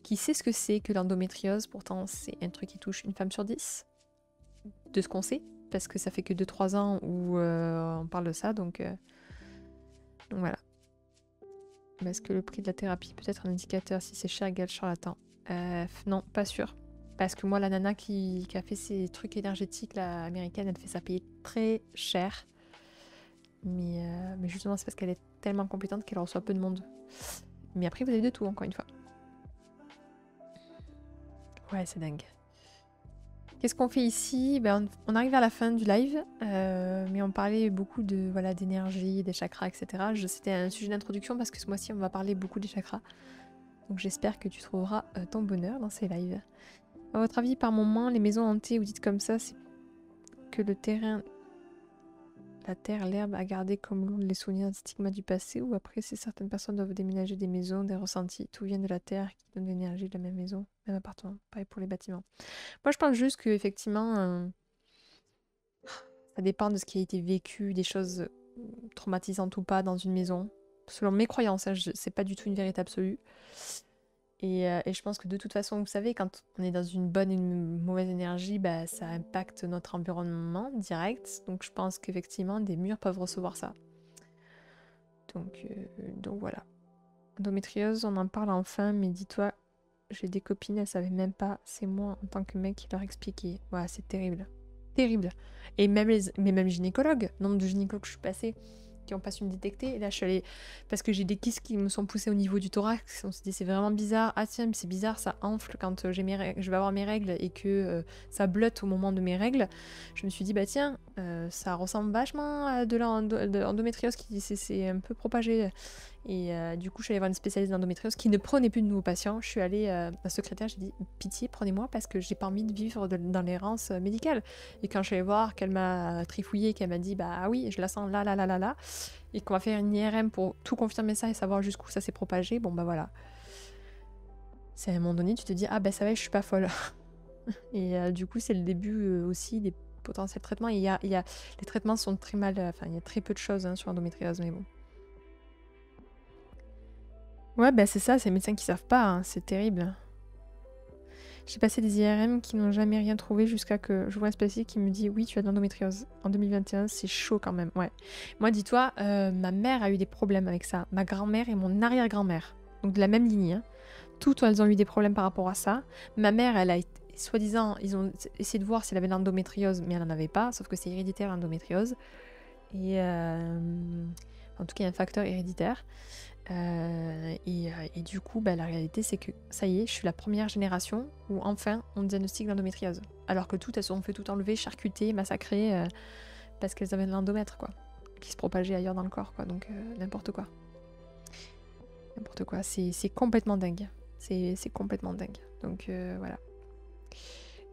qui sait ce que c'est que l'endométriose, pourtant c'est un truc qui touche une femme sur 10, de ce qu'on sait, parce que ça fait que 2-3 ans où on parle de ça, donc voilà. Est-ce que le prix de la thérapie peut être un indicateur si c'est cher égale charlatan? Non, pas sûr. Parce que moi, la nana qui a fait ces trucs énergétiques, la américaine, elle fait ça payer très cher. Mais justement, c'est parce qu'elle est tellement compétente qu'elle reçoit peu de monde. Mais après, vous avez de tout, encore une fois. Ouais, c'est dingue. Qu'est-ce qu'on fait ici? Ben, on arrive à la fin du live, mais on parlait beaucoup de voilà d'énergie, des chakras, etc. C'était un sujet d'introduction parce que ce mois-ci, on va parler beaucoup des chakras. Donc j'espère que tu trouveras ton bonheur dans ces lives. À votre avis, par moment, les maisons hantées ou dites comme ça, c'est que le terrain, la terre, l'herbe a gardé comme lourd les souvenirs, des stigmas du passé, ou après, c'est certaines personnes doivent déménager des maisons, des ressentis, tout vient de la terre qui donne l'énergie de la même maison, même appartement. Pareil pour les bâtiments. Moi, je pense juste que effectivement, ça dépend de ce qui a été vécu, des choses traumatisantes ou pas dans une maison. Selon mes croyances, hein, c'est pas du tout une vérité absolue. Et je pense que de toute façon, vous savez, quand on est dans une bonne et une mauvaise énergie, bah, ça impacte notre environnement direct. Donc je pense qu'effectivement, des murs peuvent recevoir ça. Donc voilà. Endométriose, on en parle enfin, mais dis-toi, j'ai des copines, elles savaient même pas. C'est moi, en tant que mec, qui leur expliquais. Ouais, c'est terrible. Terrible. Et même les gynécologues, nombre de gynécologues que je suis passée, qui ont pas su me détecter. Et là, je suis allée... Parce que j'ai des kystes qui me sont poussés au niveau du thorax. On se dit, c'est vraiment bizarre. Ah tiens, mais c'est bizarre, ça enfle quand je vais avoir mes règles et que ça blotte au moment de mes règles. Je me suis dit, bah tiens, ça ressemble vachement à de l'endométriose qui c'est un peu propagé. Et du coup, je suis allée voir une spécialiste d'endométriose qui ne prenait plus de nouveaux patients. Je suis allée à la secrétaire, j'ai dit pitié, prenez-moi parce que j'ai pas envie de vivre dans l'errance médicale. Et quand je suis allée voir, qu'elle m'a trifouillé, qu'elle m'a dit bah oui, je la sens là, là, là, là, là, et qu'on va faire une IRM pour tout confirmer ça et savoir jusqu'où ça s'est propagé, bon bah voilà. C'est à un moment donné, tu te dis ah bah ça va, je suis pas folle. Et du coup, c'est le début aussi des potentiels traitements. Et les traitements sont très mal, enfin il y a très peu de choses sur l'endométriose, mais bon. Ouais, bah c'est ça, c'est les médecins qui savent pas, hein, c'est terrible. J'ai passé des IRM qui n'ont jamais rien trouvé jusqu'à que je vois un spécialiste qui me dit oui, tu as de l'endométriose. En 2021, c'est chaud quand même, ouais. Moi, dis-toi, ma mère a eu des problèmes avec ça. Ma grand-mère et mon arrière-grand-mère, donc de la même lignée, hein. Toutes, elles ont eu des problèmes par rapport à ça. Ma mère, elle a été, soi-disant, ils ont essayé de voir si elle avait de l'endométriose, mais elle n'en avait pas, sauf que c'est héréditaire l'endométriose. Et en tout cas, il y a un facteur héréditaire. Et du coup, bah, la réalité, c'est que ça y est, je suis la première génération où enfin on diagnostique l'endométriose. Alors que toutes, elles se sont fait tout enlever, charcutées, massacrées, parce qu'elles avaient de l'endomètre, quoi. Qui se propageait ailleurs dans le corps, quoi. Donc n'importe quoi. N'importe quoi. C'est complètement dingue. C'est complètement dingue. Donc voilà.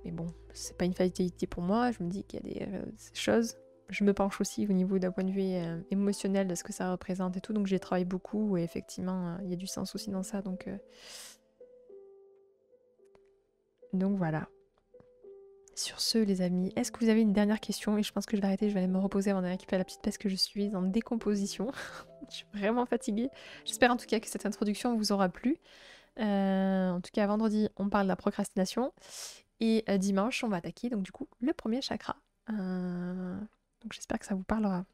Mais bon, c'est pas une fatalité pour moi. Je me dis qu'il y a des choses. Je me penche aussi au niveau d'un point de vue émotionnel de ce que ça représente et tout. Donc j'ai travaillé beaucoup et effectivement, il y a du sens aussi dans ça. Donc voilà. Sur ce, les amis, est-ce que vous avez une dernière question? Et je pense que je vais arrêter, je vais aller me reposer avant de récupérer la petite parce que je suis en décomposition. Je suis vraiment fatiguée. J'espère en tout cas que cette introduction vous aura plu. En tout cas, vendredi, on parle de la procrastination. Et dimanche, on va attaquer donc du coup le premier chakra. Donc j'espère que ça vous parlera.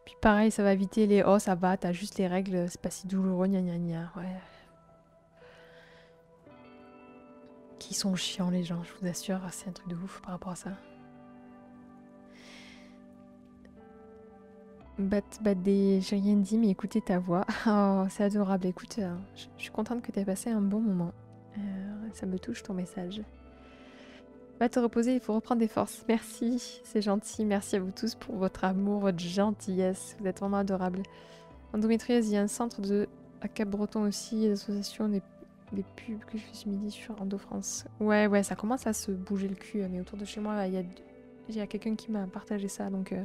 Puis pareil, ça va éviter les oh ça va, t'as juste les règles, c'est pas si douloureux, gna gna gna. Ouais. Qui sont chiants les gens, je vous assure, c'est un truc de ouf par rapport à ça. Des... J'ai rien dit, mais écoutez ta voix. Oh, c'est adorable. Écoute, je suis contente que tu aies passé un bon moment. Ça me touche ton message. Va te reposer, il faut reprendre des forces. Merci, c'est gentil. Merci à vous tous pour votre amour, votre gentillesse. Vous êtes vraiment adorables. Endométriose, il y a un centre à Cap-Breton aussi, l'association des pubs que je fais ce midi sur Endo France. Ouais, ça commence à se bouger le cul, mais autour de chez moi, il y a quelqu'un qui m'a partagé ça, donc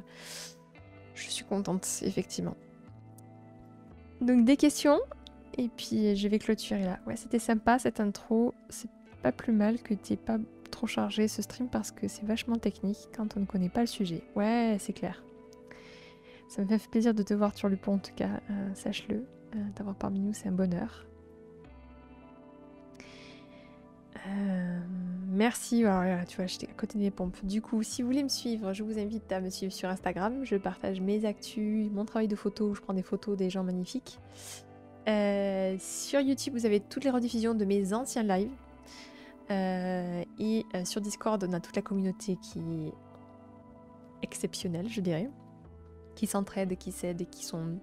je suis contente, effectivement. Donc des questions, et puis je vais clôturer là. Ouais, c'était sympa cette intro. C'est pas plus mal que t'aies pas trop chargé ce stream parce que c'est vachement technique quand on ne connaît pas le sujet. Ouais, c'est clair. Ça me fait plaisir de te voir sur le pont en tout cas, sache-le. T'avoir parmi nous, c'est un bonheur. Merci, alors, tu vois, j'étais à côté des pompes. Du coup, si vous voulez me suivre, je vous invite à me suivre sur Instagram. Je partage mes actus, mon travail de photo, je prends des photos des gens magnifiques. Sur YouTube, vous avez toutes les rediffusions de mes anciens lives. Et sur Discord, on a toute la communauté qui est exceptionnelle, je dirais. Qui s'entraident, qui s'aident, qui sont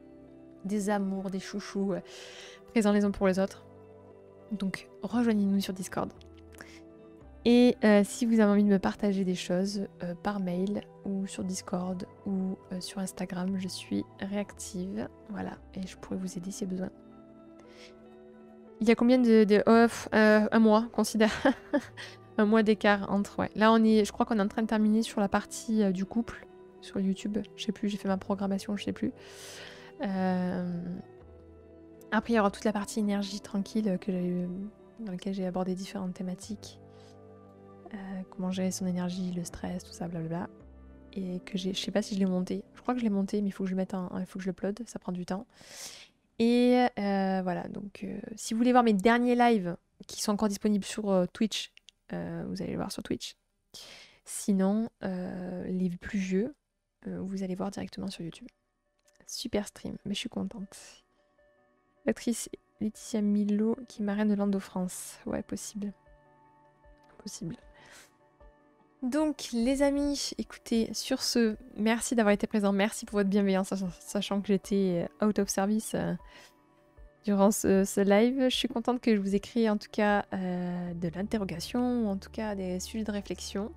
des amours, des chouchous, présents les uns pour les autres. Donc, rejoignez-nous sur Discord. Et si vous avez envie de me partager des choses par mail ou sur Discord ou sur Instagram, je suis réactive. Voilà, et je pourrais vous aider s'il y a besoin. Il y a combien de off un mois, considère. Un mois d'écart entre, ouais. Là, je crois qu'on est en train de terminer sur la partie du couple sur YouTube. Je sais plus, j'ai fait ma programmation, je sais plus. Après, il y aura toute la partie énergie tranquille dans laquelle j'ai abordé différentes thématiques. Comment gérer son énergie, le stress, tout ça, blablabla. Et que je sais pas si je l'ai monté. Je crois que je l'ai monté, mais il faut que je le mette il faut que je l'upload, ça prend du temps. Et voilà, donc si vous voulez voir mes derniers lives qui sont encore disponibles sur Twitch, vous allez les voir sur Twitch. Sinon, les plus vieux, vous allez voir directement sur YouTube. Super stream, mais je suis contente. L'actrice Laetitia Milo qui marraine de Lando France. Ouais, possible. Possible. Donc, les amis, écoutez, sur ce, merci d'avoir été présents. Merci pour votre bienveillance, sachant que j'étais out of service durant ce live. Je suis contente que je vous ai créé en tout cas de l'interrogation, ou en tout cas des sujets de réflexion.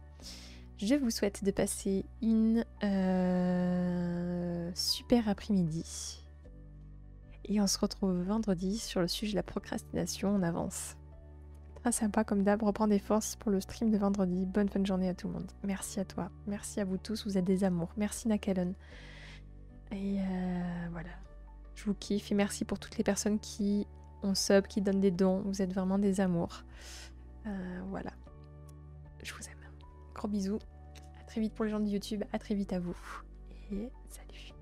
Je vous souhaite de passer une super après-midi. Et on se retrouve vendredi sur le sujet de la procrastination. On avance. Très sympa comme d'hab. Reprends des forces pour le stream de vendredi. Bonne fin de journée à tout le monde. Merci à toi. Merci à vous tous. Vous êtes des amours. Merci Nakalon. Et voilà. Je vous kiffe. Et merci pour toutes les personnes qui ont sub, qui donnent des dons. Vous êtes vraiment des amours. Voilà. Je vous aime. Gros bisous. À très vite pour les gens de YouTube. À très vite à vous. Et salut.